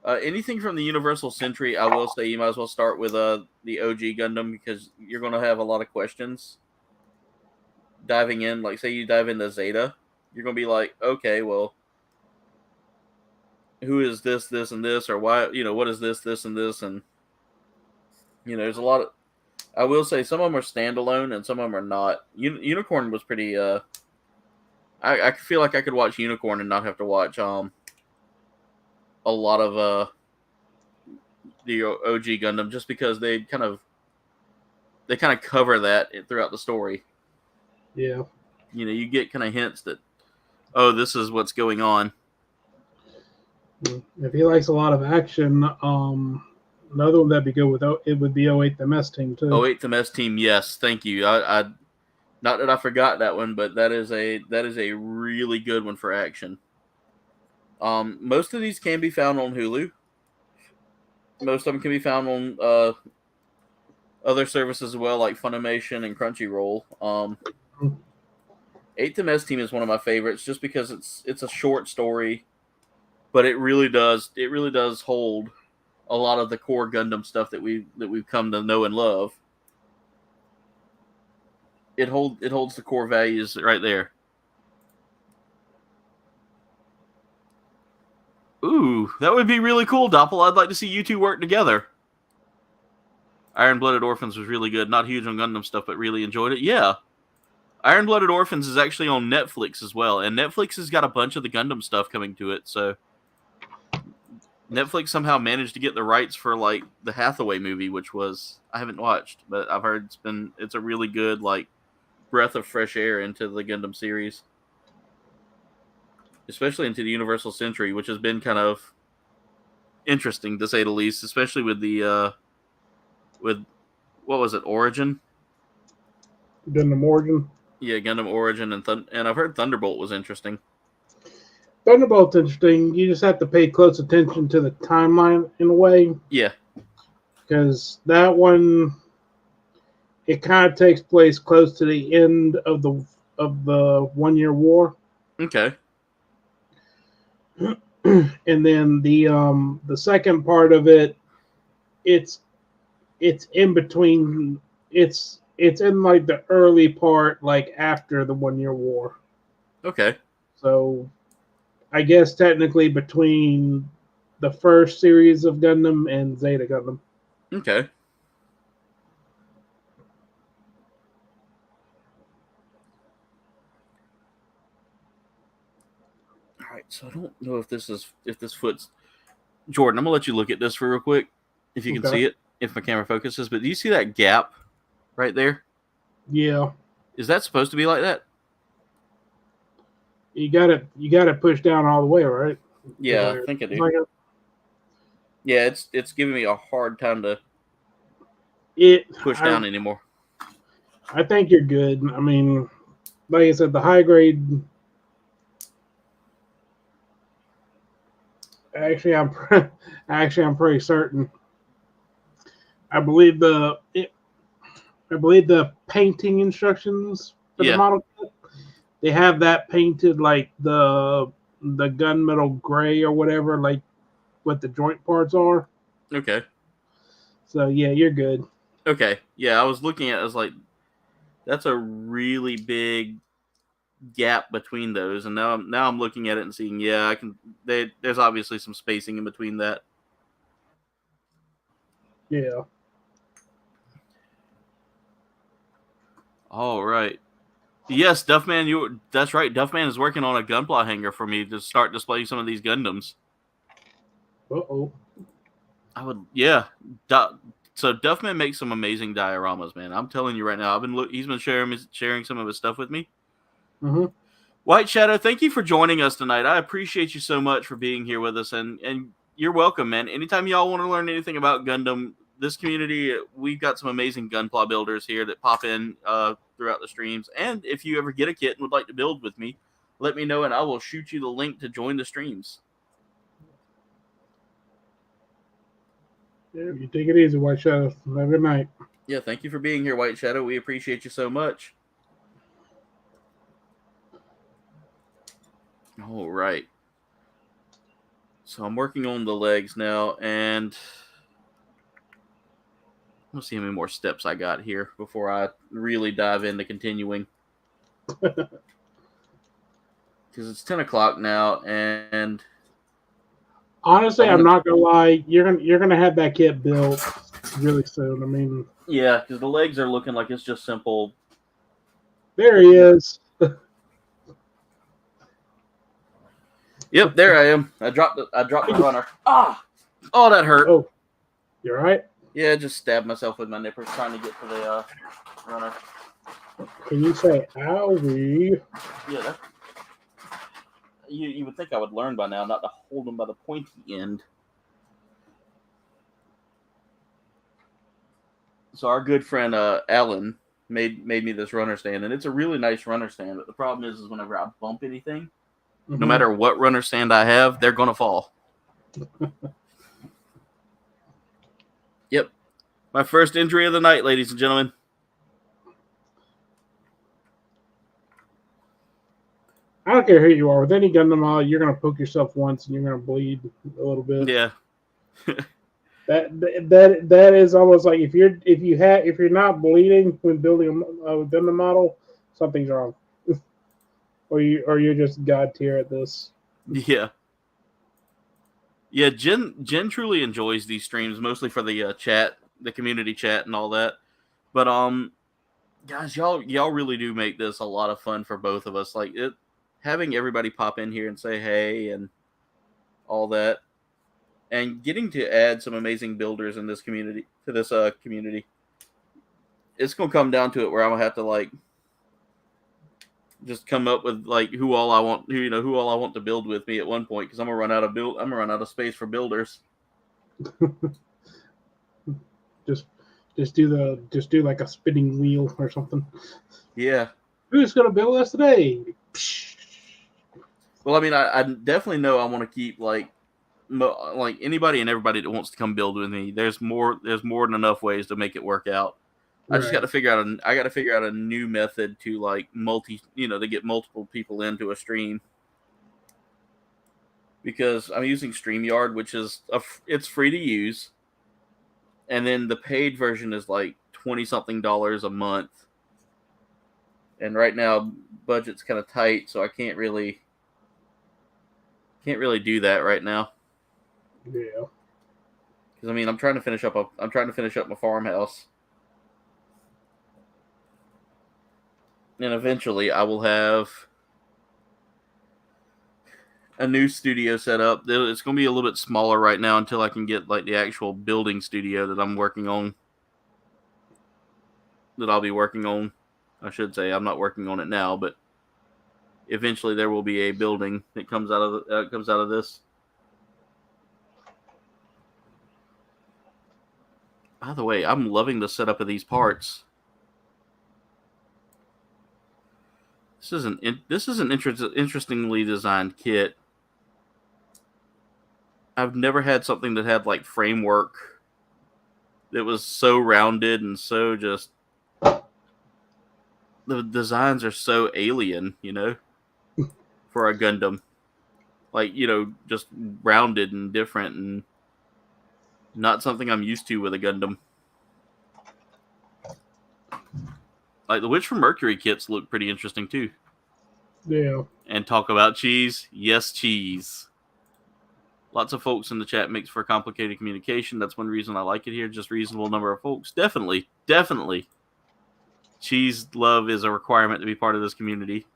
Anything from the Universal Century, I will say you might as well start with the OG Gundam, because you're going to have a lot of questions diving in. Like, say you dive into Zeta, you're going to be like, okay, well, who is this, and this, or why, what is this, and this, and, there's a lot of, I will say some of them are standalone and some of them are not. Unicorn was pretty, I feel like I could watch Unicorn and not have to watch, a lot of, the OG Gundam, just because they kind of cover that throughout the story. Yeah. You get kind of hints that, oh, this is what's going on. If he likes a lot of action, another one that'd be good with it would be 08 the Mess Team too. 08 the Mess Team, yes, thank you. I not that I forgot that one, but that is a really good one for action. Most of these can be found on Hulu. Most of them can be found on other services as well, like Funimation and Crunchyroll. 8 the Mess Team is one of my favorites, just because it's a short story, but it really does hold a lot of the core Gundam stuff that we've come to know and love. It holds the core values right there. Ooh, that would be really cool, Doppel. I'd like to see you two work together. Iron Blooded Orphans was really good. Not huge on Gundam stuff, but really enjoyed it. Yeah. Iron Blooded Orphans is actually on Netflix as well, and Netflix has got a bunch of the Gundam stuff coming to it, so Netflix somehow managed to get the rights for like the Hathaway movie, which was, I haven't watched, but I've heard it's a really good like breath of fresh air into the Gundam series, especially into the Universal Century, which has been kind of interesting to say the least, especially with the with what was it, Origin? Gundam Origin. Yeah, Gundam Origin, and I've heard Thunderbolt was interesting. Thunderbolt's interesting. You just have to pay close attention to the timeline in a way. Yeah. Because that one, it kind of takes place close to the end of the 1 year war. Okay. And then the second part of it, it's in between. It's in like the early part, like after the 1 year war. Okay. So I guess technically between the first series of Gundam and Zeta Gundam. Okay. All right, so I don't know if this foots. Jordan, I'm gonna let you look at this for real quick, if you can see it, if my camera focuses. But do you see that gap right there? Yeah. Is that supposed to be like that? You got it pushed down all the way, right? Yeah, I think I do. Yeah, it's giving me a hard time to push down anymore. I think you're good. I mean, like I said, the high grade. Actually, actually I'm pretty certain. I believe I believe the painting instructions for the Yeah. model kit, they have that painted like the gunmetal gray or whatever, like what the joint parts are. Okay. So yeah, you're good. Okay. Yeah, I was looking at it, I was like, that's a really big gap between those, and now I'm looking at it and seeing, yeah, I can. There's obviously some spacing in between that. Yeah. All right. Yes, Duffman, that's right. Duffman is working on a Gunpla Hangar for me to start displaying some of these Gundams. Uh-oh. I would, yeah. So Duffman makes some amazing dioramas, man. I'm telling you right now. He's been sharing some of his stuff with me. Mm-hmm. White Shadow, thank you for joining us tonight. I appreciate you so much for being here with us, and you're welcome, man. Anytime y'all want to learn anything about Gundam, this community, we've got some amazing Gunpla builders here that pop in throughout the streams. And if you ever get a kit and would like to build with me, let me know, and I will shoot you the link to join the streams. Yeah, you take it easy, White Shadow. Have a good night. Yeah, thank you for being here, White Shadow. We appreciate you so much. All right. So I'm working on the legs now, and let's see how many more steps I got here before I really dive into continuing. Because it's 10 o'clock now, and Honestly, I'm not gonna lie. You're gonna have that kit built really soon. I mean, yeah, because the legs are looking like it's just simple. there he is. Yep, there I am. I dropped the runner. Ah, oh, that hurt. Oh, you're right. Yeah, I just stabbed myself with my nippers trying to get to the runner. Can you say owie? Yeah, you would think I would learn by now not to hold them by the pointy end. So our good friend Alan made me this runner stand, and it's a really nice runner stand. But the problem is whenever I bump anything, no matter what runner stand I have, they're gonna fall. Yep, my first injury of the night, ladies and gentlemen. I don't care who you are. With any Gundam model, you're gonna poke yourself once and you're gonna bleed a little bit. Yeah. That is almost like if you're not bleeding when building a Gundam model, something's wrong, or you're just god tier at this. Yeah. Yeah, Jen truly enjoys these streams, mostly for the chat, the community chat, and all that. But guys, y'all really do make this a lot of fun for both of us. Like having everybody pop in here and say hey and all that, and getting to add some amazing builders in this community community. It's gonna come down to it where I'm gonna have to like just come up with like who all I want to build with me at one point, because I'm gonna run out of space for builders. just do like a spinning wheel or something. Yeah. Who's gonna build us today? Well, I mean, I definitely know I want to keep like anybody and everybody that wants to come build with me. There's more than enough ways to make it work out. I just got to figure out a new method to like to get multiple people into a stream, because I'm using StreamYard, which is it's free to use, and then the paid version is like $20-something a month. And right now budget's kind of tight, so I can't really do that right now. Yeah. Because I mean, I'm trying to finish up my farmhouse. And eventually I will have a new studio set up. It's going to be a little bit smaller right now until I can get like the actual building studio that I'm working on. That I'll be working on. I should say I'm not working on it now, but eventually there will be a building that comes out of this. By the way, I'm loving the setup of these parts. This is an interestingly designed kit. I've never had something that had like framework that was so rounded and so just, the designs are so alien, for a Gundam. Like, just rounded and different and not something I'm used to with a Gundam. Like the Witch from Mercury kits look pretty interesting too. Yeah. And talk about cheese. Yes, cheese. Lots of folks in the chat makes for complicated communication. That's one reason I like it here. Just reasonable number of folks. Definitely. Definitely. Cheese love is a requirement to be part of this community.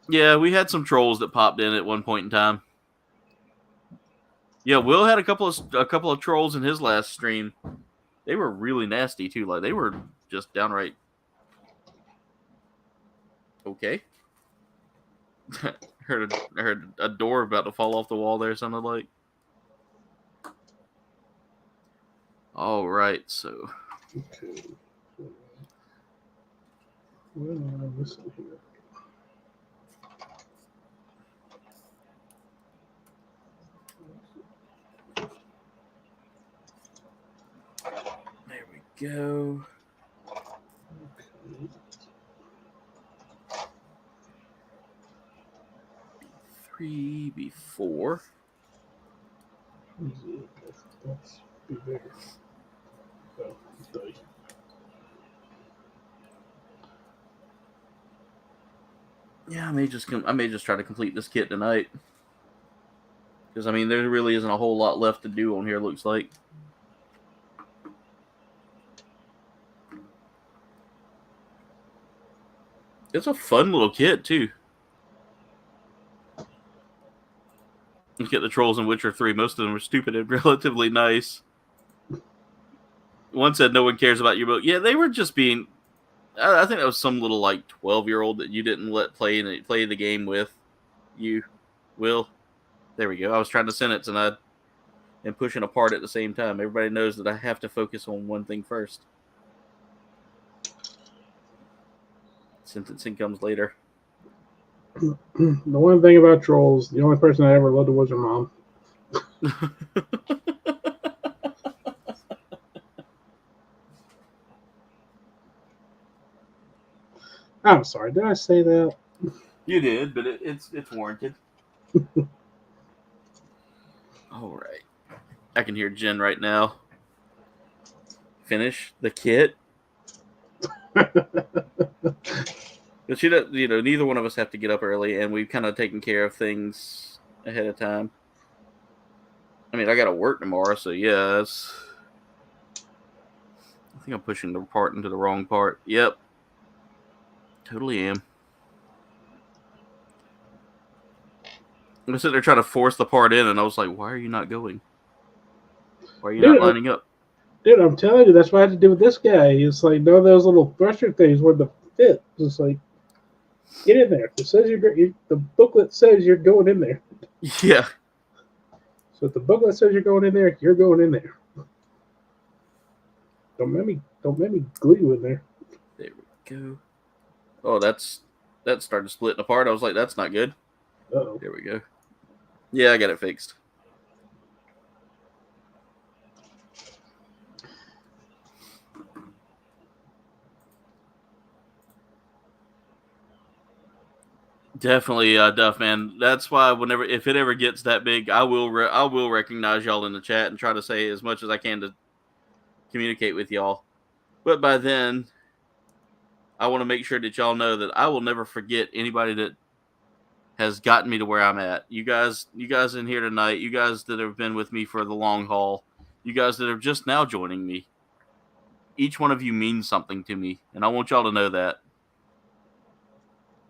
Yeah, we had some trolls that popped in at one point in time. Yeah, Will had a couple of trolls in his last stream. They were really nasty too. Like they were just downright okay. heard a door about to fall off the wall there, sounded like. All right, so. Okay. What am I missing here? There we go. Okay. 3 B4. That's be bigger. Oh, die. Yeah, I may just try to complete this kit tonight. Because I mean, there really isn't a whole lot left to do on here. Looks like. It's a fun little kit too. Look at the trolls in Witcher 3. Most of them were stupid and relatively nice. One said no one cares about your boat. Yeah, they were just being. I think that was some little like 12-year-old that you didn't let play the game with. You, Will. There we go. I was trying to send it tonight and pushing apart at the same time. Everybody knows that I have to focus on one thing first. Sentencing comes later. The one thing about trolls, the only person I ever loved was your mom. I'm sorry, did I say that? You did, but it's warranted. All right. I can hear Jen right now. Finish the kit. But neither one of us have to get up early, and we've kind of taken care of things ahead of time. I mean, I got to work tomorrow, so yeah, I think I'm pushing the part into the wrong part. Yep. Totally am. I'm sitting there trying to force the part in, and I was like, why are you not going? Why are you not lining up? Dude, I'm telling you, that's what I had to do with this guy. It's like none of those little thresher things were the fit. It's like, get in there. It says the booklet says you're going in there. Yeah. So if the booklet says you're going in there, you're going in there. Don't make me glue you in there. There we go. Oh, that started splitting apart. I was like, that's not good. Uh-oh. There we go. Yeah, I got it fixed. Definitely, Duff, man. That's why if it ever gets that big, I will recognize y'all in the chat and try to say as much as I can to communicate with y'all. But by then, I want to make sure that y'all know that I will never forget anybody that has gotten me to where I'm at. You guys in here tonight, you guys that have been with me for the long haul, you guys that are just now joining me. Each one of you means something to me, and I want y'all to know that.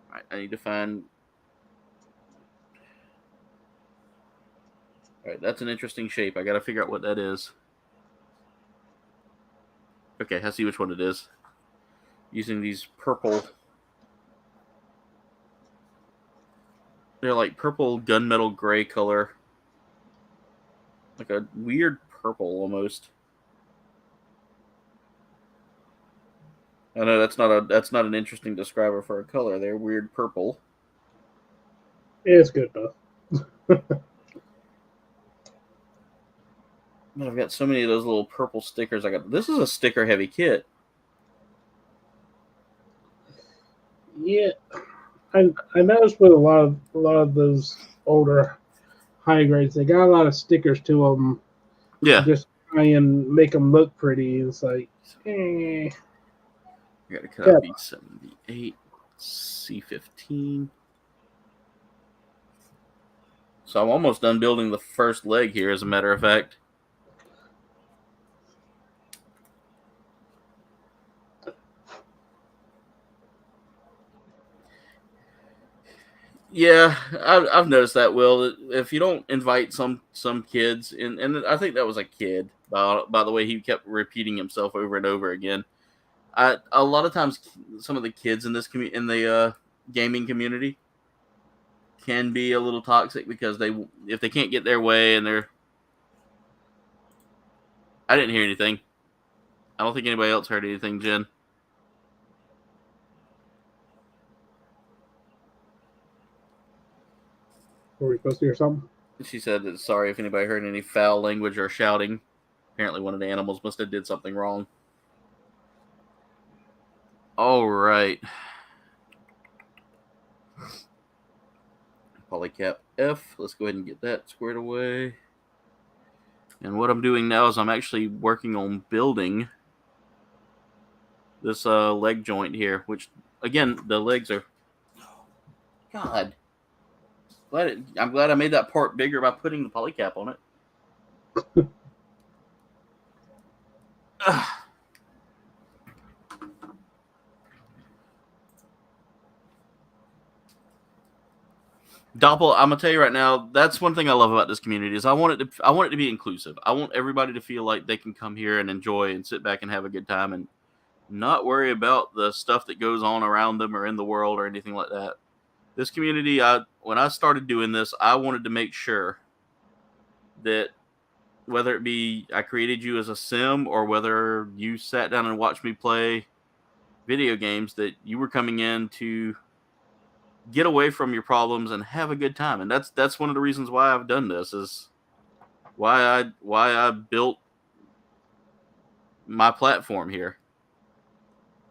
All right, I need to find. All right, that's an interesting shape. I got to figure out what that is. Okay, I see which one it is. Using these purple. They're like purple gunmetal gray color. Like a weird purple almost. I know that's not an interesting describer for a color. They're weird purple. It's good though. Man, I've got so many of those little purple stickers. This is a sticker heavy kit. Yeah, I noticed with a lot of those older high grades, they got a lot of stickers to them. Yeah. Just try and make them look pretty. It's like, eh. I got to cut out B78, C15. So I'm almost done building the first leg here, as a matter of fact. Yeah, I've noticed that, Will. If you don't invite some kids, and I think that was a kid, by the way he kept repeating himself over and over again. A lot of times, some of the kids in this in the gaming community can be a little toxic because if they can't get their way and they're... I didn't hear anything. I don't think anybody else heard anything, Jen. Were we supposed to hear something? She said that sorry if anybody heard any foul language or shouting. Apparently one of the animals must have did something wrong. All right. Polycap F. Let's go ahead and get that squared away. And what I'm doing now is I'm actually working on building this leg joint here, which, again, the legs are... God. I'm glad I made that part bigger by putting the polycap on it. Doppel, I'm gonna tell you right now, that's one thing I love about this community is I want it to be inclusive. I want everybody to feel like they can come here and enjoy and sit back and have a good time and not worry about the stuff that goes on around them or in the world or anything like that. This community, when I started doing this, I wanted to make sure that whether it be I created you as a sim or whether you sat down and watched me play video games, that you were coming in to get away from your problems and have a good time. And that's one of the reasons why I've done this, is why I built my platform here.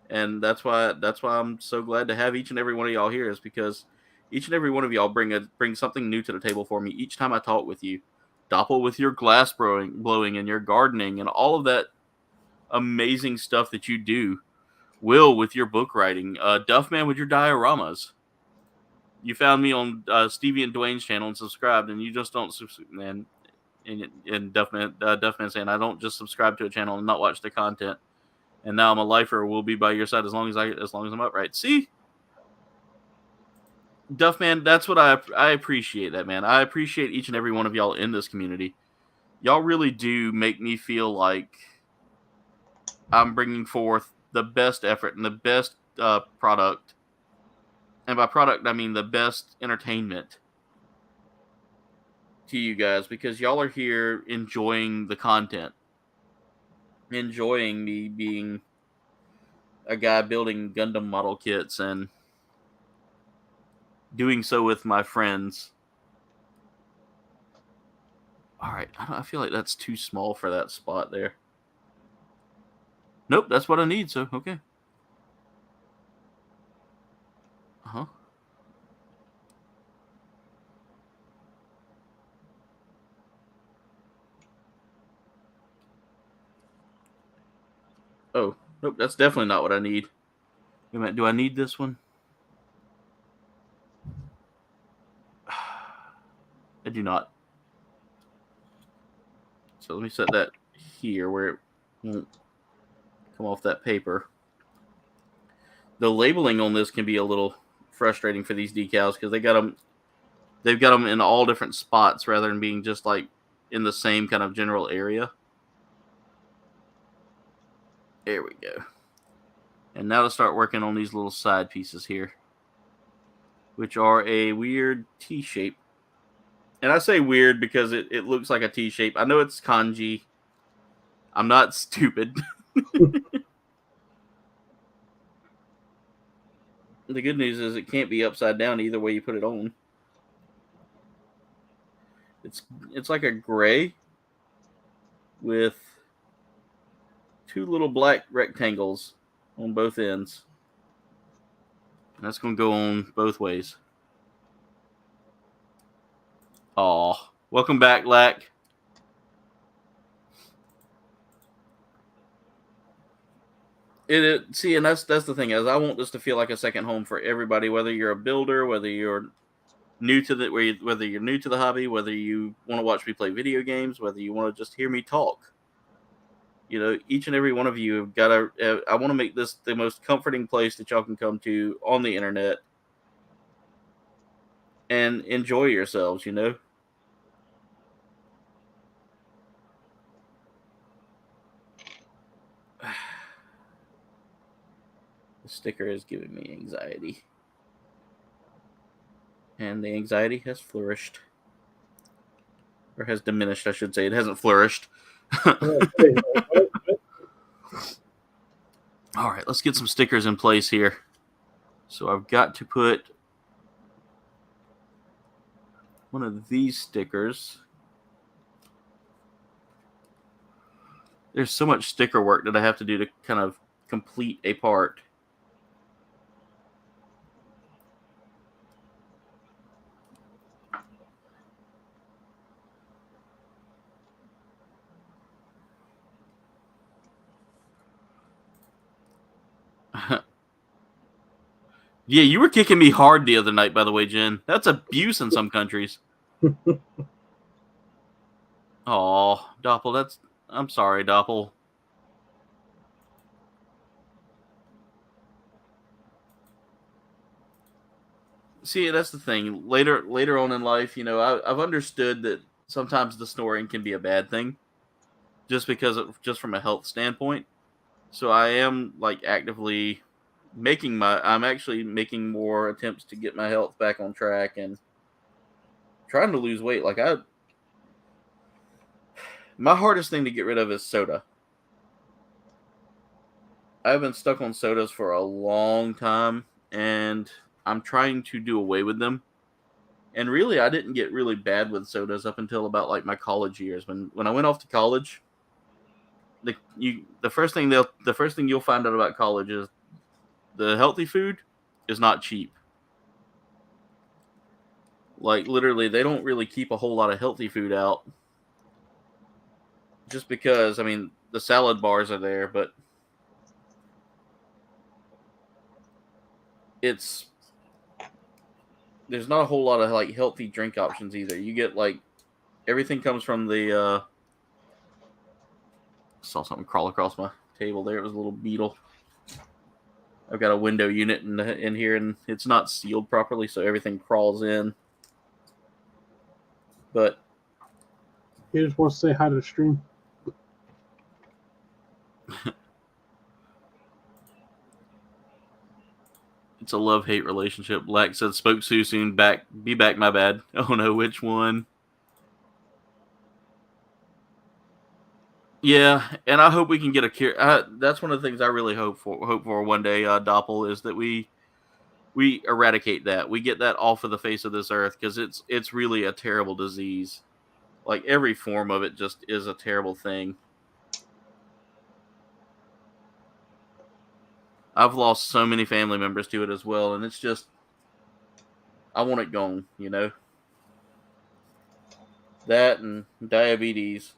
And that's why I'm so glad to have each and every one of y'all here, is because each and every one of y'all bring something new to the table for me each time I talk with you. Doppel with your glass blowing and your gardening and all of that amazing stuff that you do. Will with your book writing. Duffman with your dioramas. You found me on Stevie and Dwayne's channel and subscribed, and you just don't man. And Duffman saying I don't just subscribe to a channel and not watch the content. And now I'm a lifer. Will be by your side as long as I'm upright. See, Duffman, that's what I appreciate. That, man, I appreciate each and every one of y'all in this community. Y'all really do make me feel like I'm bringing forth the best effort and the best product. And by product, I mean the best entertainment to you guys, because y'all are here enjoying the content, enjoying me being a guy building Gundam model kits and doing so with my friends. All right, I feel like that's too small for that spot there. Nope, that's what I need, so okay. Uh-huh. Oh, nope, that's definitely not what I need. Wait a minute, do I need this one? I do not. So let me set that here where it won't come off that paper. The labeling on this can be a little frustrating for these decals because they've got them in all different spots rather than being just like in the same kind of general area. There we go. And now to start working on these little side pieces here, which are a weird T shape. And I say weird because it looks like a T shape. I know it's kanji. I'm not stupid. The good news is it can't be upside down either way you put it on. It's like a gray with 2 little black rectangles on both ends. And that's going to go on both ways. Aw. Welcome back, Lack. See, and that's the thing is, I want this to feel like a second home for everybody, whether you're a builder, whether you're new to whether you're new to the hobby, whether you want to watch me play video games, whether you want to just hear me talk. You know, each and every one of you have got to. I want to make this the most comforting place that y'all can come to on the internet and enjoy yourselves. You know. The sticker is giving me anxiety. And the anxiety has flourished. Or has diminished, I should say. It hasn't flourished. All right, let's get some stickers in place here. So I've got to put one of these stickers. There's so much sticker work that I have to do to kind of complete a part. Yeah, you were kicking me hard the other night, by the way, Jen. That's abuse in some countries. Oh, Doppel, I'm sorry, Doppel. See, that's the thing. Later on in life, you know, I've understood that sometimes the snoring can be a bad thing, just from a health standpoint. So I am like actively I'm actually making more attempts to get my health back on track and trying to lose weight. Like my hardest thing to get rid of is soda. I've been stuck on sodas for a long time, and I'm trying to do away with them. And really, I didn't get really bad with sodas up until about like my college years. When I went off to college, the first thing you'll find out about college is the healthy food is not cheap. Like literally, they don't really keep a whole lot of healthy food out. Just because, I mean, the salad bars are there, but there's not a whole lot of like healthy drink options either. You get like everything comes from the saw something crawl across my table there. It was a little beetle. I've got a window unit in here, and it's not sealed properly, so everything crawls in. But he just wants to say hi to the stream. It's a love-hate relationship. Black said, spoke too soon. Be back, my bad. Oh no, which one? Yeah, and I hope we can get a cure. That's one of the things I really hope for one day, Doppel, is that we eradicate that. We get that off of the face of this earth, because it's really a terrible disease. Like, every form of it just is a terrible thing. I've lost so many family members to it as well, and it's just, I want it gone, you know? That and diabetes.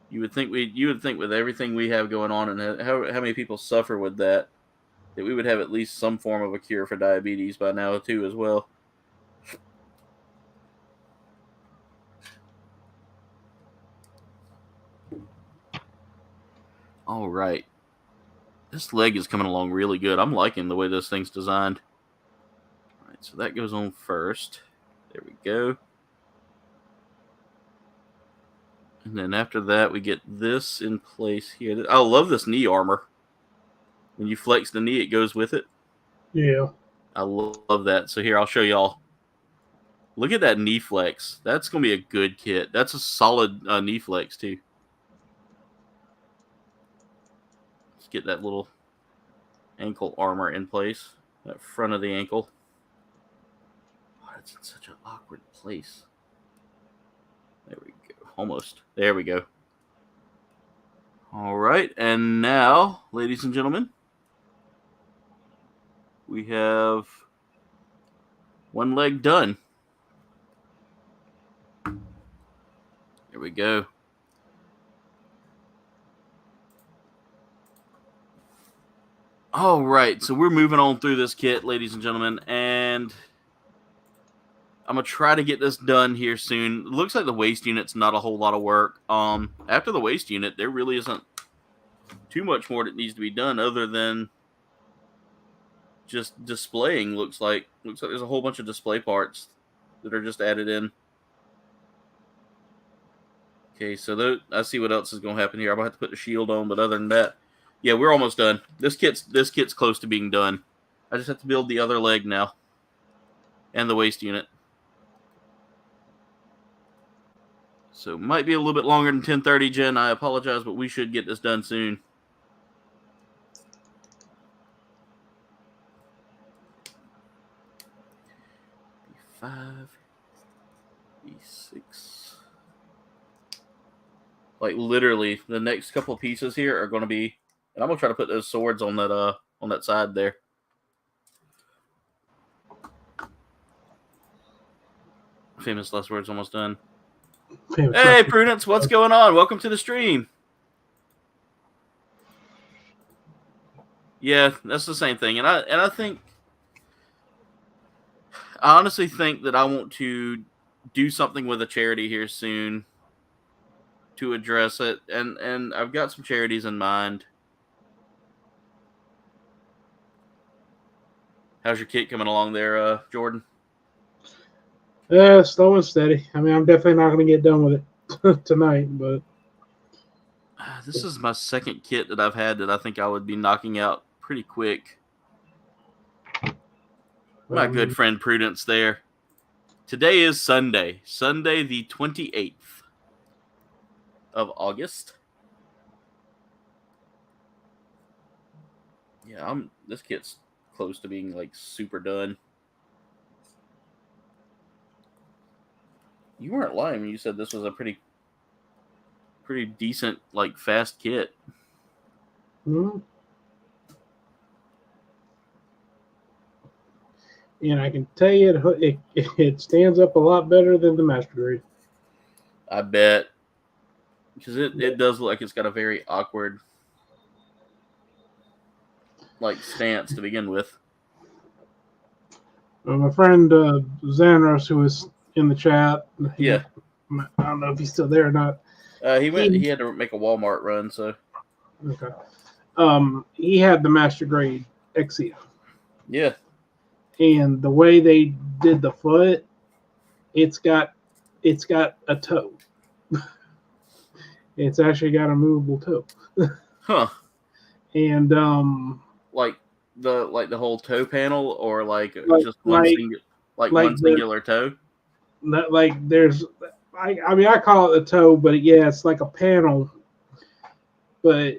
You would think with everything we have going on and how many people suffer with that we would have at least some form of a cure for diabetes by now too as well. All right. This leg is coming along really good. I'm liking the way this thing's designed. All right, so that goes on first. There we go. And then after that, we get this in place here. I love this knee armor. When you flex the knee, it goes with it. Yeah. I love that. So here, I'll show y'all. Look at that knee flex. That's going to be a good kit. That's a solid knee flex, too. Let's get that little ankle armor in place. That front of the ankle. Oh, it's in such an awkward place. There we go. Almost. There we go. All right, and now, ladies and gentlemen, we have one leg done. There we go. All right, so we're moving on through this kit, ladies and gentlemen, and I'm going to try to get this done here soon. It looks like the waist unit's not a whole lot of work. After the waist unit, there really isn't too much more that needs to be done other than just displaying. Looks like there's a whole bunch of display parts that are just added in. Okay, so I see what else is going to happen here. I'm going to have to put the shield on, but other than that, yeah, we're almost done. This kit's close to being done. I just have to build the other leg now and the waist unit. So might be a little bit longer than 10:30, Jen. I apologize, but we should get this done soon. B5, B6. Like literally, the next couple of pieces here are going to be, and I'm gonna try to put those swords on that side there. Famous last words almost done. Hey, Prudence, what's going on? Welcome to the stream. Yeah, that's the same thing, and I honestly think that I want to do something with a charity here soon to address it, and I've got some charities in mind. How's your kit coming along there, Jordan? Slow and steady. I mean, I'm definitely not going to get done with it tonight, but this is my second kit that I've had that I think I would be knocking out pretty quick. My good friend Prudence there. Today is Sunday the 28th of August. Yeah, this kit's close to being like super done. You weren't lying when you said this was a pretty decent, like, fast kit. Mm-hmm. And I can tell you it stands up a lot better than the Master Grade. I bet. Because it does look like it's got a very awkward, like, stance to begin with. My friend Xanos, who was in the chat, yeah, I don't know if he's still there or not. He had to make a Walmart run, so okay. He had the Master Grade Exia. Yeah. And the way they did the foot, it's got a toe. It's actually got a movable toe. Huh. And like the whole toe panel, or just one singular toe. Like there's, I mean, I call it a toe, but yeah, it's like a panel. But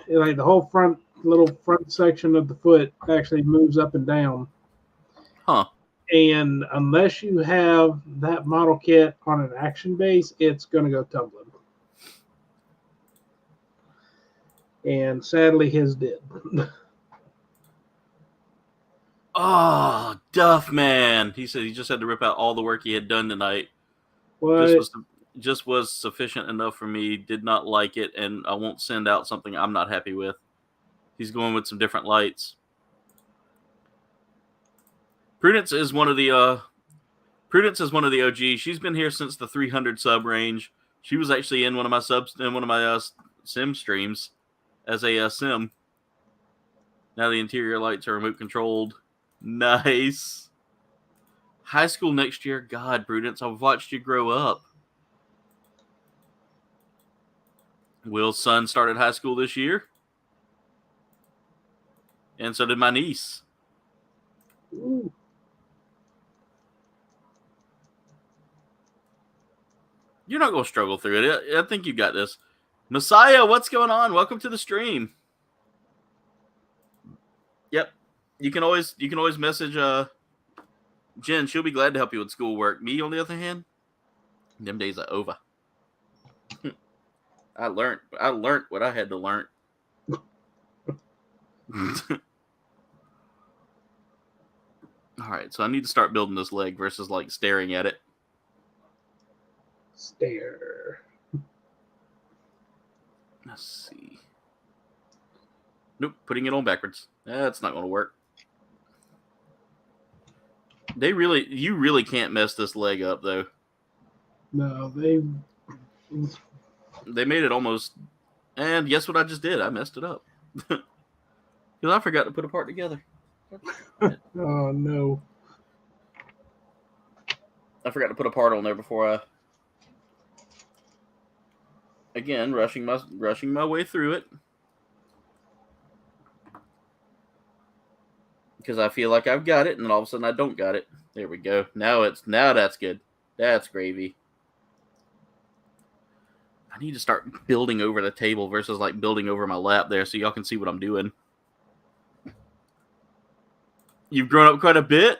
like the whole little front section of the foot actually moves up and down. Huh. And unless you have that model kit on an action base, it's going to go tumbling. And sadly, his did. Oh, Duff Man. He said he just had to rip out all the work he had done tonight. What? Just was sufficient enough for me. Did not like it, and I won't send out something I'm not happy with. He's going with some different lights. Prudence is one of the OGs. She's been here since the 300 sub range. She was actually in one of my sim streams as a sim. Now the interior lights are remote controlled. Nice. High school next year. God, Prudence, I've watched you grow up. Will's son started high school this year. And so did my niece. Ooh. You're not going to struggle through it. I think you got this. Messiah, what's going on? Welcome to the stream. Yep. You can always message Jen. She'll be glad to help you with schoolwork. Me, on the other hand, them days are over. I learned what I had to learn. All right, so I need to start building this leg versus like staring at it. Stare. Let's see. Nope, putting it on backwards. That's not going to work. You really can't mess this leg up though. No, they They made it almost, and guess what I just did? I messed it up because I forgot to put a part together. Oh no. I forgot to put a part on there before I. Again, rushing my way through it because I feel like I've got it, and then all of a sudden I don't got it. There we go. Now that's good. That's gravy. I need to start building over the table versus like building over my lap there, so y'all can see what I'm doing. You've grown up quite a bit.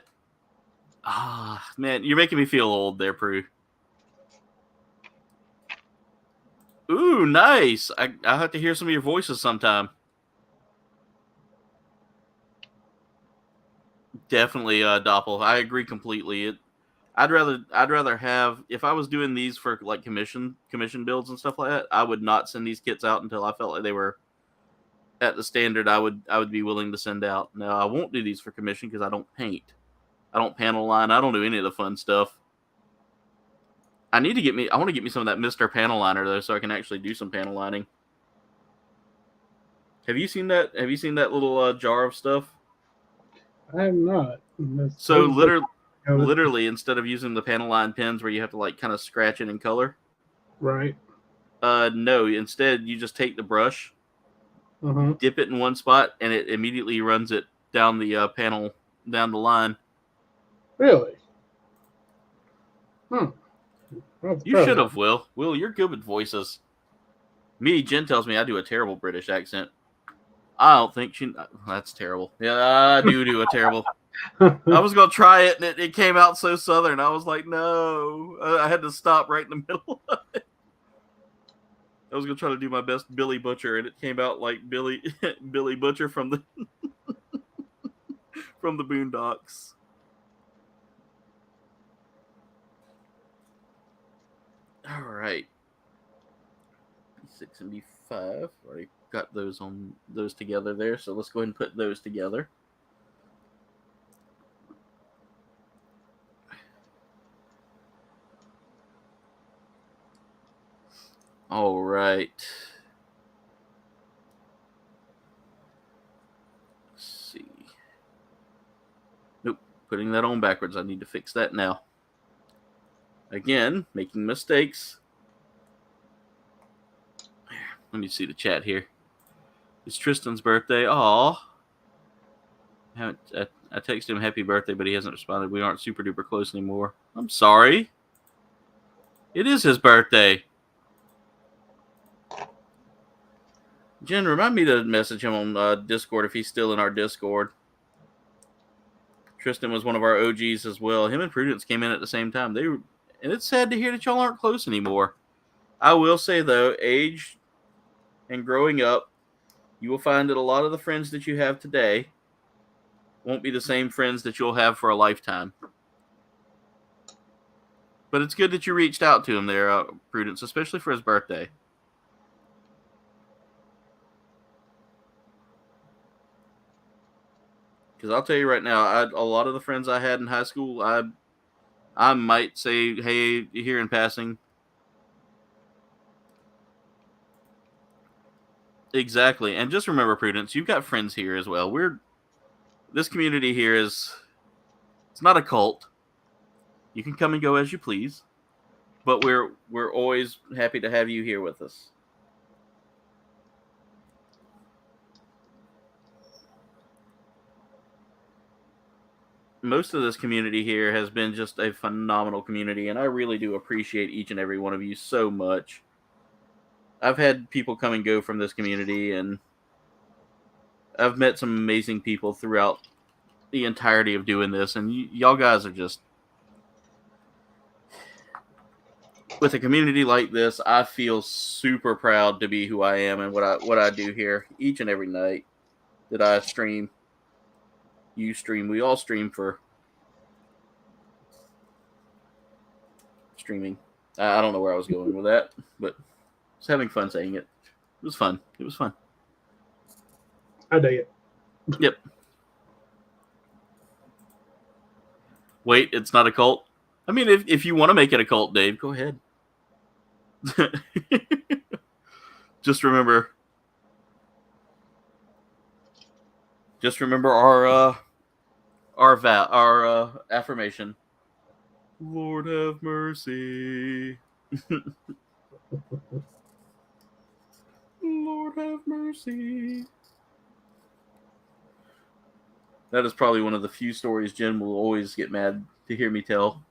Ah, man, you're making me feel old there, Prue. Ooh, nice. I'll have to hear some of your voices sometime. Definitely, Doppel. I agree completely. I'd rather have, if I was doing these for like commission builds and stuff like that, I would not send these kits out until I felt like they were at the standard I would be willing to send out. Now I won't do these for commission because I don't paint. I don't panel line. I don't do any of the fun stuff. I want to get me some of that Mr. Panel Liner though, so I can actually do some panel lining. Have you seen that? Have you seen that little jar of stuff? I have not. So literally, instead of using the panel line pens where you have to like kind of scratch it in color, Right. No. Instead, you just take the brush, dip it in one spot, and it immediately runs it down the panel, down the line. Really? You should have, Will. Will, you're good with voices. Me, Jen tells me I do a terrible British accent. I don't think she... That's terrible. Yeah, I do a terrible... I was going to try it, and it came out so southern. I was like, no. I had to stop right in the middle of it. I was going to try to do my best Billy Butcher, and it came out like Billy Butcher from the from the Boondocks. All right. B6 and B5. Already got those together there, so let's go ahead and put those together. All right. Let's see. Nope, putting that on backwards. I need to fix that now. Again, making mistakes. Let me see the chat here. It's Tristan's birthday. Aw. I texted him happy birthday, but he hasn't responded. We aren't super duper close anymore. I'm sorry. It is his birthday. Jen, remind me to message him on Discord if he's still in our Discord. Tristan was one of our OGs as well. Him and Prudence came in at the same time. And it's sad to hear that y'all aren't close anymore. I will say, though, age and growing up, you will find that a lot of the friends that you have today won't be the same friends that you'll have for a lifetime. But it's good that you reached out to him there, Prudence, especially for his birthday. Because I'll tell you right now, a lot of the friends I had in high school, I might say, hey, here in passing. Exactly. And just remember, Prudence, you've got friends here as well. This community here it's not a cult. You can come and go as you please. But we're always happy to have you here with us. Most of this community here has been just a phenomenal community, and I really do appreciate each and every one of you so much. I've had people come and go from this community, and I've met some amazing people throughout the entirety of doing this, and y'all guys are just, with a community like this, I feel super proud to be who I am and what I do here each and every night that I stream. You stream. We all stream for streaming. I don't know where I was going with that, but I was having fun saying it. It was fun. It was fun. I dig it. Yep. Wait, it's not a cult? I mean, if you want to make it a cult, Dave, go ahead. Just remember our affirmation. Lord have mercy. Lord have mercy. That is probably one of the few stories Jen will always get mad to hear me tell,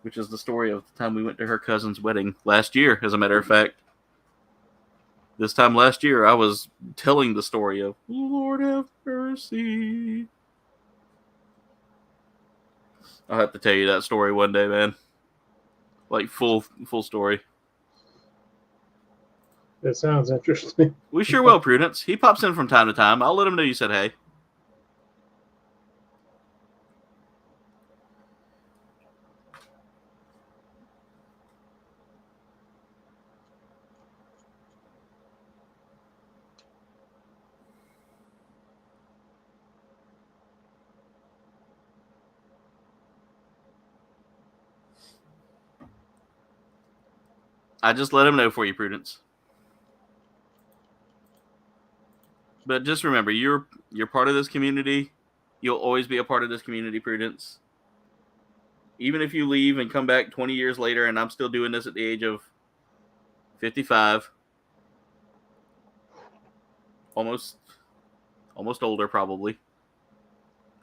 which is the story of the time we went to her cousin's wedding last year, as a matter of fact. This time last year, I was telling the story of Lord have mercy. I'll have to tell you that story one day, man. Like full story. That sounds interesting. We sure will, Prudence. He pops in from time to time. I'll let him know you said hey. I just let him know for you, Prudence. But just remember, you're part of this community. You'll always be a part of this community, Prudence. Even if you leave and come back 20 years later and I'm still doing this at the age of 55. Almost older, probably.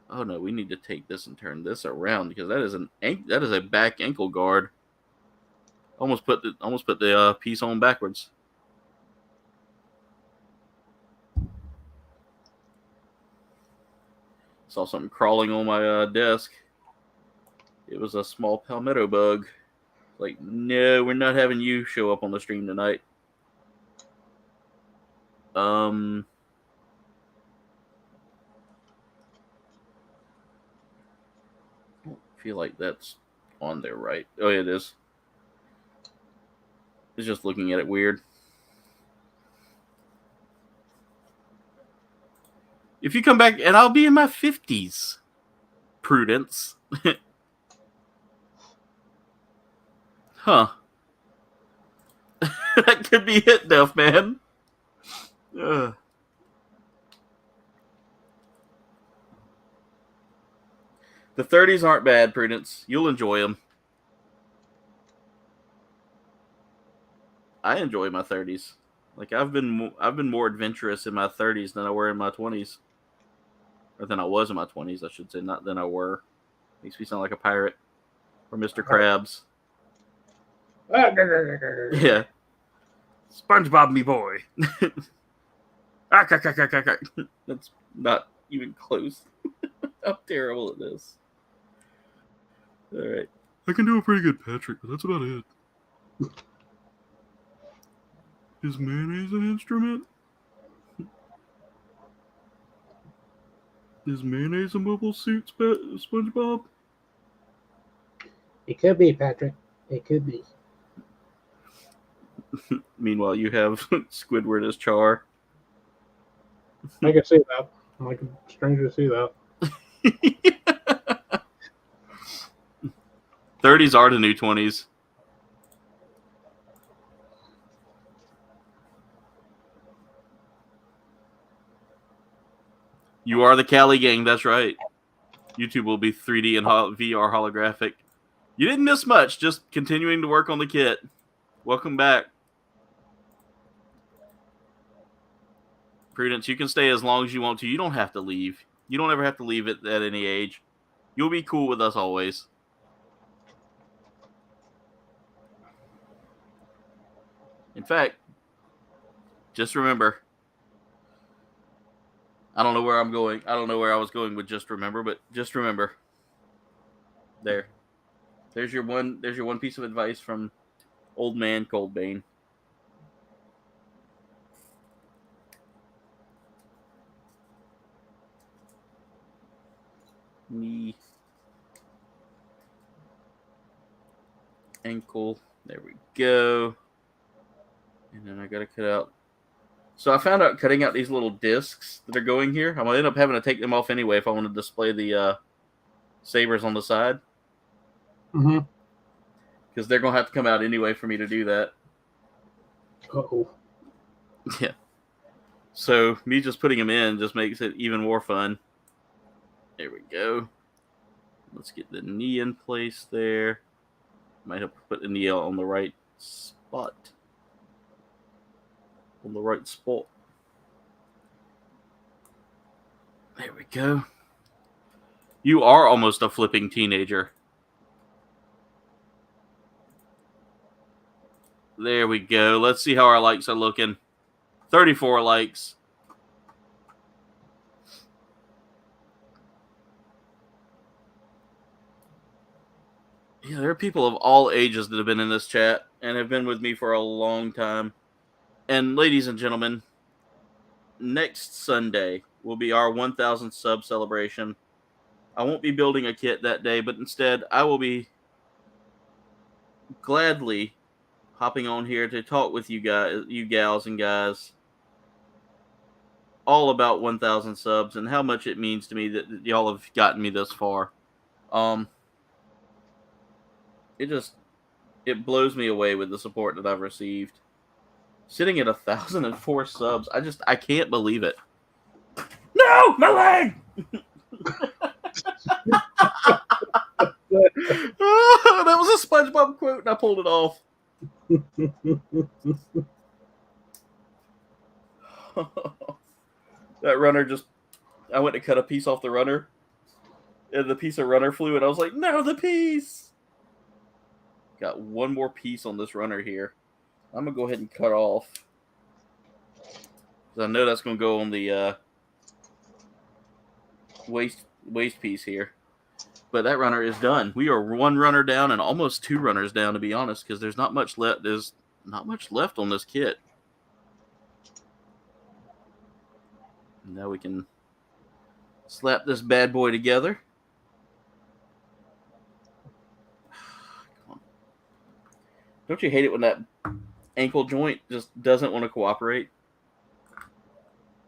Oh no, we need to take this and turn this around because that is a back ankle guard. Almost put the piece on backwards. Saw something crawling on my desk. It was a small palmetto bug. Like, no, we're not having you show up on the stream tonight. I don't feel like that's on there right. Oh, yeah, it is. It's just looking at it weird. If you come back, and I'll be in my 50s, Prudence. Huh. That could be it, Duff, man. The 30s aren't bad, Prudence. You'll enjoy them. I enjoy my 30s. Like I've been more adventurous in my 30s than I were in my 20s, or than I was in my 20s. I should say, not than I were. Makes me sound like a pirate or Mr. Krabs. Yeah, SpongeBob, me boy. That's not even close. How terrible it is. All right, I can do a pretty good Patrick, but that's about it. Is mayonnaise an instrument? Is mayonnaise a mobile suit, SpongeBob? It could be, Patrick. It could be. Meanwhile, you have Squidward as Char. I can see that. I'm like a stranger to see that. 30s are the new 20s. You are the Cali gang, that's right. YouTube will be 3D and VR holographic. You didn't miss much, just continuing to work on the kit. Welcome back. Prudence, you can stay as long as you want to. You don't have to leave. You don't ever have to leave at any age. You'll be cool with us always. In fact, just remember, I don't know where I'm going. I don't know where I was going with just remember, but just remember. There. There's your one piece of advice from old man Coldbane. Knee. Ankle. There we go. And then I gotta cut out. So I found out cutting out these little discs that are going here, I'm gonna end up having to take them off anyway if I want to display the sabers on the side. Mm-hmm. Because they're gonna have to come out anyway for me to do that. Uh-oh. Yeah. So me just putting them in just makes it even more fun. There we go. Let's get the knee in place there. Might have to put the knee on the right spot. On the right spot. There we go. You are almost a flipping teenager. There we go. Let's see how our likes are looking. 34 likes. Yeah, there are people of all ages that have been in this chat and have been with me for a long time. And ladies and gentlemen, next Sunday will be our 1,000 sub celebration. I won't be building a kit that day, but instead I will be gladly hopping on here to talk with you guys, you gals and guys, all about 1,000 subs and how much it means to me that y'all have gotten me this far. It blows me away with the support that I've received. Sitting at 1,004 subs, I can't believe it. No, my leg! That was a SpongeBob quote, and I pulled it off. That runner I went to cut a piece off the runner, and the piece of runner flew, and I was like, no, the piece! Got one more piece on this runner here. I'm going to go ahead and cut off. Because I know that's going to go on the waist piece here. But that runner is done. We are one runner down and almost two runners down, to be honest, because there's not much left. There's not much left on this kit. Now we can slap this bad boy together. Come on. Don't you hate it when that ankle joint just doesn't want to cooperate?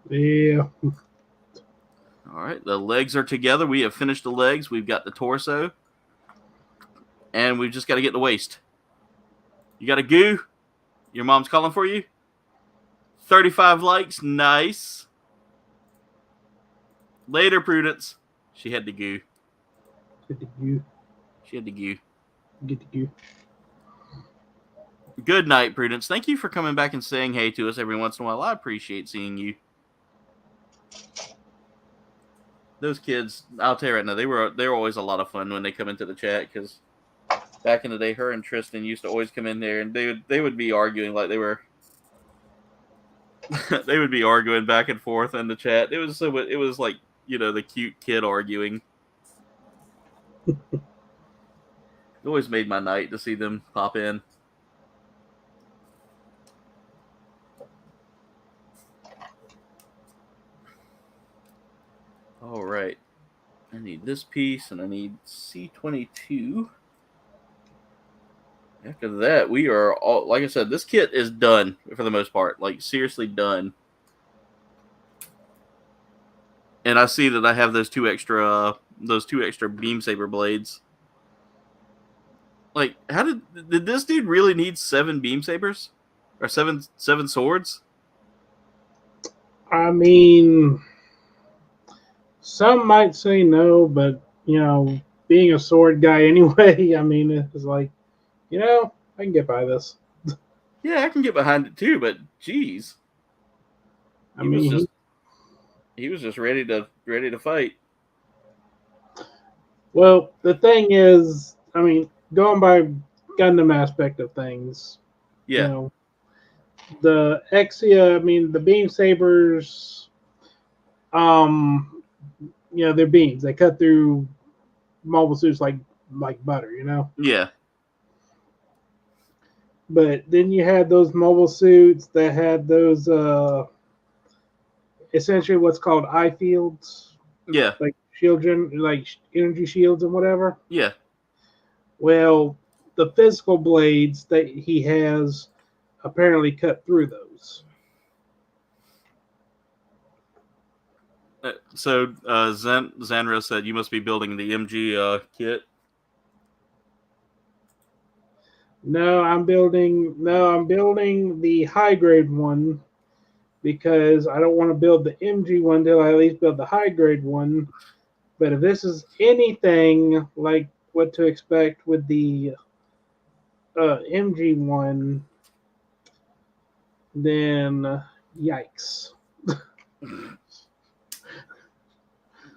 Yeah. All right, the legs are together. We have finished the legs. We've got the torso. And we've just got to get the waist. You got a goo? Your mom's calling for you? 35 likes. Nice. Later, Prudence. She had the goo. Get the goo. She had the goo. Get the goo. Good night, Prudence. Thank you for coming back and saying hey to us every once in a while. I appreciate seeing you. Those kids, I'll tell you right now, they were always a lot of fun when they come into the chat, because back in the day, her and Tristan used to always come in there, and they would be arguing like they were they would be arguing back and forth in the chat. It was like, you know, the cute kid arguing. It always made my night to see them pop in. All right. I need this piece, and I need C22. After that, we are all, like I said, this kit is done for the most part. Like, seriously done. And I see that I have those two extra beam saber blades. Like, how did this dude really need 7 beam sabers? Or seven swords? I mean, some might say no, but, you know, being a sword guy anyway, I mean, it's like, you know, I can get by this. Yeah, I can get behind it too, but geez. He was just ready to fight. Well, the thing is, I mean, going by Gundam aspect of things, Yeah. you know, the Exia, I mean, the beam sabers, They're beams. They cut through mobile suits like butter, Yeah. But then you had those mobile suits that had those essentially what's called eye fields, Yeah. like like energy shields and whatever. Yeah. Well, the physical blades that he has apparently cut through those. So Zanra said you must be building the MG kit. No, I'm building the high grade one because I don't want to build the MG one till I at least build the high grade one. But if this is anything like what to expect with the MG one, then yikes.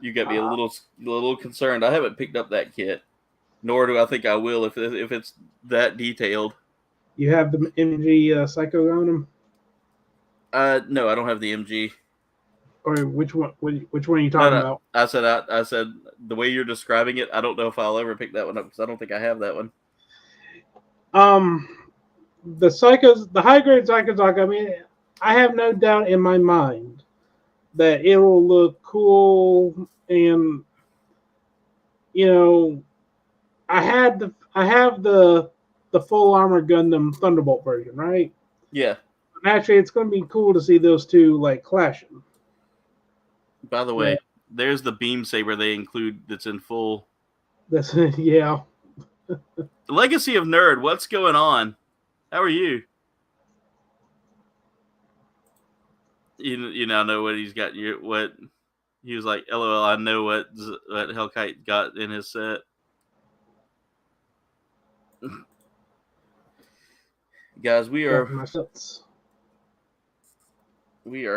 You got me a little concerned. I haven't picked up that kit, nor do I think I will if it's that detailed. You have the MG Psycho Gundam? No, I don't have the MG. Or which one? Which one are you talking about? I said the way you're describing it, I don't know if I'll ever pick that one up because I don't think I have that one. The high grade Psychos. I mean, I have no doubt in my mind that it will look cool, and I have the full armor Gundam Thunderbolt version, right? Yeah. Actually, it's going to be cool to see those two like clashing. By the way, there's the beam saber they include that's in full. That's yeah. Legacy of Nerd, what's going on? How are you? You now know what he's got. What he was like. LOL. I know what Hellkite got in his set. Guys, we are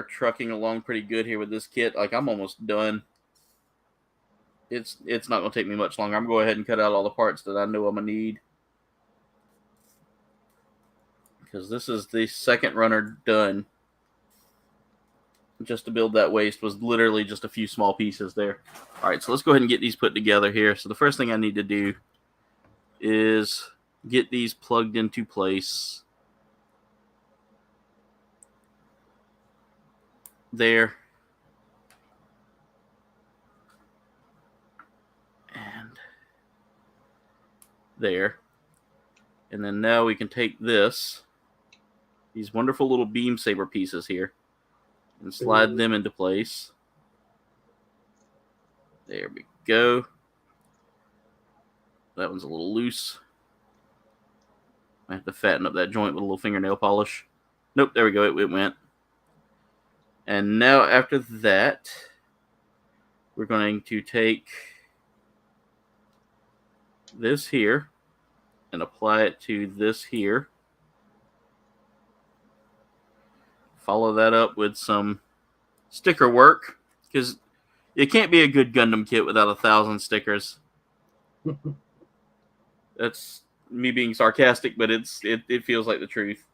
trucking along pretty good here with this kit. Like, I'm almost done. It's not going to take me much longer. I'm going to go ahead and cut out all the parts that I know I'm going to need. Because this is the second runner done. Just to build that waist was literally just a few small pieces there. All right, so let's go ahead and get these put together here. So the first thing I need to do is get these plugged into place. There. And there. And then now we can take these wonderful little beam saber pieces here and slide them into place. There we go. That one's a little loose. I have to fatten up that joint with a little fingernail polish. Nope, there we go. It went. And now after that, we're going to take this here and apply it to this here. Follow that up with some sticker work, because it can't be a good Gundam kit without 1,000 stickers. That's me being sarcastic, but it feels like the truth.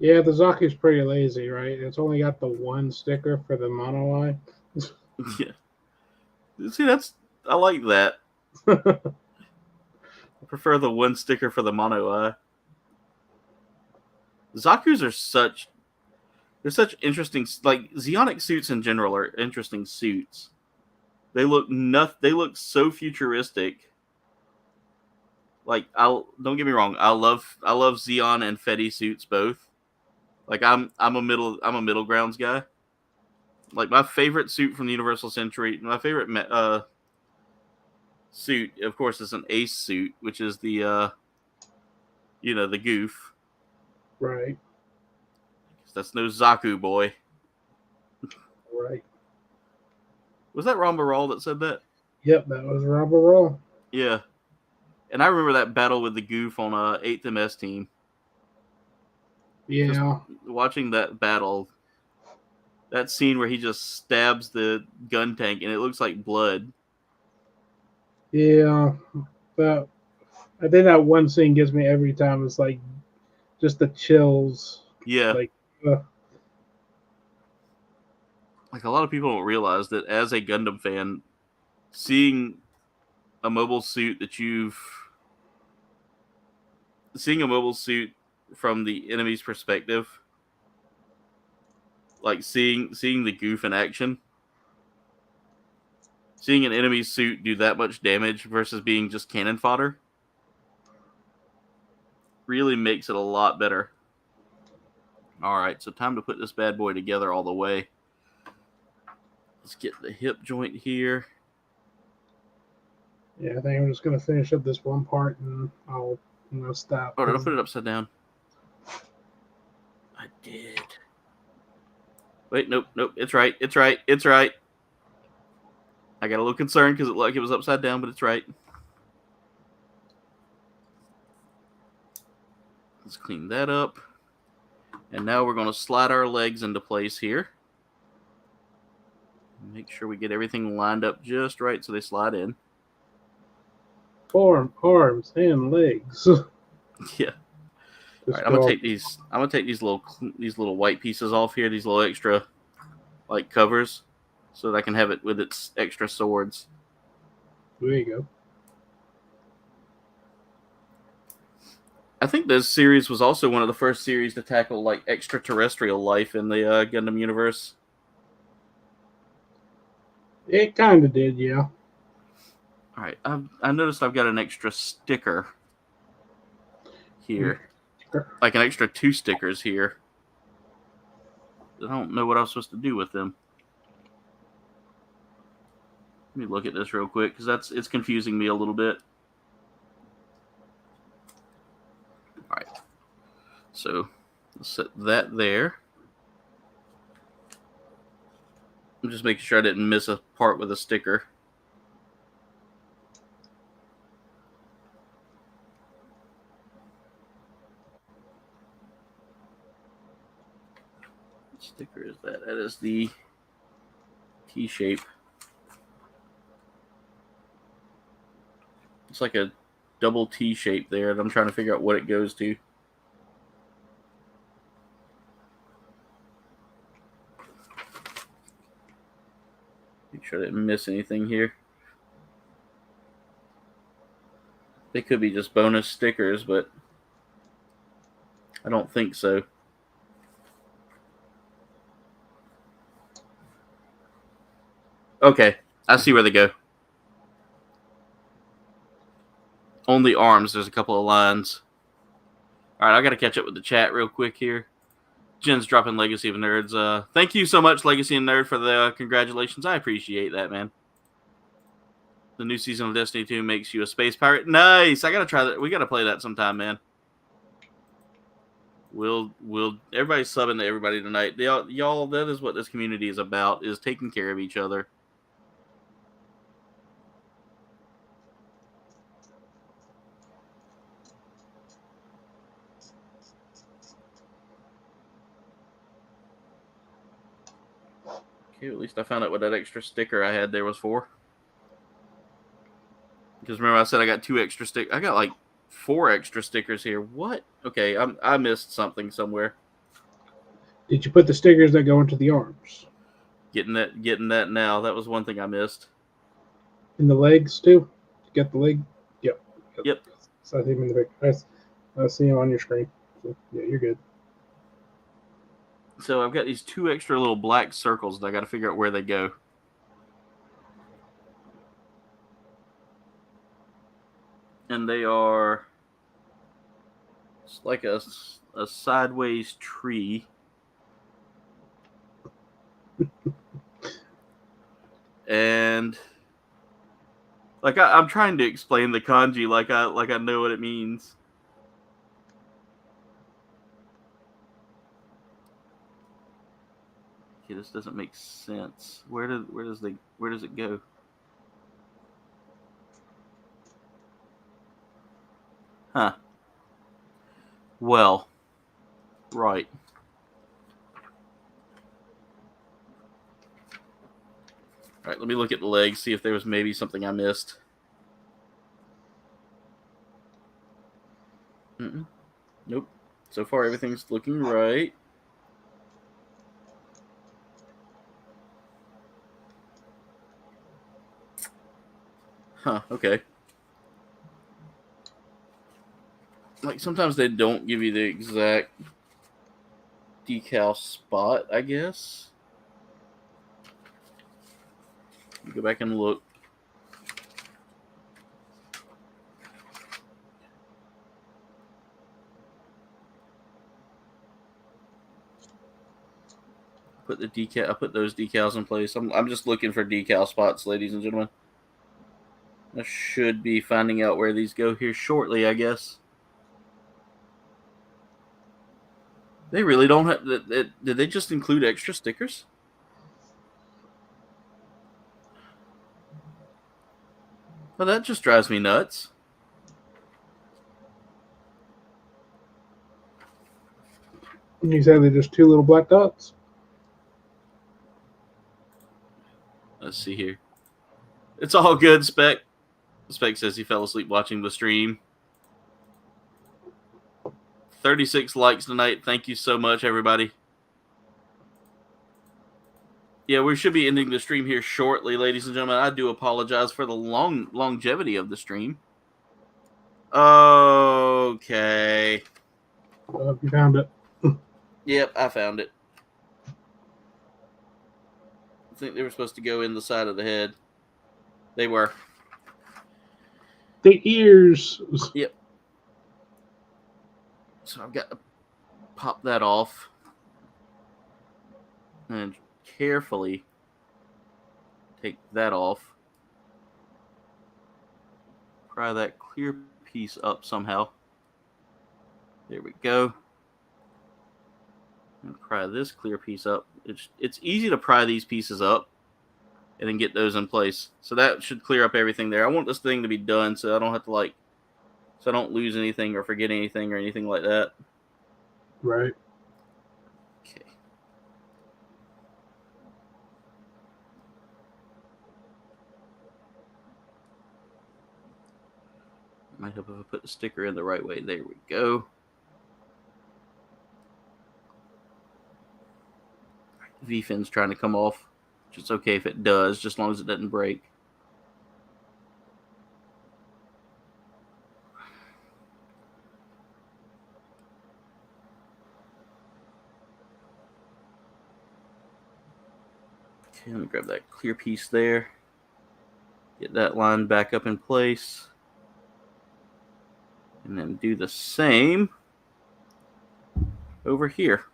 Yeah, the Zaku's pretty lazy, right? It's only got the one sticker for the mono eye. Yeah. See, I like that. I prefer the one sticker for the mono eye. Zaku's are such interesting, like, Zeonic suits in general are interesting suits. They look so futuristic. Like, don't get me wrong, I love Zeon and Fetty suits both. Like, I'm a middle grounds guy. Like, my favorite suit from the Universal Century, my favorite suit, of course, is an Ace suit, which is the the goof. Right. That's no Zaku boy. Right. Was that Ramba Rawl that said that? Yep, that was Ramba Rawl. Yeah. And I remember that battle with the goof on 8th MS team. Yeah. Just watching that battle, that scene where he just stabs the gun tank and it looks like blood. Yeah. I think that one scene gives me every time. It's like just the chills. Yeah. Like, like a lot of people don't realize that as a Gundam fan, seeing a mobile suit from the enemy's perspective, like seeing the goof in action, seeing an enemy suit do that much damage versus being just cannon fodder, really makes it a lot better. All right, so time to put this bad boy together all the way. Let's get the hip joint here. Yeah, I think I'm just gonna finish up this one part and I'm gonna stop. Oh, did I put it upside down? I did. Wait, nope. It's right. I got a little concerned because it looked like it was upside down, but it's right. Let's clean that up. And now we're going to slide our legs into place here. Make sure we get everything lined up just right so they slide in. Arms, and legs. Yeah. All right, I'm gonna take these little white pieces off here, these little extra like covers, so that I can have it with its extra swords. There you go. I think this series was also one of the first series to tackle like extraterrestrial life in the Gundam universe. It kind of did, yeah. All right, I noticed I've got an extra sticker here, like an extra 2 stickers here. I don't know what I'm supposed to do with them. Let me look at this real quick because it's confusing me a little bit. All right, so let's set that there. I'm just making sure I didn't miss a part with a sticker. What sticker is that? That is the T-shape. It's like a double T shape there, and I'm trying to figure out what it goes to. Make sure I didn't miss anything here. They could be just bonus stickers, but I don't think so. Okay, I see where they go. On the arms, there's a couple of lines. All right, I got to catch up with the chat real quick here. Jen's dropping Legacy of Nerds. Thank you so much, Legacy of Nerd, for the congratulations. I appreciate that, man. The new season of Destiny 2 makes you a space pirate. Nice. I got to try that. We got to play that sometime, man. We'll everybody's subbing to everybody tonight. Y'all, that is what this community is about, is taking care of each other. Okay, at least I found out what that extra sticker I had there was for. Because remember I said I got 2 extra stickers. I got like 4 extra stickers here. What? Okay, I missed something somewhere. Did you put the stickers that go into the arms? Getting that now. That was one thing I missed. In the legs too? Get the leg? Yep. So I see him in the picture. I see him on your screen. So, yeah, you're good. So I've got these 2 extra little black circles that I got to figure out where they go. And they are, it's like a sideways tree. And like I'm trying to explain the kanji like I know what it means. Okay, this doesn't make sense. Where does it go? Huh. Well, right. All right, let me look at the legs, see if there was maybe something I missed. Nope. So far, everything's looking right. Huh, okay. Like, sometimes they don't give you the exact decal spot, I guess. Go back and look. I put those decals in place. I'm just looking for decal spots, ladies and gentlemen. I should be finding out where these go here shortly, I guess. They really don't have. Did they just include extra stickers? Well, that just drives me nuts. You said they're just two little black dots? Let's see here. It's all good, Spec. Spec says he fell asleep watching the stream. 36 likes tonight. Thank you so much, everybody. Yeah, we should be ending the stream here shortly, ladies and gentlemen. I do apologize for the longevity of the stream. Okay. You found it. Yep, I found it. I think they were supposed to go in the side of the head. They were. The ears. Yep. So I've got to pop that off. And carefully take that off. Pry that clear piece up somehow. There we go. And pry this clear piece up. It's easy to pry these pieces up and then get those in place. So that should clear up everything there. I want this thing to be done so I don't have to so I don't lose anything or forget anything or anything like that. Right. Okay. Might help if I put the sticker in the right way. There we go. V-fin's trying to come off, which is okay if it does, just as long as it doesn't break. Okay, let me grab that clear piece there. Get that line back up in place. And then do the same over here.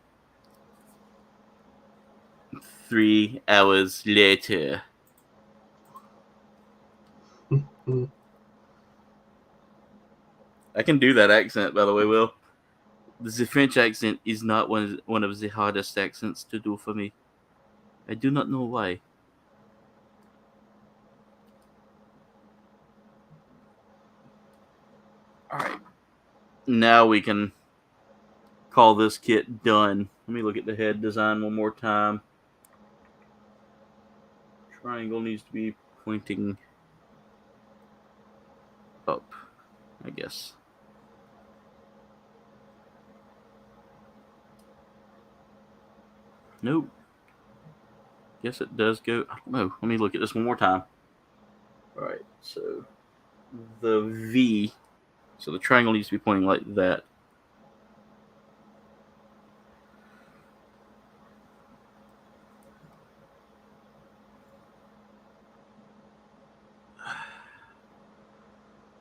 3 hours later. I can do that accent, by the way, Will. The French accent is not one of the hardest accents to do for me. I do not know why. Alright. Now we can call this kit done. Let me look at the head design one more time. Triangle needs to be pointing up, I guess. Nope. Guess it does go. I don't know. Let me look at this one more time. Alright, so the V. So the triangle needs to be pointing like that.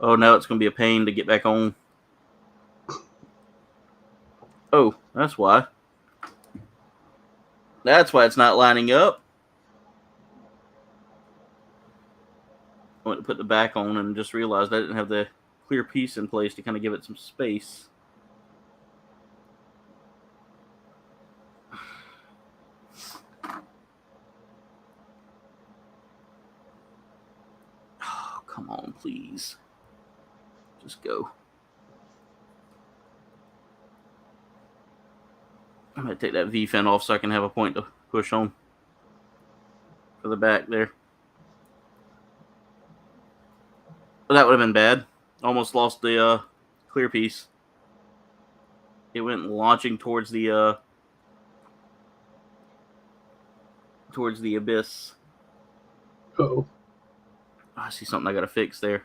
Oh, now it's going to be a pain to get back on. Oh, that's why. That's why it's not lining up. I went to put the back on and just realized I didn't have the clear piece in place to kind of give it some space. Oh, come on, please. Just go. I'm going to take that V-fin off so I can have a point to push on for the back there. But that would have been bad. Almost lost the clear piece. It went launching towards the abyss. Uh-oh. I see something I gotta fix there.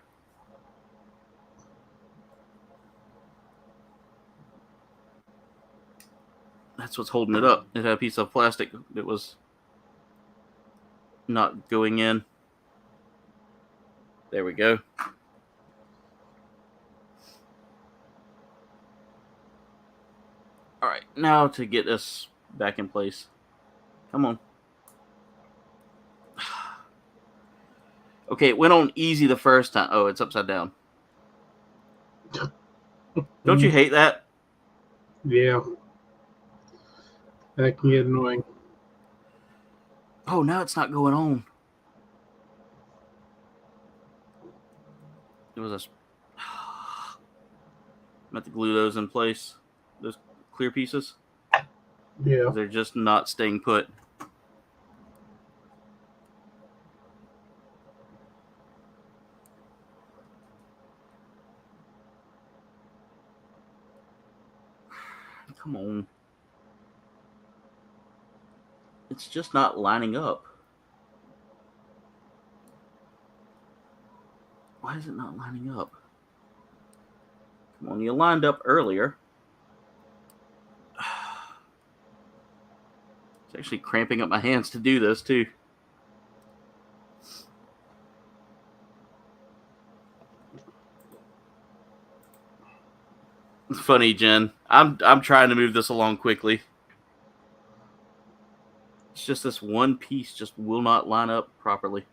That's what's holding it up. It had a piece of plastic that was not going in. There we go. All right, now to get this back in place. Come on. Okay, it went on easy the first time. Oh, it's upside down. Don't you hate that? Yeah. That can get annoying. Oh, now it's not going on. It was a... I'm have to glue those in place. Those clear pieces. Yeah. They're just not staying put. Come on. It's just not lining up. Why is it not lining up? Come on, you lined up earlier. It's actually cramping up my hands to do this too. It's funny, Jen. I'm trying to move this along quickly. It's just this one piece just will not line up properly.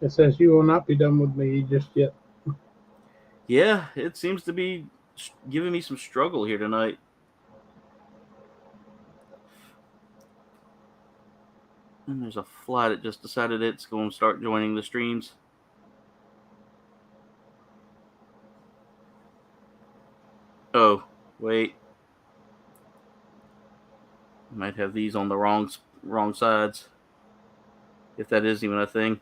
It says you will not be done with me just yet. Yeah, it seems to be giving me some struggle here tonight. And there's a fly that just decided it's going to start joining the streams. Oh, wait. Might have these on the wrong sides. If that is even a thing.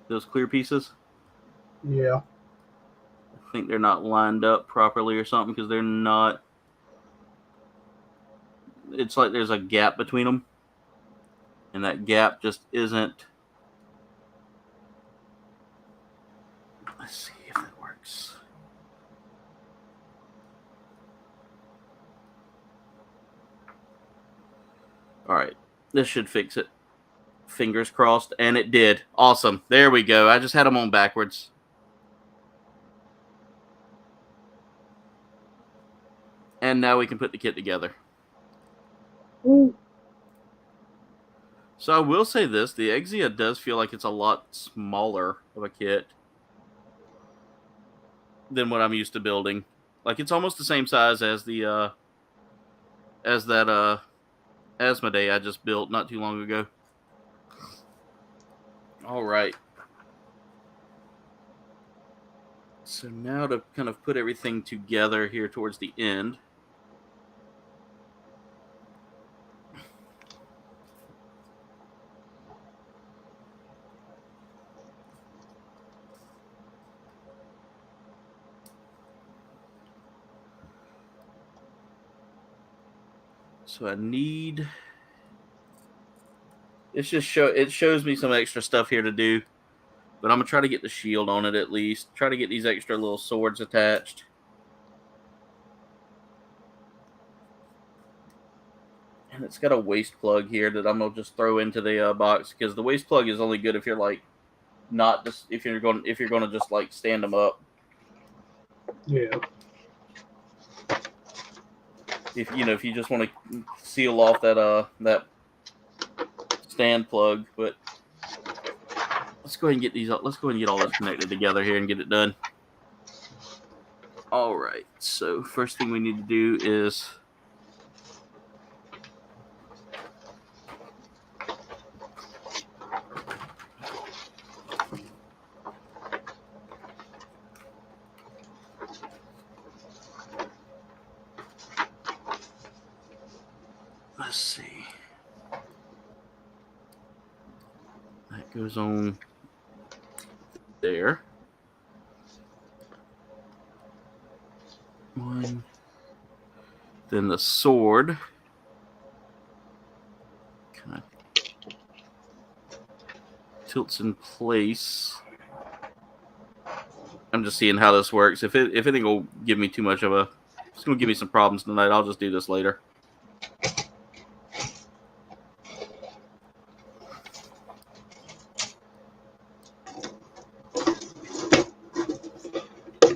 Those clear pieces. Yeah. I think they're not lined up properly or something because they're not. It's like there's a gap between them. And that gap just isn't. Let's see if that works. All right. This should fix it. Fingers crossed. And it did. Awesome. There we go. I just had them on backwards. And now we can put the kit together. Ooh. So I will say this. The Exia does feel like it's a lot smaller of a kit than what I'm used to building. Like, it's almost the same size as the that Asmodee I just built not too long ago. All right. So now to kind of put everything together here towards the end. So I need. It shows me some extra stuff here to do, but I'm gonna try to get the shield on it at least. Try to get these extra little swords attached. And it's got a waist plug here that I'm gonna just throw into the box because the waist plug is only good if you're like not just if you're gonna just like stand them up. Yeah. If you just want to seal off that stand plug, but let's go ahead and get these. Let's go ahead and get all this connected together here and get it done. All right. So first thing we need to do is let's see. That goes on there. One. Then the sword. tilts in place. I'm just seeing how this works. If it ain't gonna give me too much of a, it's gonna give me some problems tonight. I'll just do this later.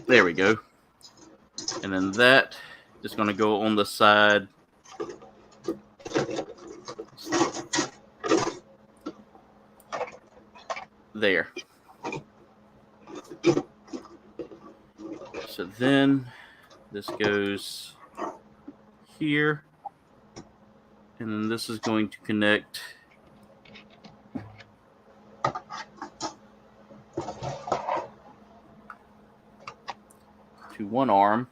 There we go. And then that just gonna go on the side. There. So then this goes here, and then this is going to connect to one arm.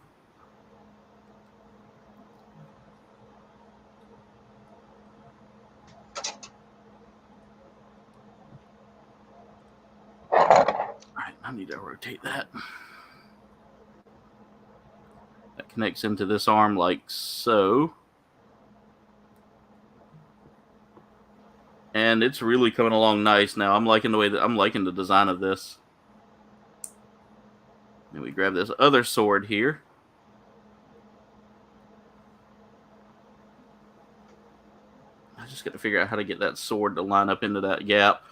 All right, I need to rotate that. That connects into this arm like so. And it's really coming along nice now. I'm liking the design of this. Then we grab this other sword here. I just got to figure out how to get that sword to line up into that gap.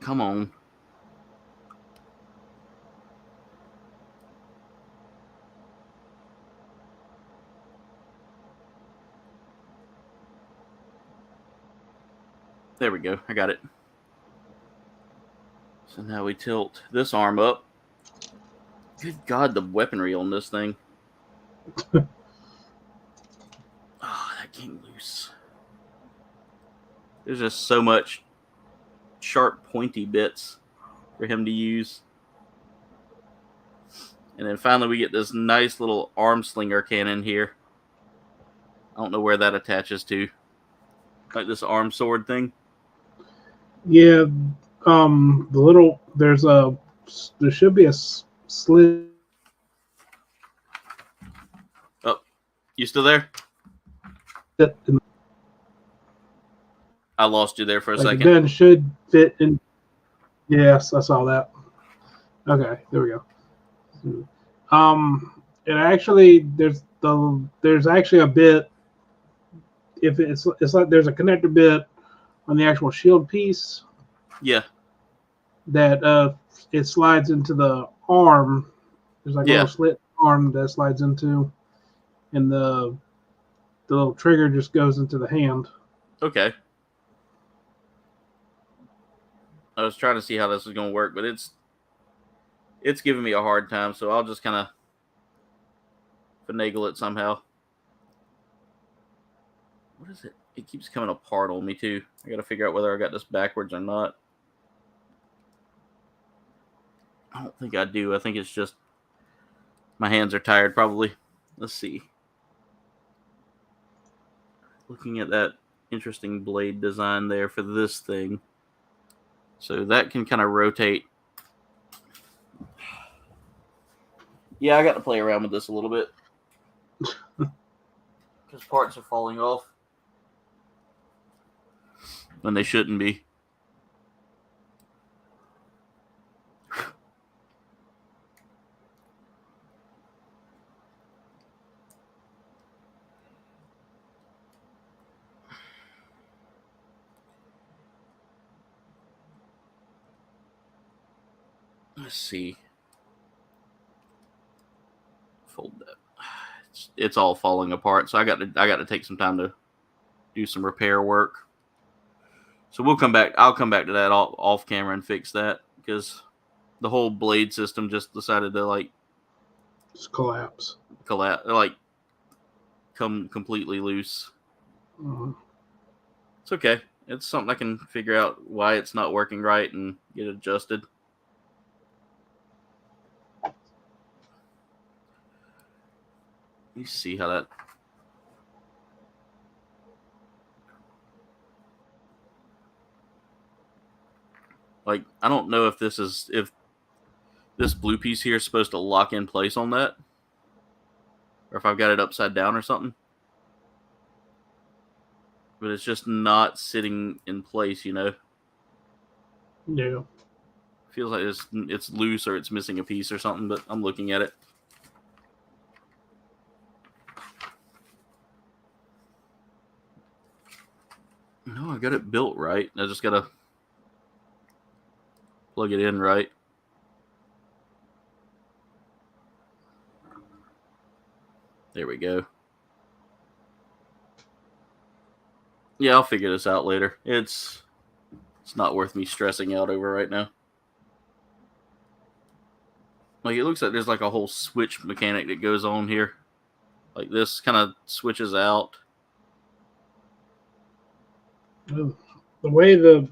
Come on. There we go. I got it. So now we tilt this arm up. Good God, the weaponry on this thing. Oh, that came loose. There's just so much sharp, pointy bits for him to use. And then finally we get this nice little arm slinger cannon here. I don't know where that attaches to. Like this arm sword thing. Yeah, there should be a slit. Oh, you still there? I lost you there for a second. The gun should fit in. Yes, I saw that. Okay, there we go. It actually there's actually a bit. If it's like there's a connector bit on the actual shield piece. Yeah. That it slides into the arm. There's like a little slit arm that slides into, and the little trigger just goes into the hand. Okay. I was trying to see how this is going to work, but it's giving me a hard time, so I'll just kind of finagle it somehow. What is it? It keeps coming apart on me, too. I got to figure out whether I got this backwards or not. I don't think I do. I think it's just my hands are tired, probably. Let's see. Looking at that interesting blade design there for this thing. So that can kind of rotate. Yeah, I got to play around with this a little bit. Because parts are falling off. When they shouldn't be. Let's see. Fold that. It's all falling apart, so I got to take some time to do some repair work. So we'll come back. I'll come back to that off camera and fix that because the whole blade system just decided to just collapse, come completely loose. Mm-hmm. It's okay. It's something I can figure out why it's not working right and get adjusted. Let me see how that. I don't know if this blue piece here is supposed to lock in place on that, or if I've got it upside down or something. but it's just not sitting in place, you know. Yeah. Feels like it's loose or it's missing a piece or something, but I'm looking at it. No, I got it built right. I just gotta plug it in right. There we go. Yeah, I'll figure this out later. It's not worth me stressing out over right now. Like, it looks like there's like a whole switch mechanic that goes on here. Like, this kind of switches out. The way the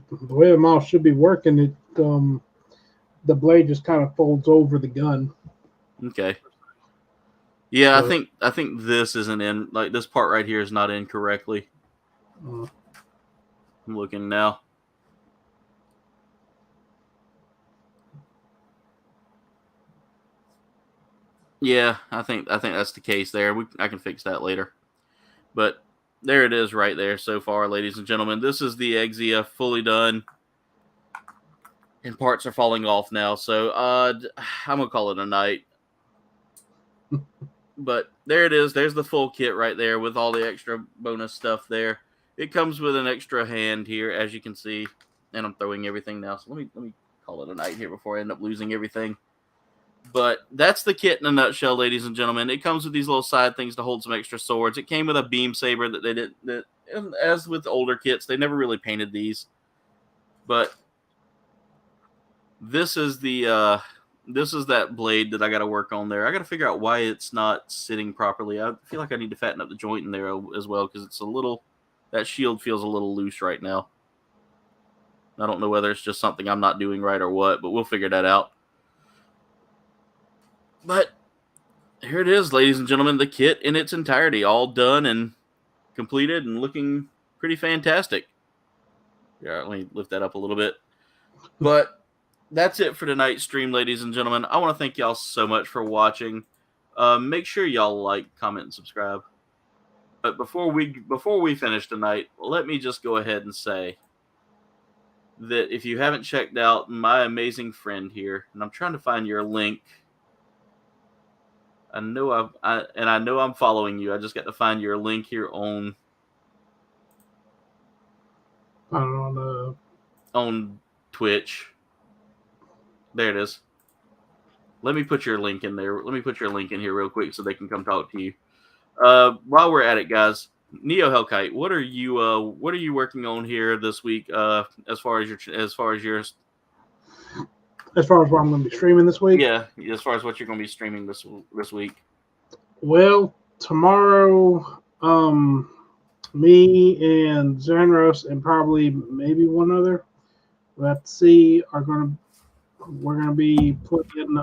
mouse should be working, it the blade just kind of folds over the gun. Okay. Yeah, so, I think this isn't in, like, this part right here is not in correctly. I'm looking now. Yeah, I think that's the case there. I can fix that later. But there it is right there so far, ladies and gentlemen. This is the Exia fully done. And parts are falling off now. So I'm going to call it a night. But there it is. There's the full kit right there with all the extra bonus stuff there. It comes with an extra hand here, as you can see. And I'm throwing everything now. So let me call it a night here before I end up losing everything. But that's the kit in a nutshell, ladies and gentlemen. It comes with these little side things to hold some extra swords. It came with a beam saber that they didn't. That, as with older kits, they never really painted these. But this is the this is that blade that I got to work on there. I got to figure out why it's not sitting properly. I feel like I need to fatten up the joint in there as well because it's a little. That shield feels a little loose right now. I don't know whether it's just something I'm not doing right or what, but we'll figure that out. But here it is, ladies and gentlemen, the kit in its entirety, all done and completed and looking pretty fantastic. Yeah, let me lift that up a little bit. But that's it for tonight's stream, ladies and gentlemen. I want to thank y'all so much for watching. Make sure y'all like, comment, and subscribe. But before we finish tonight, let me just go ahead and say that if you haven't checked out my amazing friend here, and I'm trying to find your link. I know I'm following you. I just got to find your link here on Twitch. There it is. Let me put your link in there. Let me put your link in here real quick so they can come talk to you. While we're at it, guys, Neo Hellkite, what are you working on here this week? As far as what I'm going to be streaming this week. Yeah, as far as what you're going to be streaming this week. Well, tomorrow, me and Xanros and probably maybe one other, we'll have to see, we're gonna be playing.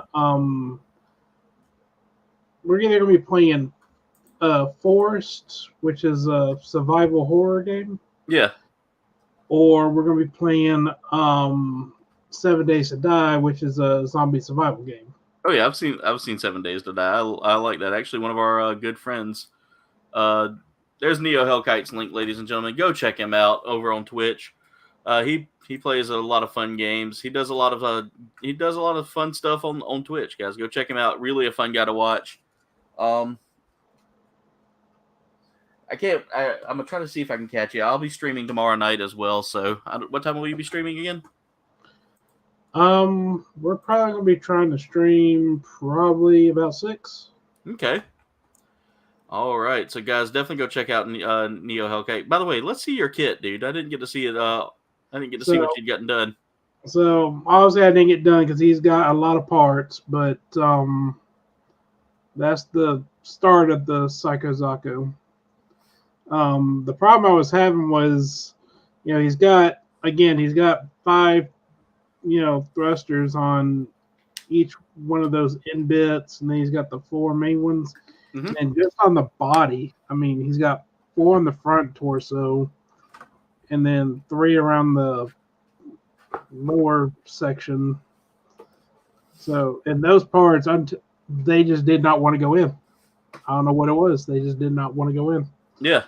We're either gonna be playing Forest, which is a survival horror game. Yeah. Or we're gonna be playing 7 Days to Die, which is a zombie survival game. Oh yeah, I've seen 7 Days to Die. I like that. Actually, one of our good friends. There's Neo Hellkite's link, ladies and gentlemen. Go check him out over on Twitch. He plays a lot of fun games. He does a lot of fun stuff on Twitch, guys. Go check him out. Really a fun guy to watch. I'm gonna try to see if I can catch you. I'll be streaming tomorrow night as well. So, what time will you be streaming again? We're probably gonna be trying to stream probably about 6. Okay. All right, so guys, definitely go check out Neo Hellkite. By the way, let's see your kit, dude. I didn't get to see it. I didn't get to see what you'd gotten done. So obviously, I didn't get done because he's got a lot of parts, but that's the start of the Psycho Zaku. The problem I was having was, he's got 5, thrusters on each one of those end bits, and then he's got the 4 main ones. Mm-hmm. And just on the body, he's got 4 in the front torso, and then 3 around the lower section. So, and those parts, they just did not want to go in. I don't know what it was. They just did not want to go in. Yeah.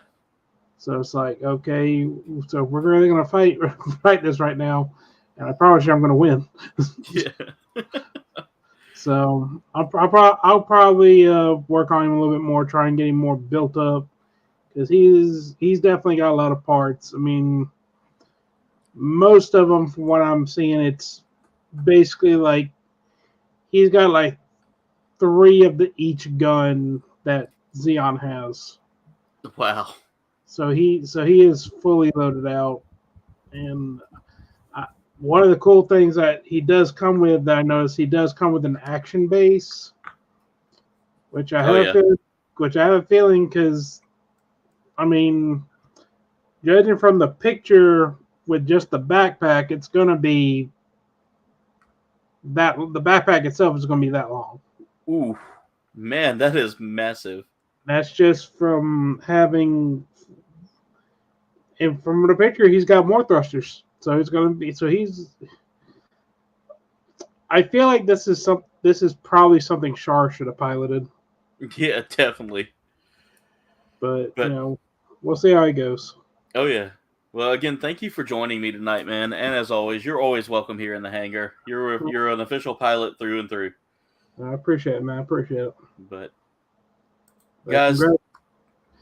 So it's like, okay, so we're really gonna fight this right now, and I promise you, I'm gonna win. Yeah. So I'll probably work on him a little bit more, try and get him more built up, because he's definitely got a lot of parts. I mean, most of them, from what I'm seeing, it's basically like he's got like 3 of each gun that Xeon has. Wow. So he is fully loaded out, and one of the cool things that he does come with, that I noticed, he does come with an action base, which I Oh, have yeah. which I have a feeling, because I mean, judging from the picture with just the backpack, it's gonna be that the backpack itself is gonna be that long. Ooh, man, that is massive. That's just from having, and from the picture, he's got more thrusters. So it's gonna be. So he's. I feel like this is probably something Char should have piloted, Yeah, definitely. but But we'll see how it goes. oh yeah. Well, again, thank you for joining me tonight, man. And as always, you're always welcome here in the hangar. You're an official pilot through and through. I appreciate it, man. I appreciate it. But But guys,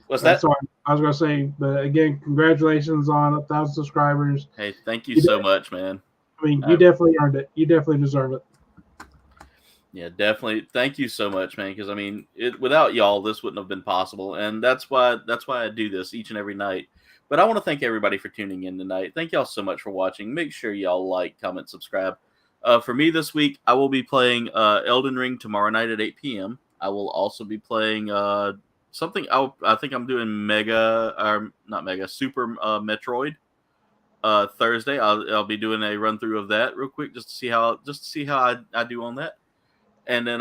what's that? sorry, I was gonna say, but again, congratulations on 1,000 subscribers. Hey, thank you so much, man. I mean, you definitely earned it. You definitely deserve it. Yeah, definitely. Thank you so much, man. Because I mean, without y'all, this wouldn't have been possible, and that's why I do this each and every night. But I want to thank everybody for tuning in tonight. Thank y'all so much for watching. Make sure y'all like, comment, subscribe. For me this week, I will be playing Elden Ring tomorrow night at 8 p.m. I will also be playing something. I think I'm doing not Mega, Super Metroid. Thursday, I'll be doing a run through of that real quick, just to see how I do on that. And then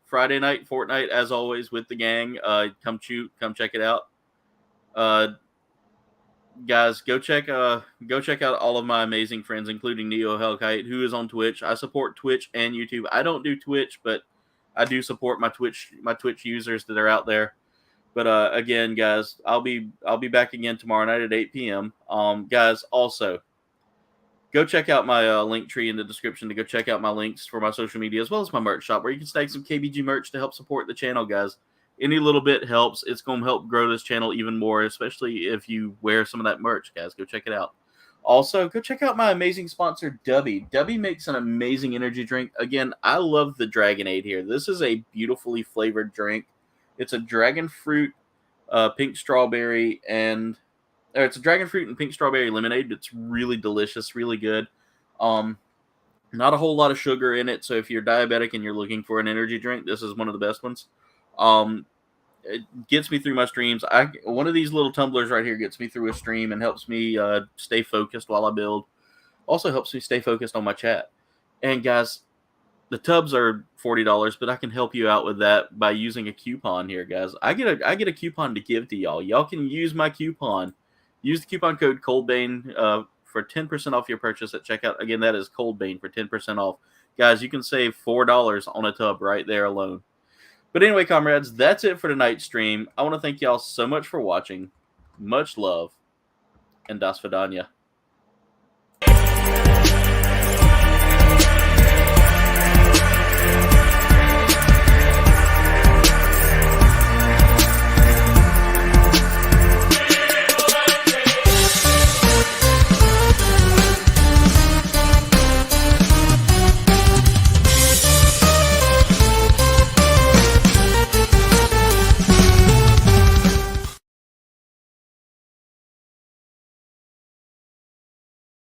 Friday night, Fortnite, as always, with the gang. Come check it out. Guys, go check out all of my amazing friends, including Neo Hellkite, who is on Twitch. I support Twitch and YouTube. I don't do Twitch, but I do support my Twitch users that are out there. But again, guys, I'll be back again tomorrow night at 8 p.m. Guys, also go check out my link tree in the description to go check out my links for my social media, as well as my merch shop, where you can snag some KBG merch to help support the channel, guys. Any little bit helps. It's going to help grow this channel even more, especially if you wear some of that merch, guys. Go check it out. Also, go check out my amazing sponsor, Dubby. Dubby makes an amazing energy drink. Again, I love the Dragonade here. This is a beautifully flavored drink. It's a dragon fruit, pink strawberry, it's a dragon fruit and pink strawberry lemonade. It's really delicious, really good. Not a whole lot of sugar in it, so if you're diabetic and you're looking for an energy drink, this is one of the best ones. It gets me through my streams. One of these little tumblers right here gets me through a stream and helps me stay focused while I build. Also helps me stay focused on my chat. And guys, the tubs are $40, but I can help you out with that by using a coupon here, guys. I get a coupon to give to y'all. Y'all can use my coupon. Use the coupon code Coldbane for 10% off your purchase at checkout. Again, that is Coldbane for 10% off. Guys, you can save $4 on a tub right there alone. But anyway, comrades, that's it for tonight's stream. I want to thank y'all so much for watching. Much love, and das vidanya.